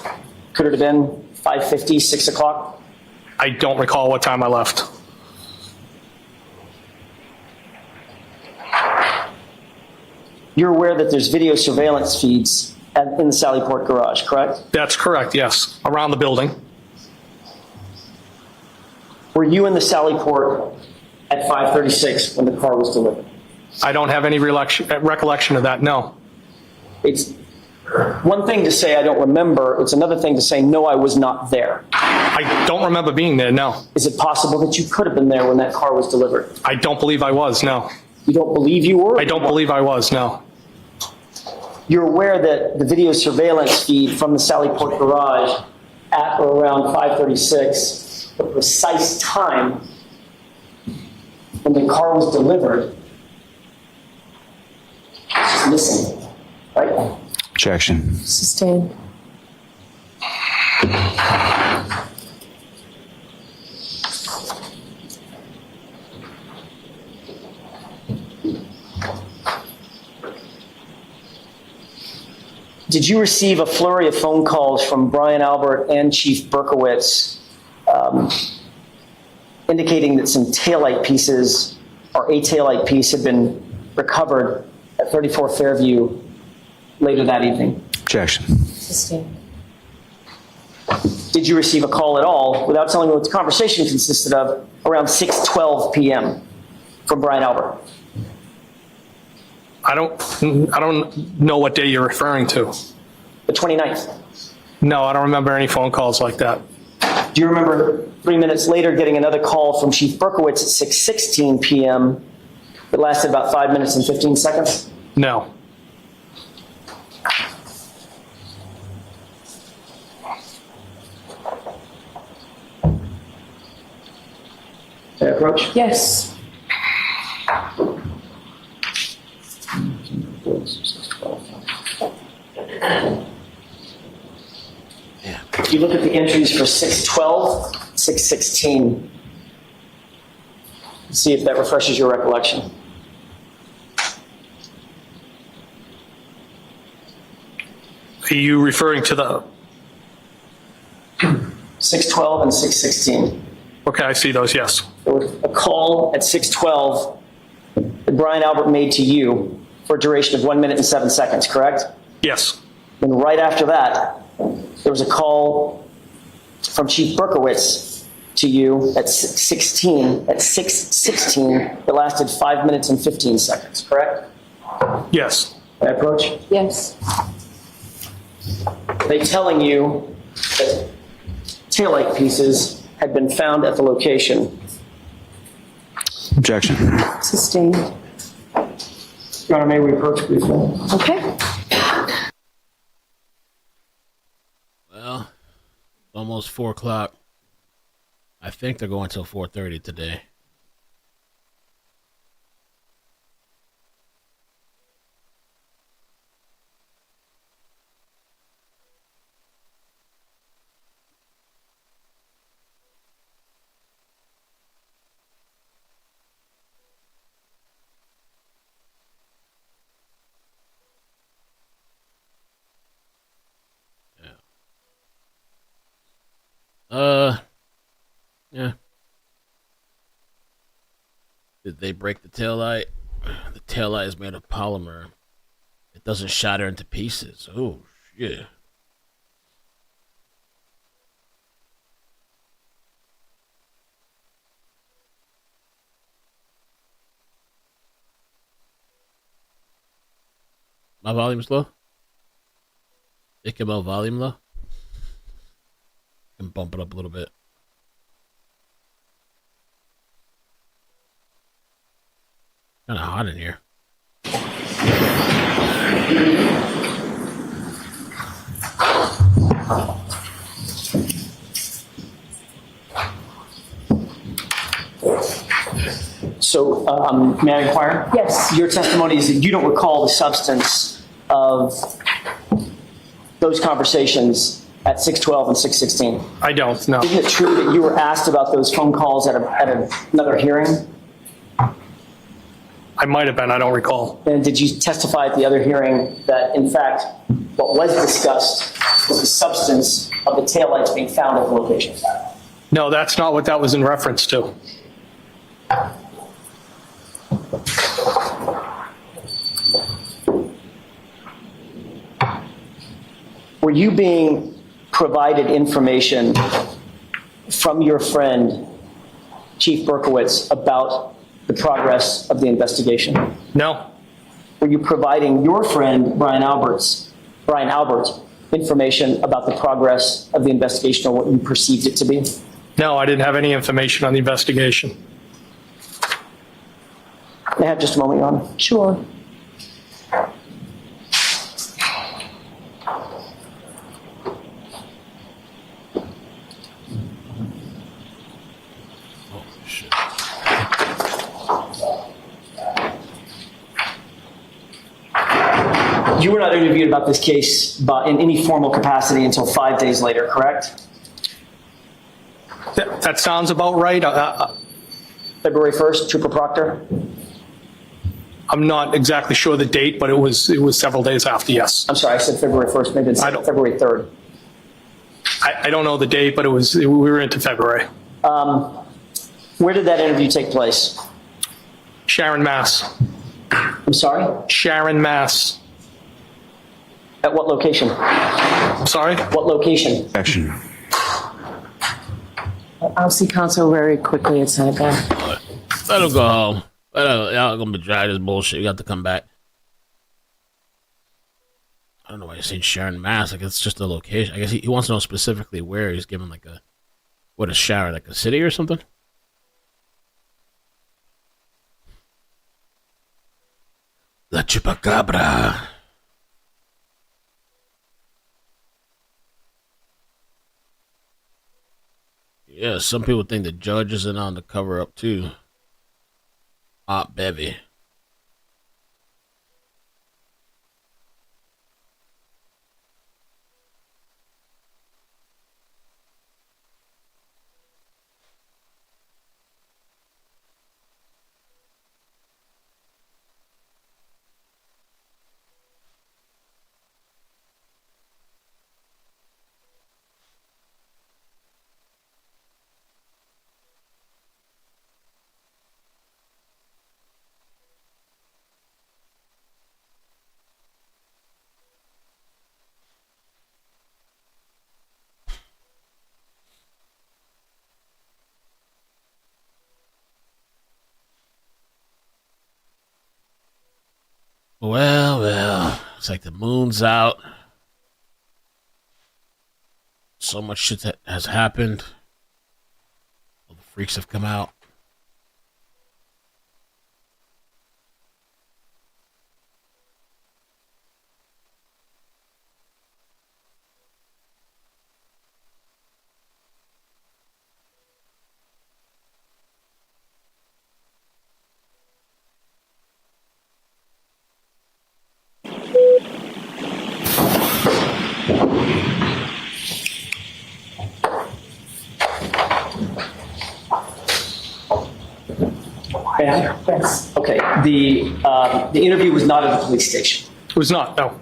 Speaker 1: Could it have been 5:50, 6 o'clock?
Speaker 2: I don't recall what time I left.
Speaker 1: You're aware that there's video surveillance feeds in the Sallyport garage, correct?
Speaker 2: That's correct, yes. Around the building.
Speaker 1: Were you in the Sallyport at 5:36 when the car was delivered?
Speaker 2: I don't have any recollection of that, no.
Speaker 1: It's one thing to say I don't remember, it's another thing to say, no, I was not there.
Speaker 2: I don't remember being there, no.
Speaker 1: Is it possible that you could have been there when that car was delivered?
Speaker 2: I don't believe I was, no.
Speaker 1: You don't believe you were?
Speaker 2: I don't believe I was, no.
Speaker 1: You're aware that the video surveillance feed from the Sallyport garage at or around 5:36, the precise time when the car was delivered, is missing, right?
Speaker 10: Objection.
Speaker 4: Sustained.
Speaker 1: Did you receive a flurry of phone calls from Brian Albert and Chief Berkowitz indicating that some taillight pieces or a taillight piece had been recovered at 34 Fairview later that evening?
Speaker 10: Objection.
Speaker 4: Sustained.
Speaker 1: Did you receive a call at all, without telling me what the conversation consisted of, around 6:12 p.m. from Brian Albert?
Speaker 2: I don't know what day you're referring to.
Speaker 1: The 29th.
Speaker 2: No, I don't remember any phone calls like that.
Speaker 1: Do you remember 3 minutes later getting another call from Chief Berkowitz at 6:16 p.m. that lasted about 5 minutes and 15 seconds?
Speaker 2: No.
Speaker 1: May I approach?
Speaker 7: Yes.
Speaker 1: If you look at the entries for 6:12, 6:16, see if that refreshes your recollection.
Speaker 2: Are you referring to the...
Speaker 1: 6:12 and 6:16.
Speaker 2: Okay, I see those, yes.
Speaker 1: There was a call at 6:12 that Brian Albert made to you for a duration of 1 minute and 7 seconds, correct?
Speaker 2: Yes.
Speaker 1: And right after that, there was a call from Chief Berkowitz to you at 6:16 that lasted 5 minutes and 15 seconds, correct?
Speaker 2: Yes.
Speaker 1: May I approach?
Speaker 7: Yes.
Speaker 1: They telling you that taillight pieces had been found at the location.
Speaker 10: Objection.
Speaker 7: Sustained.
Speaker 1: Your Honor, may we approach briefly?
Speaker 7: Okay.
Speaker 6: Well, almost 4 o'clock. I think they're going till 4:30 today. Yeah. Did they break the taillight? The taillight is made of polymer. It doesn't shatter into pieces. Oh, shit. My volume's low? Ichabod volume low? Can bump it up a little bit. Kind of hot in here.
Speaker 1: So, may I inquire?
Speaker 7: Yes.
Speaker 1: Your testimony is that you don't recall the substance of those conversations at 6:12 and 6:16.
Speaker 2: I don't know.
Speaker 1: Isn't it true that you were asked about those phone calls at another hearing?
Speaker 2: I might have been. I don't recall.
Speaker 1: And did you testify at the other hearing that, in fact, what was discussed was the substance of the taillights being found at the location?
Speaker 2: No, that's not what that was in reference to.
Speaker 1: Were you being provided information from your friend, Chief Berkowitz, about the progress of the investigation?
Speaker 2: No.
Speaker 1: Were you providing your friend, Brian Albert, information about the progress of the investigation or what you perceived it to be?
Speaker 2: No, I didn't have any information on the investigation.
Speaker 1: May I have just a moment, Your Honor?
Speaker 7: Sure.
Speaker 1: You were not interviewed about this case in any formal capacity until 5 days later, correct?
Speaker 2: That sounds about right.
Speaker 1: February 1st, Trooper Proctor?
Speaker 2: I'm not exactly sure the date, but it was several days after, yes.
Speaker 1: I'm sorry, I said February 1st, maybe it's February 3rd.
Speaker 2: I don't know the date, but we were into February.
Speaker 1: Where did that interview take place?
Speaker 2: Sharon, Mass.
Speaker 1: I'm sorry?
Speaker 2: Sharon, Mass.
Speaker 1: At what location?
Speaker 2: I'm sorry?
Speaker 1: What location?
Speaker 4: I'll see counsel very quickly at sidebar.
Speaker 6: Let him go home. Y'all gonna be dry this bullshit. You got to come back. I don't know why you're saying Sharon, Mass. Like, it's just a location. I guess he wants to know specifically where. He's given like what is Sharon, like a city or something? La Chupacabra. Yeah, some people think the judge isn't on the cover up too. Aunt Bevy. Well, it's like the moon's out. So much shit that has happened. All the freaks have come out.
Speaker 1: Yes. Okay. The interview was not at the police station.
Speaker 2: It was not, no.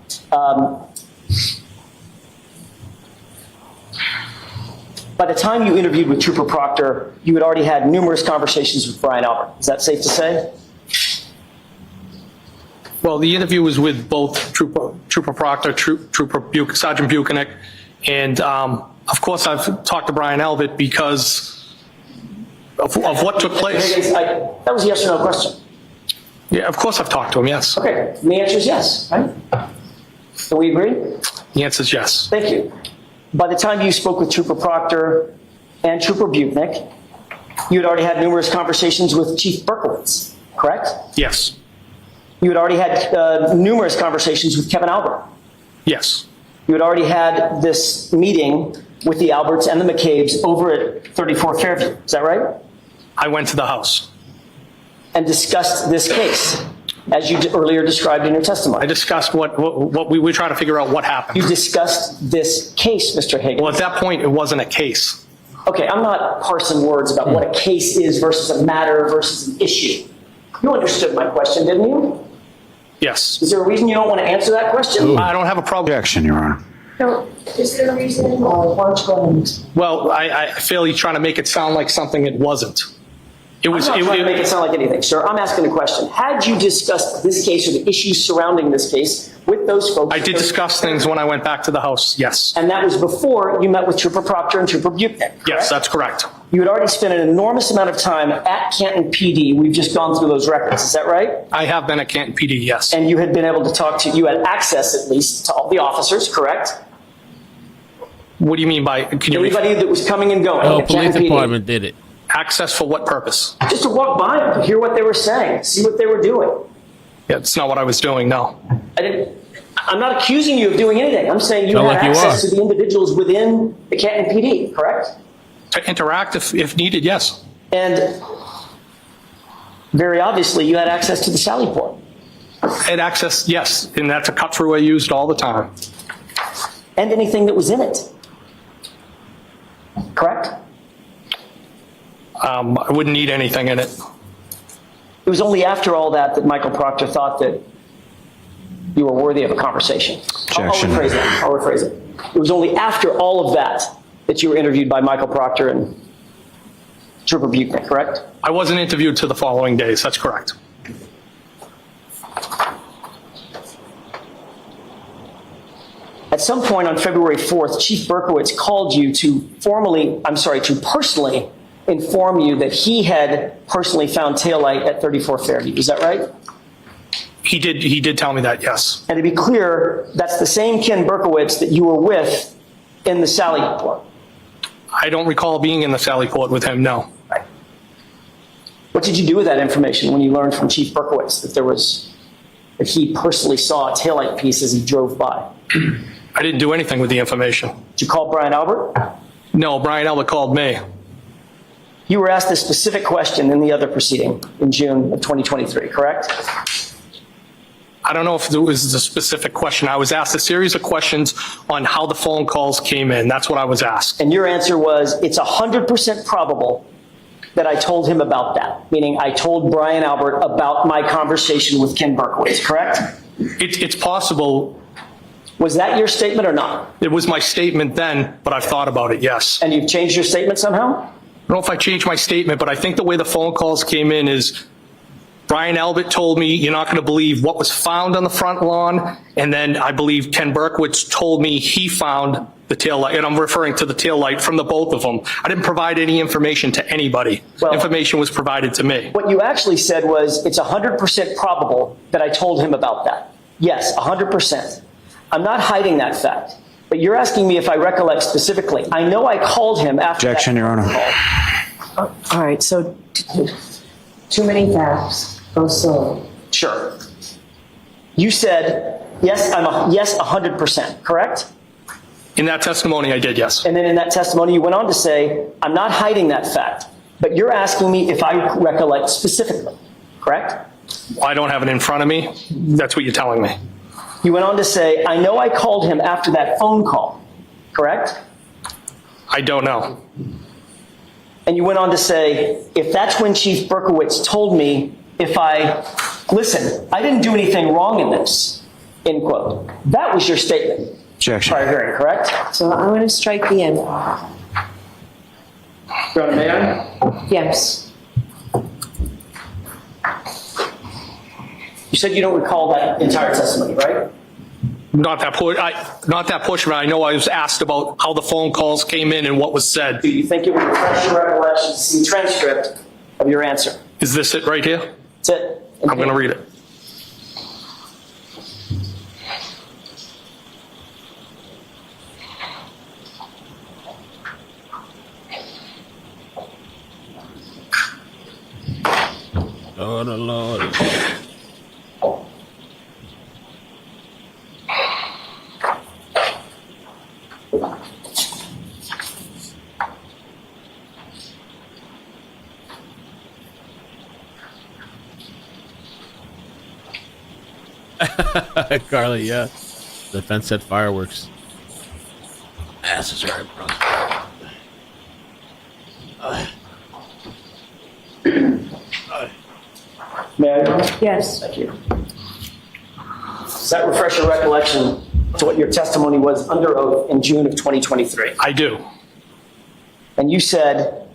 Speaker 1: By the time you interviewed with Trooper Proctor, you had already had numerous conversations with Brian Albert. Is that safe to say?
Speaker 2: Well, the interview was with both Trooper Proctor, Sergeant Buchanan, and of course I've talked to Brian Albert because of what took place.
Speaker 1: That was a yes or no question.
Speaker 2: Yeah, of course I've talked to him, yes.
Speaker 1: Okay, and the answer is yes, right? Do we agree?
Speaker 2: The answer is yes.
Speaker 1: Thank you. By the time you spoke with Trooper Proctor and Trooper Buchanan, you had already had numerous conversations with Chief Berkowitz, correct?
Speaker 2: Yes.
Speaker 1: You had already had numerous conversations with Kevin Albert.
Speaker 2: Yes.
Speaker 1: You had already had this meeting with the Alberts and the McCabe's over at 34 Fairview. Is that right?
Speaker 2: I went to the house.
Speaker 1: And discussed this case, as you earlier described in your testimony.
Speaker 2: I discussed what we were trying to figure out what happened.
Speaker 1: You discussed this case, Mr. Higgins.
Speaker 2: Well, at that point, it wasn't a case.
Speaker 1: Okay, I'm not parsing words about what a case is versus a matter versus an issue. You understood my question, didn't you?
Speaker 2: Yes.
Speaker 1: Is there a reason you don't want to answer that question?
Speaker 2: I don't have a problem.
Speaker 12: Objection, Your Honor.
Speaker 1: No. Is there a reason? Why don't you go ahead?
Speaker 2: Well, I feel you're trying to make it sound like something it wasn't. It was.
Speaker 1: I'm not trying to make it sound like anything, sir. I'm asking a question. Had you discussed this case or the issues surrounding this case with those folks?
Speaker 2: I did discuss things when I went back to the house, yes.
Speaker 1: And that was before you met with Trooper Proctor and Trooper Buchnick, correct?
Speaker 2: Yes, that's correct.
Speaker 1: You had already spent an enormous amount of time at Canton PD. We've just gone through those records. Is that right?
Speaker 2: I have been at Canton PD, yes.
Speaker 1: And you had been able to talk to, you had access at least to all the officers, correct?
Speaker 2: What do you mean by, can you
Speaker 1: Anybody that was coming and going
Speaker 6: Oh,
Speaker 1: at
Speaker 6: police
Speaker 1: Canton PD.
Speaker 6: department did it.
Speaker 2: access for what purpose?
Speaker 1: Just to walk by them, to hear what they were saying, see what they were doing.
Speaker 2: Yeah, it's not what I was doing, no.
Speaker 1: I'm not accusing you of doing anything. I'm saying you had access to the individuals within the Canton PD, correct?
Speaker 2: To interact if needed, yes.
Speaker 1: And very obviously, you had access to the Sally Port.
Speaker 2: Had access, yes, and that's a cut through I used all the time.
Speaker 1: And anything that was in it, correct?
Speaker 2: I wouldn't need anything in it.
Speaker 1: It was only after all that that Michael Proctor thought that you were worthy of a conversation.
Speaker 12: Objection.
Speaker 1: I'll rephrase it. It was only after all of that that you were interviewed by Michael Proctor and Trooper Buchnick, correct?
Speaker 2: I wasn't interviewed to the following days, that's correct.
Speaker 1: At some point on February 4th, Chief Berkowitz called you to personally inform you that he had personally found taillight at 34 Fairview. Is that right?
Speaker 2: He did tell me that, yes.
Speaker 1: And to be clear, that's the same Ken Berkowitz that you were with in the Sally Port.
Speaker 2: I don't recall being in the Sally Port with him, no.
Speaker 1: Right. What did you do with that information when you learned from Chief Berkowitz that he personally saw a taillight piece as he drove by?
Speaker 2: I didn't do anything with the information.
Speaker 1: Did you call Brian Albert?
Speaker 2: No, Brian Albert called me.
Speaker 1: You were asked a specific question in the other proceeding in June of 2023, correct?
Speaker 2: I don't know if it was a specific question. I was asked a series of questions on how the phone calls came in. That's what I was asked.
Speaker 1: And your answer was, it's 100% probable that I told him about that, meaning I told Brian Albert about my conversation with Ken Berkowitz, correct?
Speaker 2: It's possible.
Speaker 1: Was that your statement or not?
Speaker 2: It was my statement then, but I've thought about it, yes.
Speaker 1: And you've changed your statement somehow?
Speaker 2: I don't know if I changed my statement, but I think the way the phone calls came in is Brian Albert told me, you're not going to believe what was found on the front lawn. And then I believe Ken Berkowitz told me he found the taillight, and I'm referring to the taillight from the both of them. I didn't provide any information to anybody.
Speaker 1: Well,
Speaker 2: information was provided to me.
Speaker 1: What you actually said was, it's 100% probable that I told him about that. Yes, 100%. I'm not hiding that fact. But you're asking me if I recollect specifically. I know I called him after
Speaker 12: Objection, Your Honor.
Speaker 7: All right, so too many facts. Go slow.
Speaker 1: Sure. You said, yes, 100%, correct?
Speaker 2: In that testimony, I did, yes.
Speaker 1: And then in that testimony, you went on to say, I'm not hiding that fact, but you're asking me if I recollect specifically, correct?
Speaker 2: Well, I don't have it in front of me. That's what you're telling me.
Speaker 1: You went on to say, I know I called him after that phone call, correct?
Speaker 2: I don't know.
Speaker 1: And you went on to say, if that's when Chief Berkowitz told me, listen, I didn't do anything wrong in this, end quote. That was your statement.
Speaker 12: Objection.
Speaker 1: Prior hearing, correct?
Speaker 7: So I'm going to strike the end.
Speaker 1: Your Honor, may I?
Speaker 7: Yes.
Speaker 1: You said you don't recall that entire testimony, right?
Speaker 2: Not that portion, but I know I was asked about how the phone calls came in and what was said.
Speaker 1: Do you think it would refresh your recollection to see the transcript of your answer?
Speaker 2: Is this it right here?
Speaker 1: That's it.
Speaker 2: I'm going to read it.
Speaker 6: Lord, oh Lord. Carly, yeah. The fence said fireworks. Ass is right, bro.
Speaker 1: May I?
Speaker 7: Yes.
Speaker 1: Thank you. Does that refresh your recollection to what your testimony was under oath in June of 2023?
Speaker 2: I do.
Speaker 1: And you said,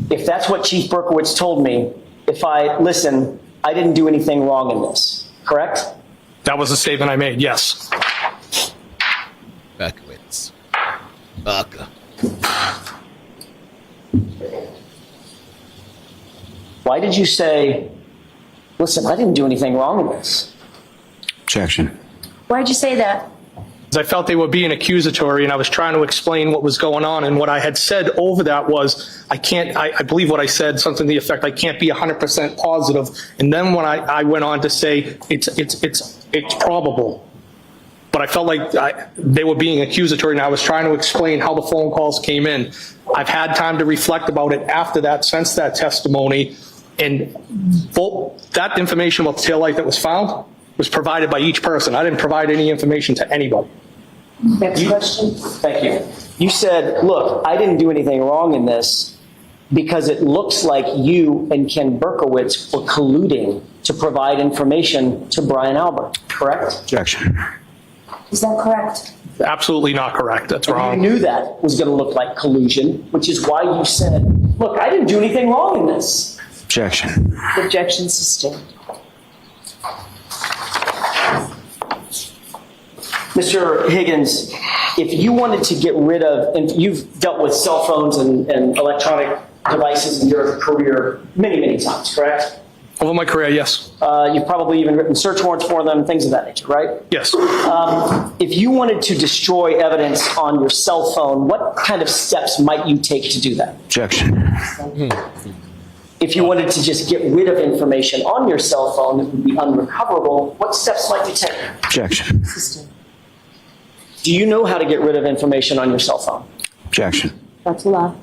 Speaker 1: if that's what Chief Berkowitz told me, if I listen, I didn't do anything wrong in this, correct?
Speaker 2: That was the statement I made, yes.
Speaker 6: Berkowitz. Baka.
Speaker 1: Why did you say, listen, I didn't do anything wrong in this?
Speaker 12: Objection.
Speaker 7: Why'd you say that?
Speaker 2: I felt they were being accusatory, and I was trying to explain what was going on. And what I had said over that was, I believe what I said, something to the effect, I can't be 100% positive. And then when I went on to say, it's probable. But I felt like they were being accusatory, and I was trying to explain how the phone calls came in. I've had time to reflect about it after that, since that testimony, and that information about the taillight that was found was provided by each person. I didn't provide any information to anybody.
Speaker 7: Next question.
Speaker 1: Thank you. You said, look, I didn't do anything wrong in this because it looks like you and Ken Berkowitz were colluding to provide information to Brian Albert, correct?
Speaker 12: Objection.
Speaker 7: Is that correct?
Speaker 2: Absolutely not correct. That's
Speaker 1: You
Speaker 2: wrong.
Speaker 1: knew that was going to look like collusion, which is why you said, look, I didn't do anything wrong in this.
Speaker 12: Objection.
Speaker 7: Objection sustained.
Speaker 1: Mr. Higgins, if you wanted to get rid of, and you've dealt with cell phones and electronic devices in your career many, many times, correct?
Speaker 2: Over my career, yes.
Speaker 1: You've probably even written search warrants for them, things of that nature, right?
Speaker 2: Yes.
Speaker 1: If you wanted to destroy evidence on your cell phone, what kind of steps might you take to do that?
Speaker 12: Objection.
Speaker 1: If you wanted to just get rid of information on your cell phone that would be unrecoverable, what steps might you take?
Speaker 12: Objection.
Speaker 1: Do you know how to get rid of information on your cell phone?
Speaker 12: Objection.
Speaker 7: That's a lie.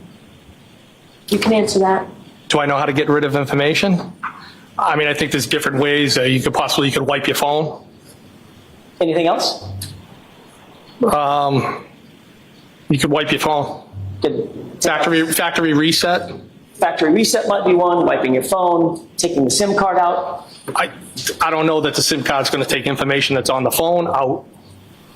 Speaker 7: You can answer that.
Speaker 2: Do I know how to get rid of information? I mean, I think there's different ways. You could wipe your phone.
Speaker 1: Anything else?
Speaker 2: You could wipe your phone.
Speaker 1: Good.
Speaker 2: Factory reset.
Speaker 1: Factory reset might be one, wiping your phone, taking the SIM card out.
Speaker 2: I don't know that the SIM card's going to take information that's on the phone out.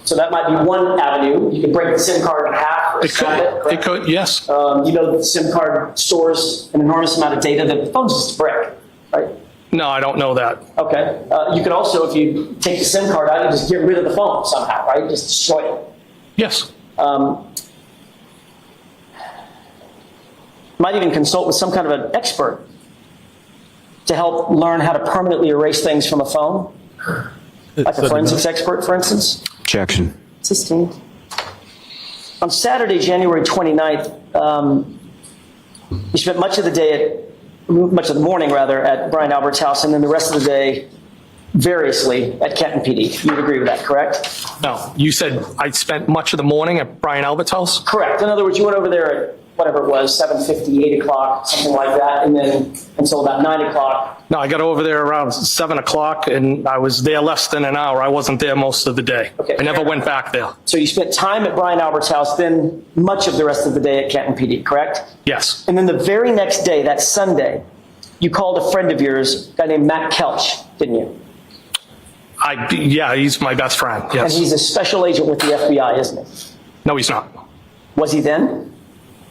Speaker 1: So that might be one avenue. You could break the SIM card in half or snap it.
Speaker 2: It could, yes.
Speaker 1: You know the SIM card stores an enormous amount of data that the phone's just a brick, right?
Speaker 2: No, I don't know that.
Speaker 1: Okay. You could also, if you take the SIM card out, you just get rid of the phone somehow, right? Just destroy it.
Speaker 2: Yes.
Speaker 1: Might even consult with some kind of an expert to help learn how to permanently erase things from a phone. Like a forensics expert, for instance.
Speaker 12: Objection.
Speaker 7: Sustained.
Speaker 1: On Saturday, January 29th, you spent much of the morning at Brian Albert's house, and then the rest of the day variously at Canton PD. You would agree with that, correct?
Speaker 2: No. You said I spent much of the morning at Brian Albert's house?
Speaker 1: Correct. In other words, you went over there at whatever it was, 7:50, 8 o'clock, something like that, and then until about 9 o'clock.
Speaker 2: No, I got over there around 7 o'clock, and I was there less than an hour. I wasn't there most of the day.
Speaker 1: Okay,
Speaker 2: I never
Speaker 1: fair
Speaker 2: went back there.
Speaker 1: So you spent time at Brian Albert's house, then much of the rest of the day at Canton PD, correct?
Speaker 2: Yes.
Speaker 1: And then the very next day, that Sunday, you called a friend of yours, a guy named Matt Kelch, didn't you?
Speaker 2: Yeah, he's my best friend, yes.
Speaker 1: And he's a special agent with the FBI, isn't he?
Speaker 2: No, he's not.
Speaker 1: Was he then?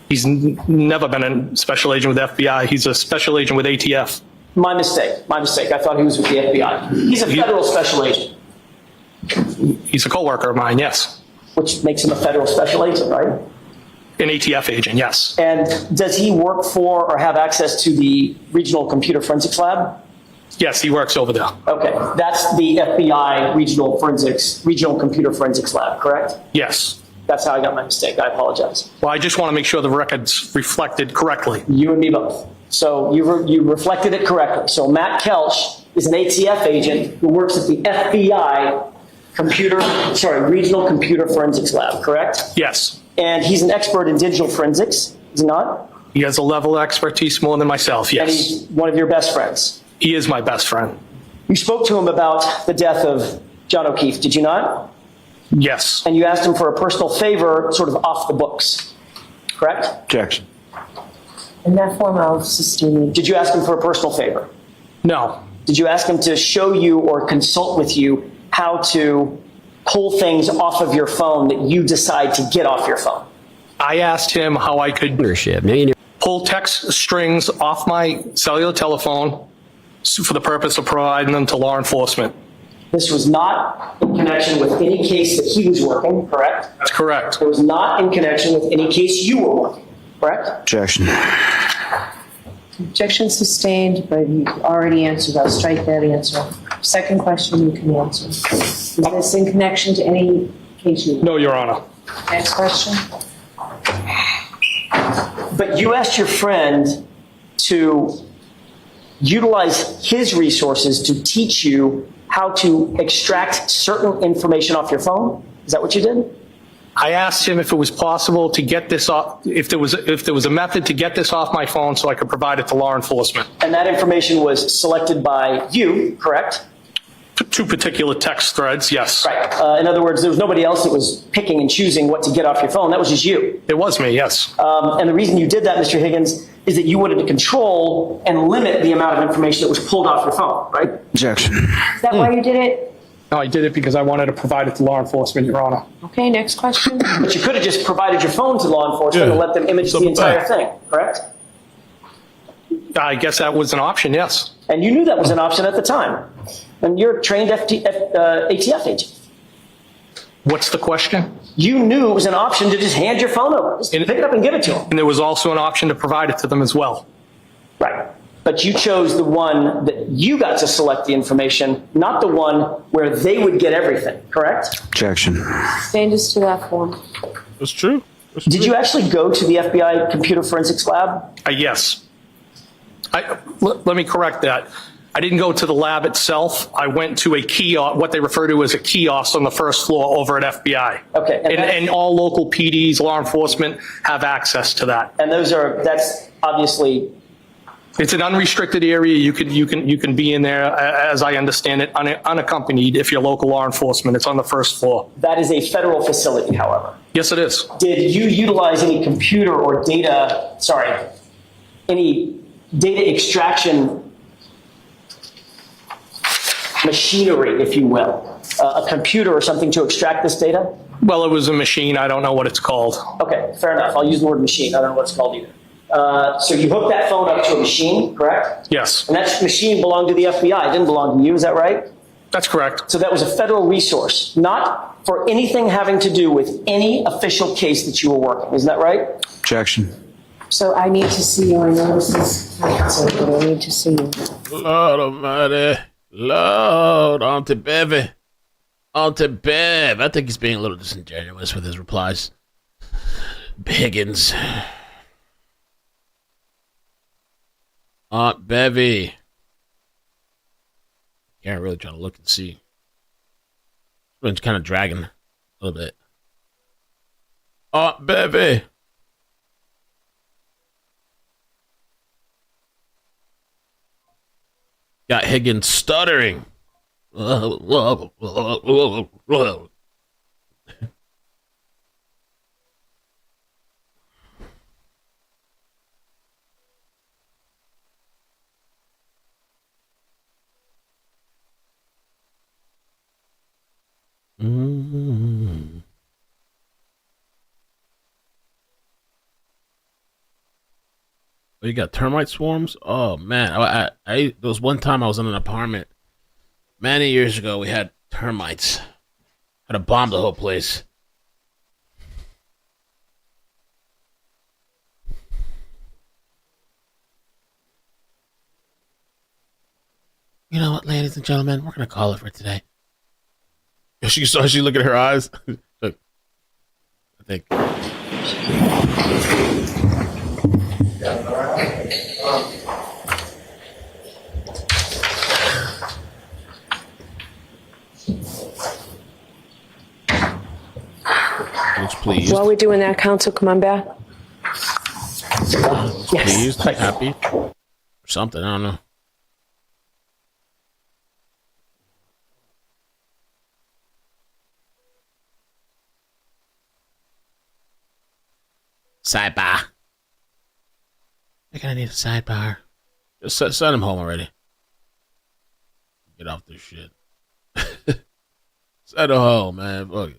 Speaker 2: He's never been a special agent with FBI. He's a special agent with ATF.
Speaker 1: My mistake. I thought he was with the FBI. He's a federal special agent.
Speaker 2: He's a coworker of mine, yes.
Speaker 1: Which makes him a federal special agent, right?
Speaker 2: An ATF agent, yes.
Speaker 1: And does he work for or have access to the Regional Computer Forensics Lab?
Speaker 2: Yes, he works over there.
Speaker 1: Okay, that's the FBI Regional Computer Forensics Lab, correct?
Speaker 2: Yes.
Speaker 1: That's how I got my mistake. I apologize.
Speaker 2: Well, I just want to make sure the record's reflected correctly.
Speaker 1: You and me both. So you reflected it correctly. So Matt Kelch is an ATF agent who works at the FBI Regional Computer Forensics Lab, correct?
Speaker 2: Yes.
Speaker 1: And he's an expert in digital forensics, is he not?
Speaker 2: He has a level of expertise more than myself,
Speaker 1: And
Speaker 2: yes.
Speaker 1: he's one of your best friends.
Speaker 2: He is my best friend.
Speaker 1: You spoke to him about the death of John O'Keefe, did you not?
Speaker 2: Yes.
Speaker 1: And you asked him for a personal favor, sort of off the books, correct?
Speaker 12: Objection.
Speaker 7: In that form, I'll sustain it.
Speaker 1: Did you ask him for a personal favor?
Speaker 2: No.
Speaker 1: Did you ask him to show you or consult with you how to pull things off of your phone that you decide to get off your phone?
Speaker 2: I asked him how I could pull text strings off my cellular telephone for the purpose of providing them to law enforcement.
Speaker 1: This was not in connection with any case that he was working, correct?
Speaker 2: That's correct.
Speaker 1: It was not in connection with any case you were working, correct?
Speaker 12: Objection.
Speaker 7: Objection sustained, but you already answered. I'll strike that answer. Second question you can answer. Is this in connection to any case you?
Speaker 2: No, Your Honor.
Speaker 7: Next question.
Speaker 1: But you asked your friend to utilize his resources to teach you how to extract certain information off your phone? Is that what you did?
Speaker 2: I asked him if it was possible to get this off, if there was a method to get this off my phone so I could provide it to law enforcement.
Speaker 1: And that information was selected by you, correct?
Speaker 2: Two particular text threads, yes.
Speaker 1: Right. In other words, there was nobody else that was picking and choosing what to get off your phone. That was just you.
Speaker 2: It was me, yes.
Speaker 1: And the reason you did that, Mr. Higgins, is that you wanted to control and limit the amount of information that was pulled off your phone, right?
Speaker 12: Objection.
Speaker 7: Is that why you did it?
Speaker 2: No, I did it because I wanted to provide it to law enforcement, Your Honor.
Speaker 7: Okay, next question.
Speaker 1: But you could have just provided your phone to law enforcement and let them image the entire thing, correct?
Speaker 2: I guess that was an option, yes.
Speaker 1: And you knew that was an option at the time. And you're a trained ATF agent.
Speaker 2: What's the question?
Speaker 1: You knew it was an option to just hand your phone over. Just pick it up and give it to them.
Speaker 2: And there was also an option to provide it to them as well.
Speaker 1: Right. But you chose the one that you got to select the information, not the one where they would get everything, correct?
Speaker 12: Objection.
Speaker 7: Stand us to that form.
Speaker 3: That's true.
Speaker 1: Did you actually go to the FBI Computer Forensics Lab?
Speaker 2: Yes. Let me correct that. I didn't go to the lab itself. I went to a kiosk, what they refer to as a kiosk on the first floor over at FBI.
Speaker 1: Okay.
Speaker 2: And all local PDs, law enforcement, have access to that.
Speaker 1: And that's obviously...
Speaker 2: It's an unrestricted area. You can be in there, as I understand it, unaccompanied if you're local law enforcement. It's on the first floor.
Speaker 1: That is a federal facility, however.
Speaker 2: Yes, it is.
Speaker 1: Did you utilize any computer or any data extraction machinery, if you will, a computer or something to extract this data?
Speaker 2: Well, it was a machine. I don't know what it's called.
Speaker 1: Okay, fair enough. I'll use the word machine. I don't know what it's called either. So you hooked that phone up to a machine, correct?
Speaker 2: Yes.
Speaker 1: And that machine belonged to the FBI. It didn't belong to you, is that right?
Speaker 2: That's correct.
Speaker 1: So that was a federal resource, not for anything having to do with any official case that you were working. Isn't that right?
Speaker 12: Objection.
Speaker 7: So I need to see you. I know this is, but I need to see you.
Speaker 6: Lord almighty. Lord, Auntie Bevy. Auntie Bev. I think he's being a little disingenuous with his replies. Higgins. Aunt Bevy. Yeah, I'm really trying to look and see. It's kind of dragging a little bit. Aunt Bevy. Got Higgins stuttering. Oh, you got termite swarms? Oh man, there was one time I was in an apartment many years ago. We had termites. Had to bomb the whole place. You know what, ladies and gentlemen, we're gonna call it for today. She look at her eyes. Look, I think. Looks pleased.
Speaker 7: While we're doing that, counsel, come on back.
Speaker 6: Pleased, happy, or something. I don't know. Sidebar. I think I need a sidebar. Just send him home already. Get off this shit. Send him home, man. Fuck it.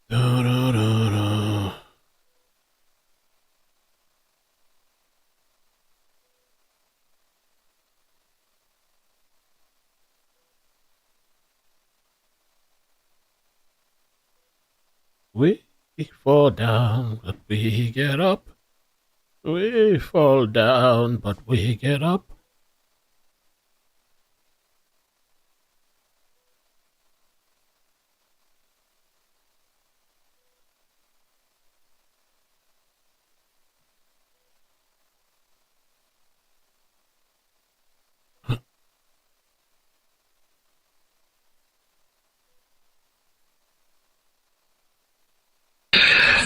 Speaker 6: Da, da, da, da. We fall down, but we get up. We fall down, but we get up.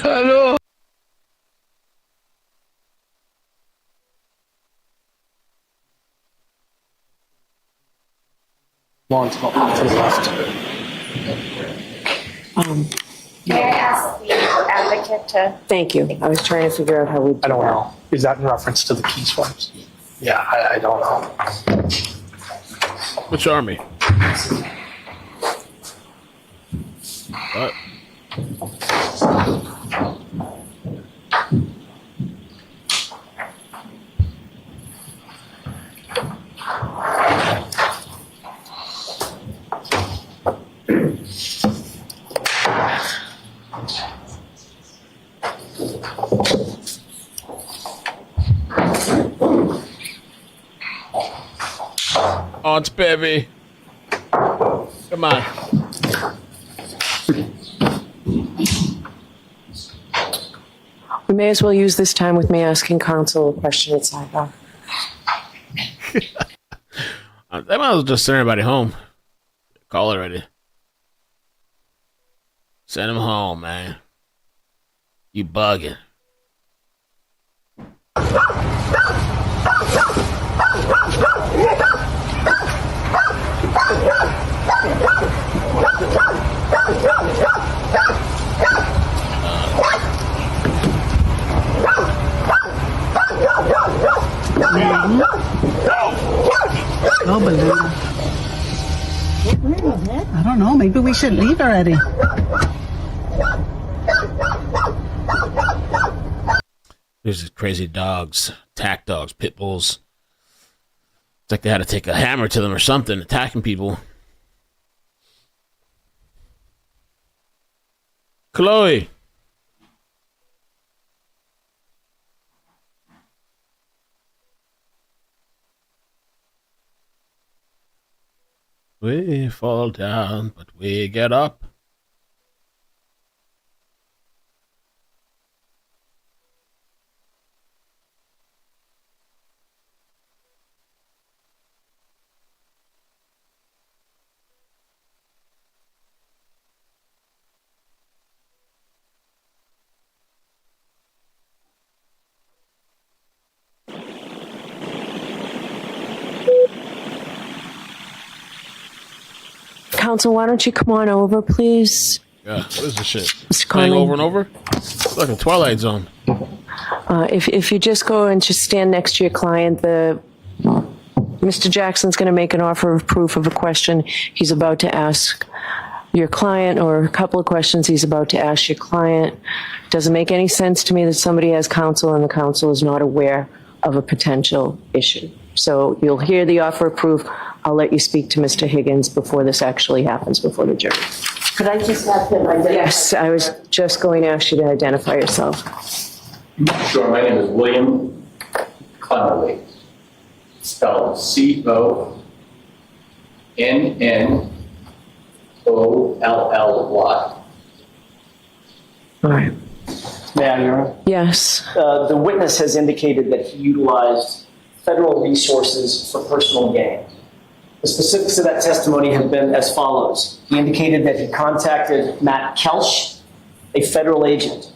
Speaker 6: Hello.
Speaker 1: Long to the left.
Speaker 7: May I ask the advocate to? Thank you. I was trying to figure out how we.
Speaker 9: I don't know. Is that in reference to the key swipes? Yeah, I don't know.
Speaker 6: Which army? What? Aunt baby. Come on.
Speaker 7: We may as well use this time with me asking counsel a question at sidebar.
Speaker 6: I might as well just send everybody home. Call it already. Send him home, man. You bugging.
Speaker 13: No balloon. I don't know. Maybe we should leave already.
Speaker 6: There's these crazy dogs, attack dogs, pit bulls. It's like they had to take a hammer to them or something, attacking people. Chloe. We fall down, but we get up.
Speaker 7: Counsel, why don't you come on over, please?
Speaker 6: Yeah, what is this shit?
Speaker 7: Mr.
Speaker 6: Playing
Speaker 7: Conley.
Speaker 6: over and over? It's like a Twilight Zone.
Speaker 7: If you just go and just stand next to your client, Mr. Jackson's going to make an offer of proof of a question he's about to ask your client, or a couple of questions he's about to ask your client. Doesn't make any sense to me that somebody has counsel and the counsel is not aware of a potential issue. So you'll hear the offer of proof. I'll let you speak to Mr. Higgins before this actually happens before the jury.
Speaker 1: Could I just have him identify?
Speaker 7: Yes, I was just going to ask you to identify yourself.
Speaker 11: Sure, my name is William Connolly, spelled Connolly.
Speaker 7: All right.
Speaker 1: May I, Your Honor?
Speaker 7: Yes.
Speaker 1: The witness has indicated that he utilized federal resources for personal gain. The specifics of that testimony have been as follows. He indicated that he contacted Matt Kelch, a federal agent.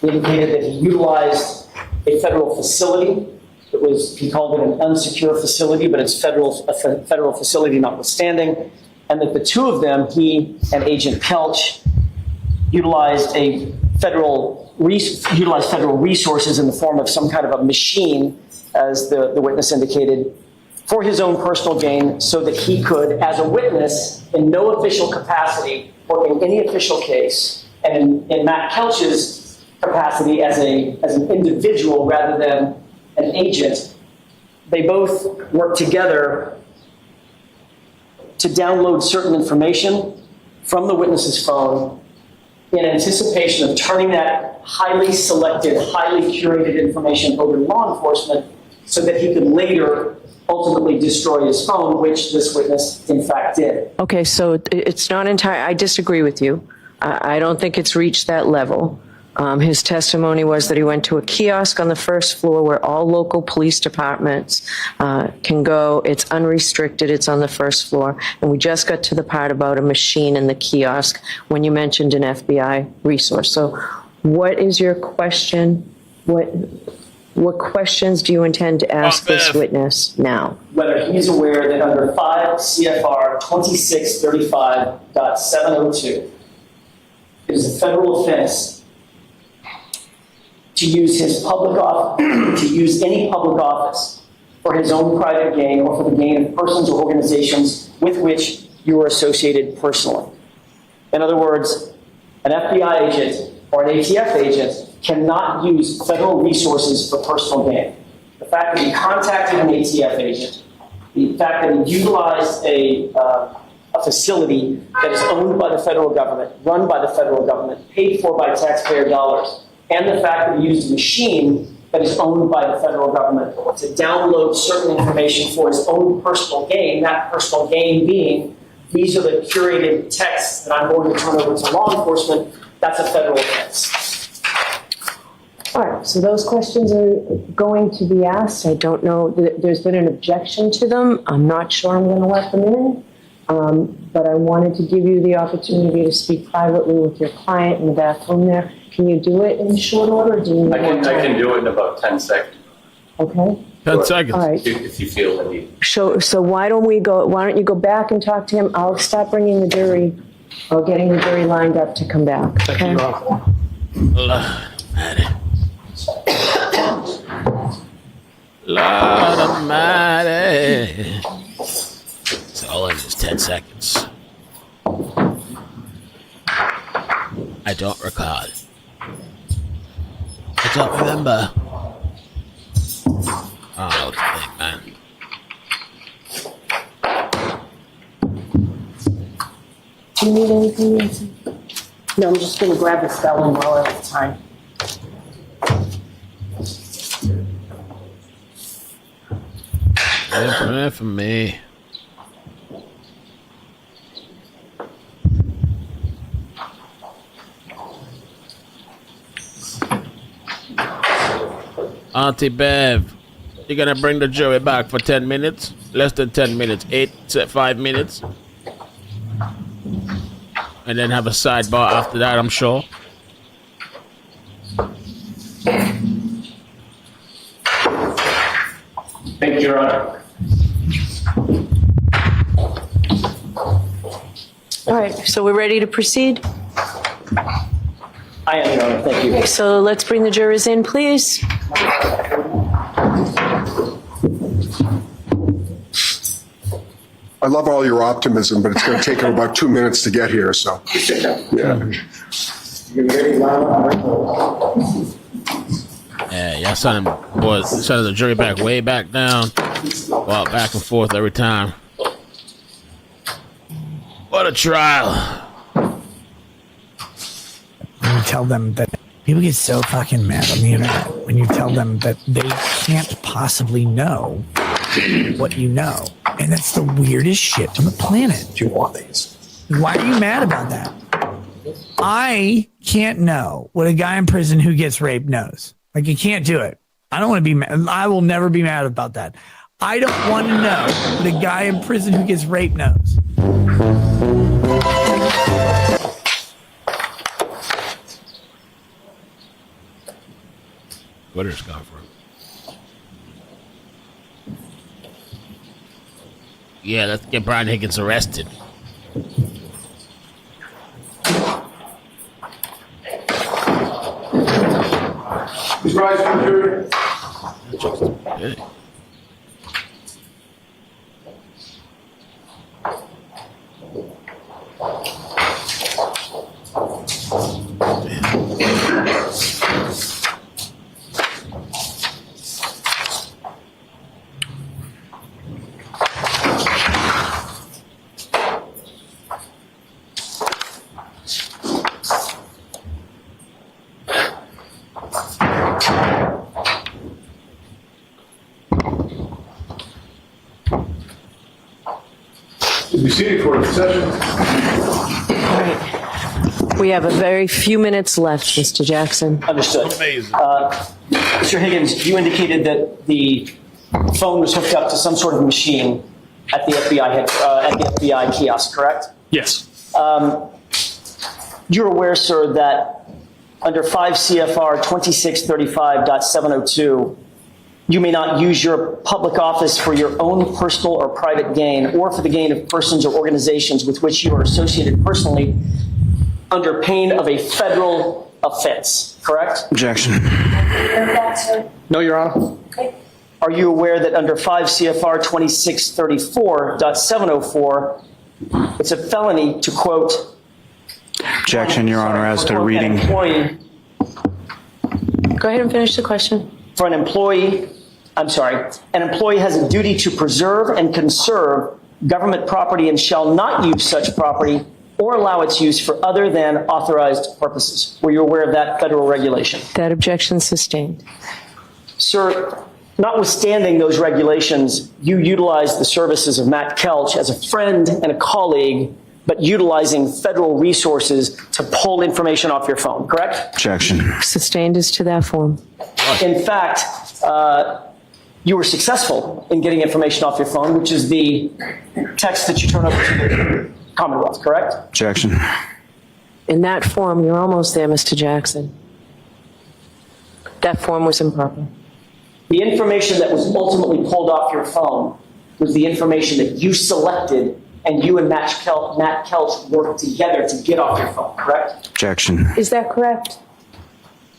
Speaker 1: He indicated that he utilized a federal facility. He called it an unsecure facility, but it's a federal facility notwithstanding. And that the two of them, he and Agent Kelch, utilized federal resources in the form of some kind of a machine, as the witness indicated, for his own personal gain, so that he could, as a witness, in no official capacity or in any official case, and in Matt Kelch's capacity as an individual rather than an agent, they both worked together to download certain information from the witness's phone in anticipation of turning that highly selected, highly curated information over to law enforcement so that he could later ultimately destroy his phone, which this witness in fact did.
Speaker 7: Okay, so it's not entire. I disagree with you. I don't think it's reached that level. His testimony was that he went to a kiosk on the first floor where all local police departments can go. It's unrestricted. It's on the first floor. And we just got to the part about a machine in the kiosk when you mentioned an FBI resource. So what is your question? What questions do you intend to ask this witness now?
Speaker 1: Whether he's aware that under 5 CFR 2635.702, it is a federal offense to use his public office, to use any public office for his own private gain or for the gain of persons or organizations with which you are associated personally. In other words, an FBI agent or an ATF agent cannot use federal resources for personal gain. The fact that he contacted an ATF agent, the fact that he utilized a facility that is owned by the federal government, run by the federal government, paid for by taxpayer dollars, and the fact that he used a machine that is owned by the federal government to download certain information for his own personal gain, that personal gain being, these are the curated texts that I'm going to turn over to law enforcement, that's a federal offense.
Speaker 7: All right, so those questions are going to be asked. I don't know, there's been an objection to them. I'm not sure I'm going to let them in, but I wanted to give you the opportunity to speak privately with your client in the bathroom there. Can you do it in short order? Or do you need
Speaker 11: I can do it in about 10 seconds.
Speaker 7: Okay.
Speaker 6: 10 seconds.
Speaker 7: All right.
Speaker 11: If you feel the need.
Speaker 7: So why don't you go back and talk to him? I'll stop bringing the jury, or getting the jury lined up to come back.
Speaker 2: Thank
Speaker 7: Okay?
Speaker 2: you, Your Honor.
Speaker 6: Lord Almighty. It's all in just 10 seconds. I don't recall. I don't remember. Oh, what do you think, man?
Speaker 7: Do you need anything, Nancy?
Speaker 1: No, I'm just going to grab the spelling while I have time.
Speaker 6: Pray for me. Auntie Bev, you're gonna bring the jury back for 10 minutes? Less than 10 minutes, 5 minutes. And then have a sidebar after that, I'm sure.
Speaker 11: Thank you, Your Honor.
Speaker 7: All right, so we're ready to proceed?
Speaker 1: I am, Your Honor. Thank you.
Speaker 7: So let's bring the jurors in, please.
Speaker 8: I love all your optimism, but it's going to take them about 2 minutes to get here, so. Yeah.
Speaker 1: You're very loud.
Speaker 6: Yeah, y'all sending the jury back way back down. Go out back and forth every time. What a trial.
Speaker 9: When you tell them that people get so fucking mad on the internet when you tell them that they can't possibly know what you know. And that's the weirdest shit on the planet.
Speaker 8: Do you want these?
Speaker 9: Why are you mad about that? I can't know what a guy in prison who gets raped knows. Like, you can't do it. I don't want to be mad. I will never be mad about that. I don't want to know what a guy in prison who gets raped knows.
Speaker 6: Twitter's gone for him. Yeah, let's get Brian Higgins arrested. Hey.
Speaker 8: Be seated for the session.
Speaker 7: All right. We have a very few minutes left, Mr. Jackson.
Speaker 1: Understood.
Speaker 6: Amazing.
Speaker 1: Mr. Higgins, you indicated that the phone was hooked up to some sort of machine at the FBI kiosk, correct?
Speaker 2: Yes.
Speaker 1: You're aware, sir, that under 5 CFR 2635.702, you may not use your public office for your own personal or private gain or for the gain of persons or organizations with which you are associated personally under pain of a federal offense, correct?
Speaker 12: Objection.
Speaker 2: No, Your Honor.
Speaker 1: Are you aware that under 5 CFR 2634.704, it's a felony to quote,
Speaker 12: Objection, Your Honor, as to
Speaker 1: quote,
Speaker 12: reading.
Speaker 1: An employee,
Speaker 7: Go ahead and finish the question.
Speaker 1: for an employee has a duty to preserve and conserve government property and shall not use such property or allow its use for other than authorized purposes. Were you aware of that federal regulation?
Speaker 7: That objection sustained.
Speaker 1: Sir, notwithstanding those regulations, you utilized the services of Matt Kelch as a friend and a colleague, but utilizing federal resources to pull information off your phone, correct?
Speaker 12: Objection.
Speaker 7: Sustained as to that form.
Speaker 1: In fact, you were successful in getting information off your phone, which is the text that you turn over to the Commonwealth, correct?
Speaker 12: Objection.
Speaker 7: In that form, you're almost there, Mr. Jackson. That form was improper.
Speaker 1: The information that was ultimately pulled off your phone was the information that you selected and you and Matt Kelch worked together to get off your phone, correct?
Speaker 12: Objection.
Speaker 7: Is that correct?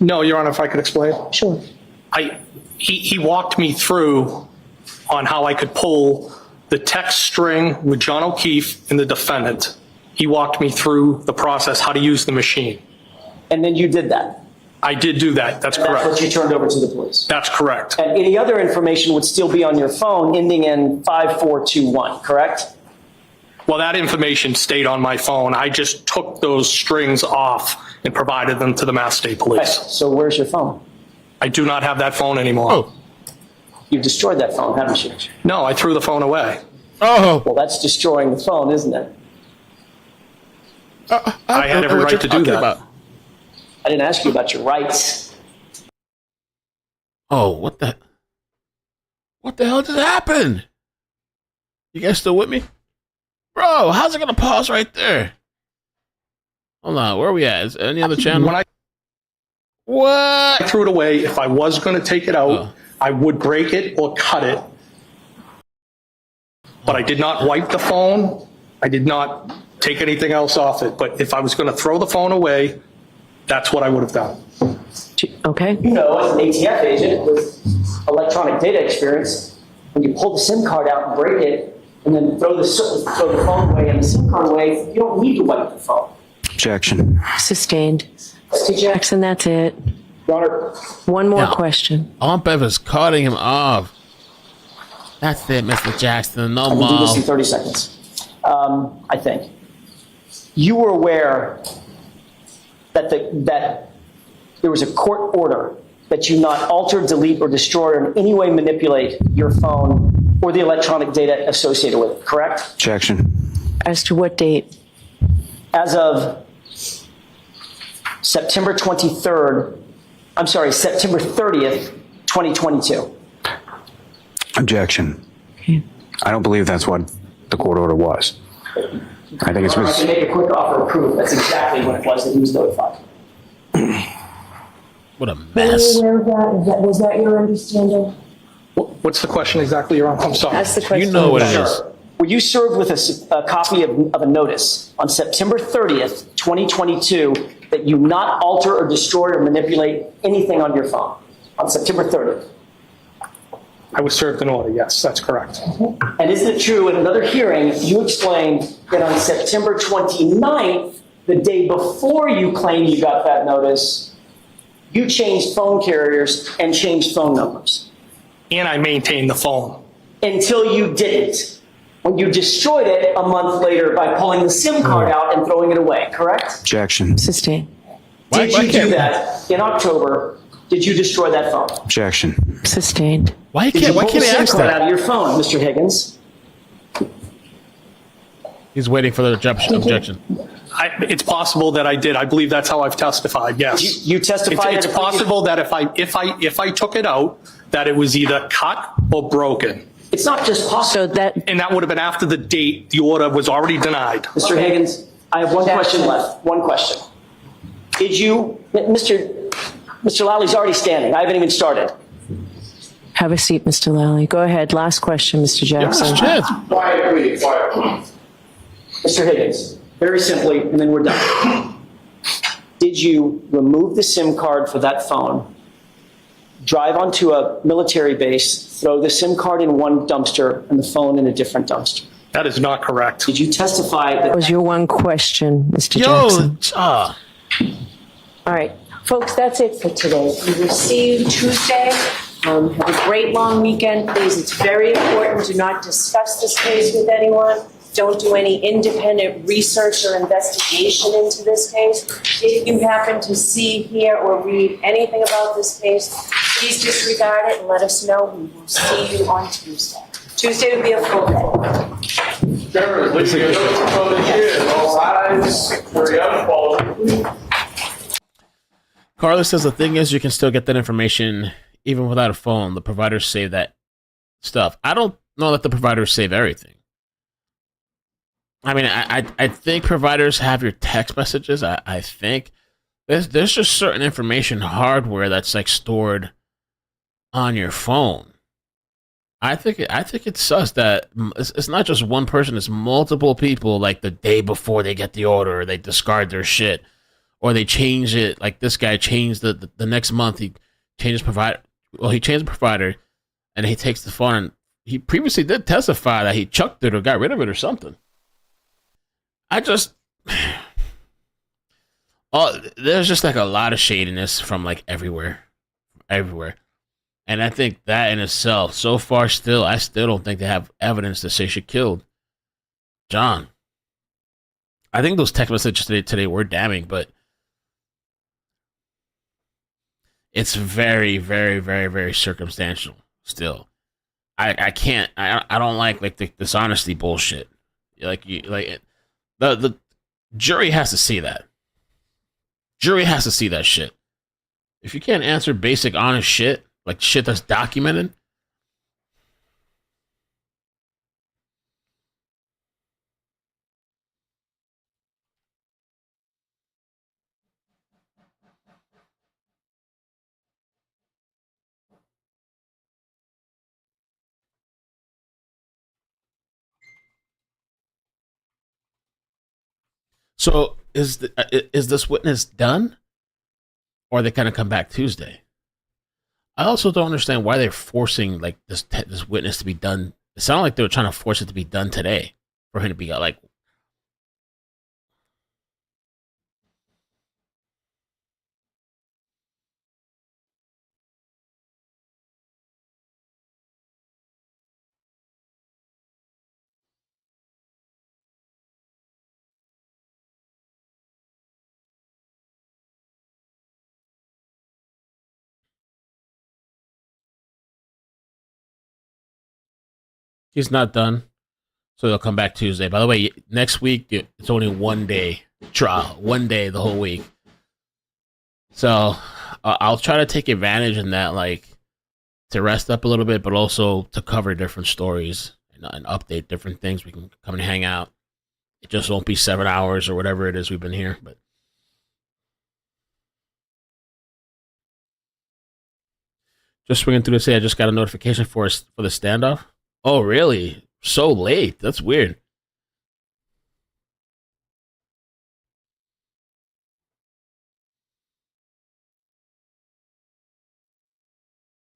Speaker 2: No, Your Honor, if I could explain.
Speaker 7: Sure.
Speaker 2: He walked me through on how I could pull the text string with John O'Keefe and the defendant. He walked me through the process, how to use the machine.
Speaker 1: And then you did that.
Speaker 2: I did do that. That's
Speaker 1: And
Speaker 2: correct.
Speaker 1: that's what you turned over to the police.
Speaker 2: That's correct.
Speaker 1: And any other information would still be on your phone ending in 5421, correct?
Speaker 2: Well, that information stayed on my phone. I just took those strings off and provided them to the Mass State
Speaker 1: Okay,
Speaker 2: Police.
Speaker 1: so where's your phone?
Speaker 2: I do not have that phone anymore.
Speaker 6: Oh.
Speaker 1: You've destroyed that phone, haven't you?
Speaker 2: No, I threw the phone away.
Speaker 6: Oh.
Speaker 1: Well, that's destroying the phone, isn't it?
Speaker 2: I had every right to do that.
Speaker 1: I didn't ask you about your rights.
Speaker 6: Oh, what the hell just happened? You guys still with me? Bro, how's it gonna pause right there? Hold on, where are we at? Is there any other channel?
Speaker 2: When I threw it away, if I was going to take it out, I would break it or cut it. But I did not wipe the phone. I did not take anything else off it. But if I was going to throw the phone away, that's what I would have done.
Speaker 7: Okay.
Speaker 1: You know, as an ATF agent with electronic data experience, when you pull the SIM card out and break it, and then throw the phone away and the SIM card away, you don't need to wipe the phone.
Speaker 12: Objection.
Speaker 7: Sustained. Mr. Jackson, that's it.
Speaker 1: Your Honor,
Speaker 7: One more
Speaker 6: Yeah.
Speaker 7: question.
Speaker 6: Aunt Bev is cutting him off. That's it, Mr. Jackson. No
Speaker 1: I will do this in
Speaker 6: more.
Speaker 1: 30 seconds. I think. You were aware that that there was a court order that you not alter, delete, or destroy, or in any way manipulate your phone or the electronic data associated with it, correct?
Speaker 12: Objection.
Speaker 7: As to what date?
Speaker 1: As of September 23rd, I'm sorry, September 30th, 2022.
Speaker 12: Objection. I don't believe that's what the court order was. I think it's
Speaker 1: I can make a quick offer of proof. That's exactly what it was that he was notified.
Speaker 6: What a mess.
Speaker 7: Was that your understanding?
Speaker 2: What's the question exactly, Your Honor? I'm sorry.
Speaker 7: That's the question.
Speaker 6: You know what it is.
Speaker 1: Sure. Were you served with a copy of a notice on September 30th, 2022, that you not alter or destroy or manipulate anything on your phone on September 30th?
Speaker 2: I was served an order, yes, that's correct.
Speaker 1: And isn't it true, in another hearing, you explained that on September 29th, the day before you claimed you got that notice, you changed phone carriers and changed phone numbers?
Speaker 2: And I maintained the phone.
Speaker 1: Until you didn't, when you destroyed it a month later by pulling the SIM card out and throwing it away, correct?
Speaker 12: objection.
Speaker 7: Sustained.
Speaker 1: Did you do that in October? Did you destroy that phone?
Speaker 12: Objection.
Speaker 7: Sustained.
Speaker 6: Why
Speaker 1: Did you
Speaker 6: can't
Speaker 1: pull the
Speaker 6: he
Speaker 1: SIM
Speaker 6: ask
Speaker 1: card out
Speaker 6: that?
Speaker 1: of your phone, Mr. Higgins?
Speaker 6: He's waiting for the objection.
Speaker 2: It's possible that I did. I believe that's how I've testified, yes.
Speaker 1: You testified
Speaker 2: It's
Speaker 1: at a previous-
Speaker 2: possible that if I took it out, that it was either cut or broken.
Speaker 1: It's not just possible.
Speaker 7: So that,
Speaker 2: And that would have been after the date the order was already denied.
Speaker 1: Mr. Higgins, I have one question left. One question. Did you, Mr. Lally already standing. I haven't even started.
Speaker 7: have a seat, Mr. Lally. Go ahead. Last question, Mr. Jackson.
Speaker 6: Shit.
Speaker 11: Quiet, please, quiet.
Speaker 1: Mr. Higgins, very simply, and then we're done. Did you remove the SIM card for that phone, drive onto a military base, throw the SIM card in one dumpster and the phone in a different dumpster?
Speaker 2: That is not correct.
Speaker 1: Did you testify
Speaker 7: That
Speaker 1: that?
Speaker 7: was your one question, Mr.
Speaker 6: Yo,
Speaker 7: Jackson.
Speaker 6: uh,
Speaker 7: All right, folks, that's it for today. We will see you Tuesday. Have a great long weekend, please. It's very important. Do not discuss this case with anyone. Don't do any independent research or investigation into this case. If you happen to see, hear, or read anything about this case, please disregard it and let us know. We will see you on Tuesday. Tuesday will be a full day.
Speaker 11: Chairman, please, all rise for the unfold.
Speaker 6: Carlos says the thing is you can still get that information even without a phone. The providers save that stuff. I don't know that the providers save everything. I mean, I think providers have your text messages. I think there's just certain information, hardware that's like stored on your phone. I think it's sus that it's not just one person; it's multiple people. Like the day before they get the order, they discard their shit, or they change it. Like this guy changed the next month. He changes provider. Well, he changed the provider, and he takes the phone. And he previously did testify that he chucked it or got rid of it or something. I just, there's just like a lot of shadiness from like everywhere. And I think that in itself, so far still, I still don't think they have evidence to say she killed John. I think those text messages today were damning, but it's very, very, very, very circumstantial still. I can't, I don't like the dishonesty bullshit. The jury has to see that. Jury has to see that shit. If you can't answer basic honest shit, like shit that's documented, so is this witness done, or are they kind of come back Tuesday? I also don't understand why they're forcing like this witness to be done. It sounded like they were trying to force it to be done today for him to be like. He's not done, so they'll come back Tuesday. By the way, next week it's only 1 day trial, 1 day the whole week. So I'll try to take advantage in that, like to rest up a little bit, but also to cover different stories and update different things. We can come and hang out. It just won't be 7 hours or whatever it is we've been here, but. Just swinging through to say I just got a notification for the standoff. Oh, really? So late? That's weird.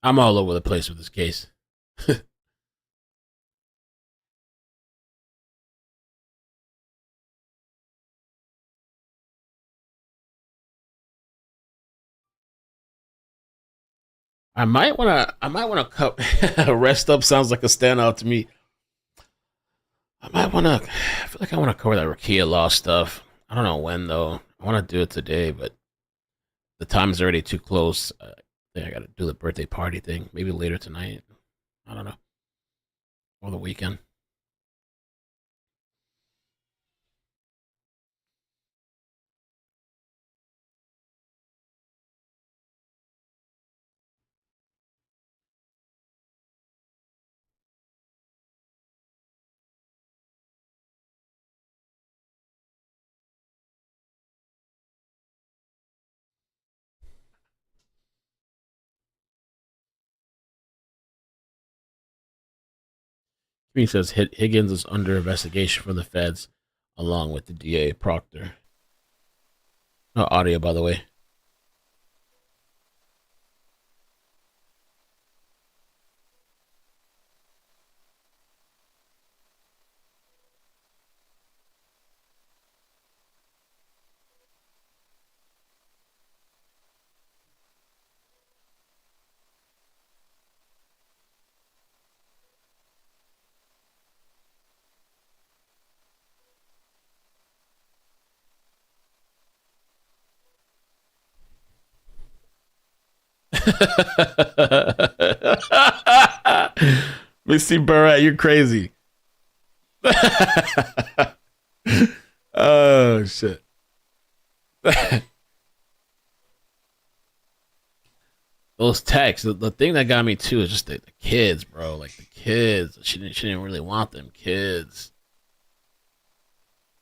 Speaker 6: I'm all over the place with this case. I might wanna cut rest up sounds like a standout to me. I feel like I wanna cover that Rakia Law stuff. I don't know when though. I wanna do it today, but the time's already too close. I think I gotta do the birthday party thing. Maybe later tonight. I don't know. Or the weekend. He says Higgins is under investigation from the feds, along with the DA Proctor. No audio, by the way. Missy Barrett, you're crazy. Oh shit. Those texts. The thing that got me too is just the kids, bro. Like the kids. She didn't really want them kids.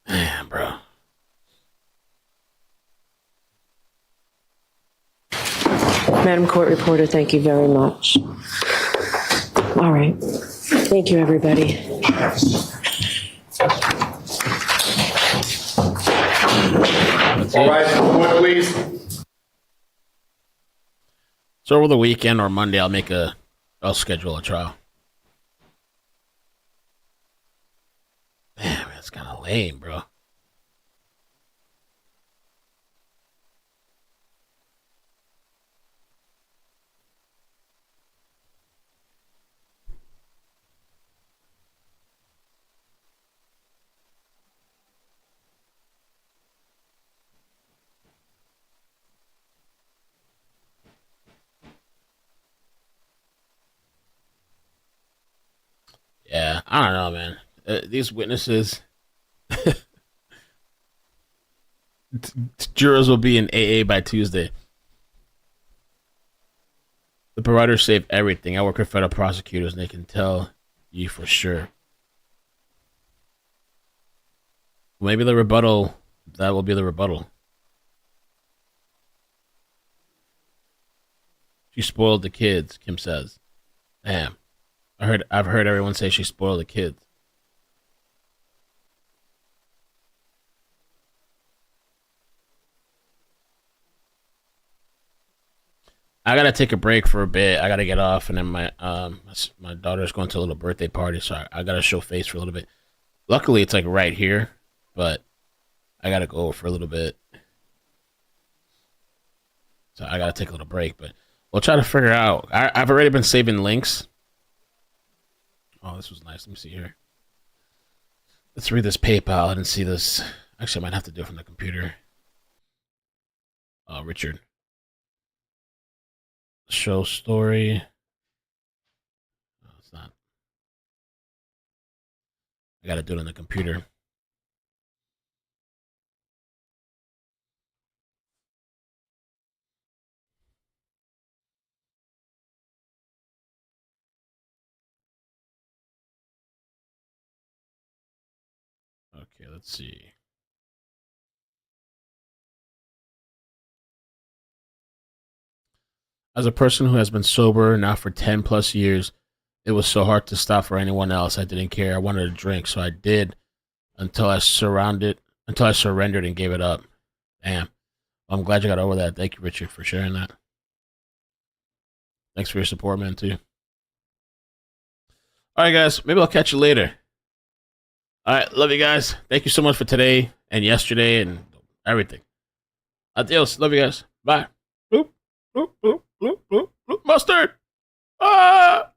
Speaker 6: Man, bro.
Speaker 7: Madam Court Reporter, thank you very much. All right. Thank you, everybody.
Speaker 11: All right, please.
Speaker 6: So over the weekend or Monday, I'll schedule a trial. Man, that's kind of lame, bro. Yeah, I don't know, man. These witnesses, jurors will be in AA by Tuesday. The providers save everything. I work with federal prosecutors, and they can tell you for sure. Maybe the rebuttal, that will be the rebuttal. She spoiled the kids, Kim says. Damn. I've heard everyone say she spoiled the kids. I gotta take a break for a bit. I gotta get off, and then my daughter's going to a little birthday party, so I gotta show face for a little bit. Luckily, it's like right here, but I gotta go for a little bit, so I gotta take a little break. But we'll try to figure out. I've already been saving links. Oh, this was nice. Let me see here. Let's read this PayPal. I didn't see this. Actually, I might have to do it from the computer. Richard. Show story. I got to do it on the computer. Okay, let's see. As a person who has been sober now for 10 plus years, it was so hard to stop for anyone else. I didn't care. I wanted a drink, so I did until I surrendered and gave it up. Damn. I'm glad you got over that. Thank you, Richard, for sharing that. Thanks for your support, man, too. All right, guys. Maybe I'll catch you later. All right. Love you guys. Thank you so much for today and yesterday and everything. Adios. Love you guys. Bye. Bloop, bloop, bloop, bloop, bloop, bloop. Mustard. Ah!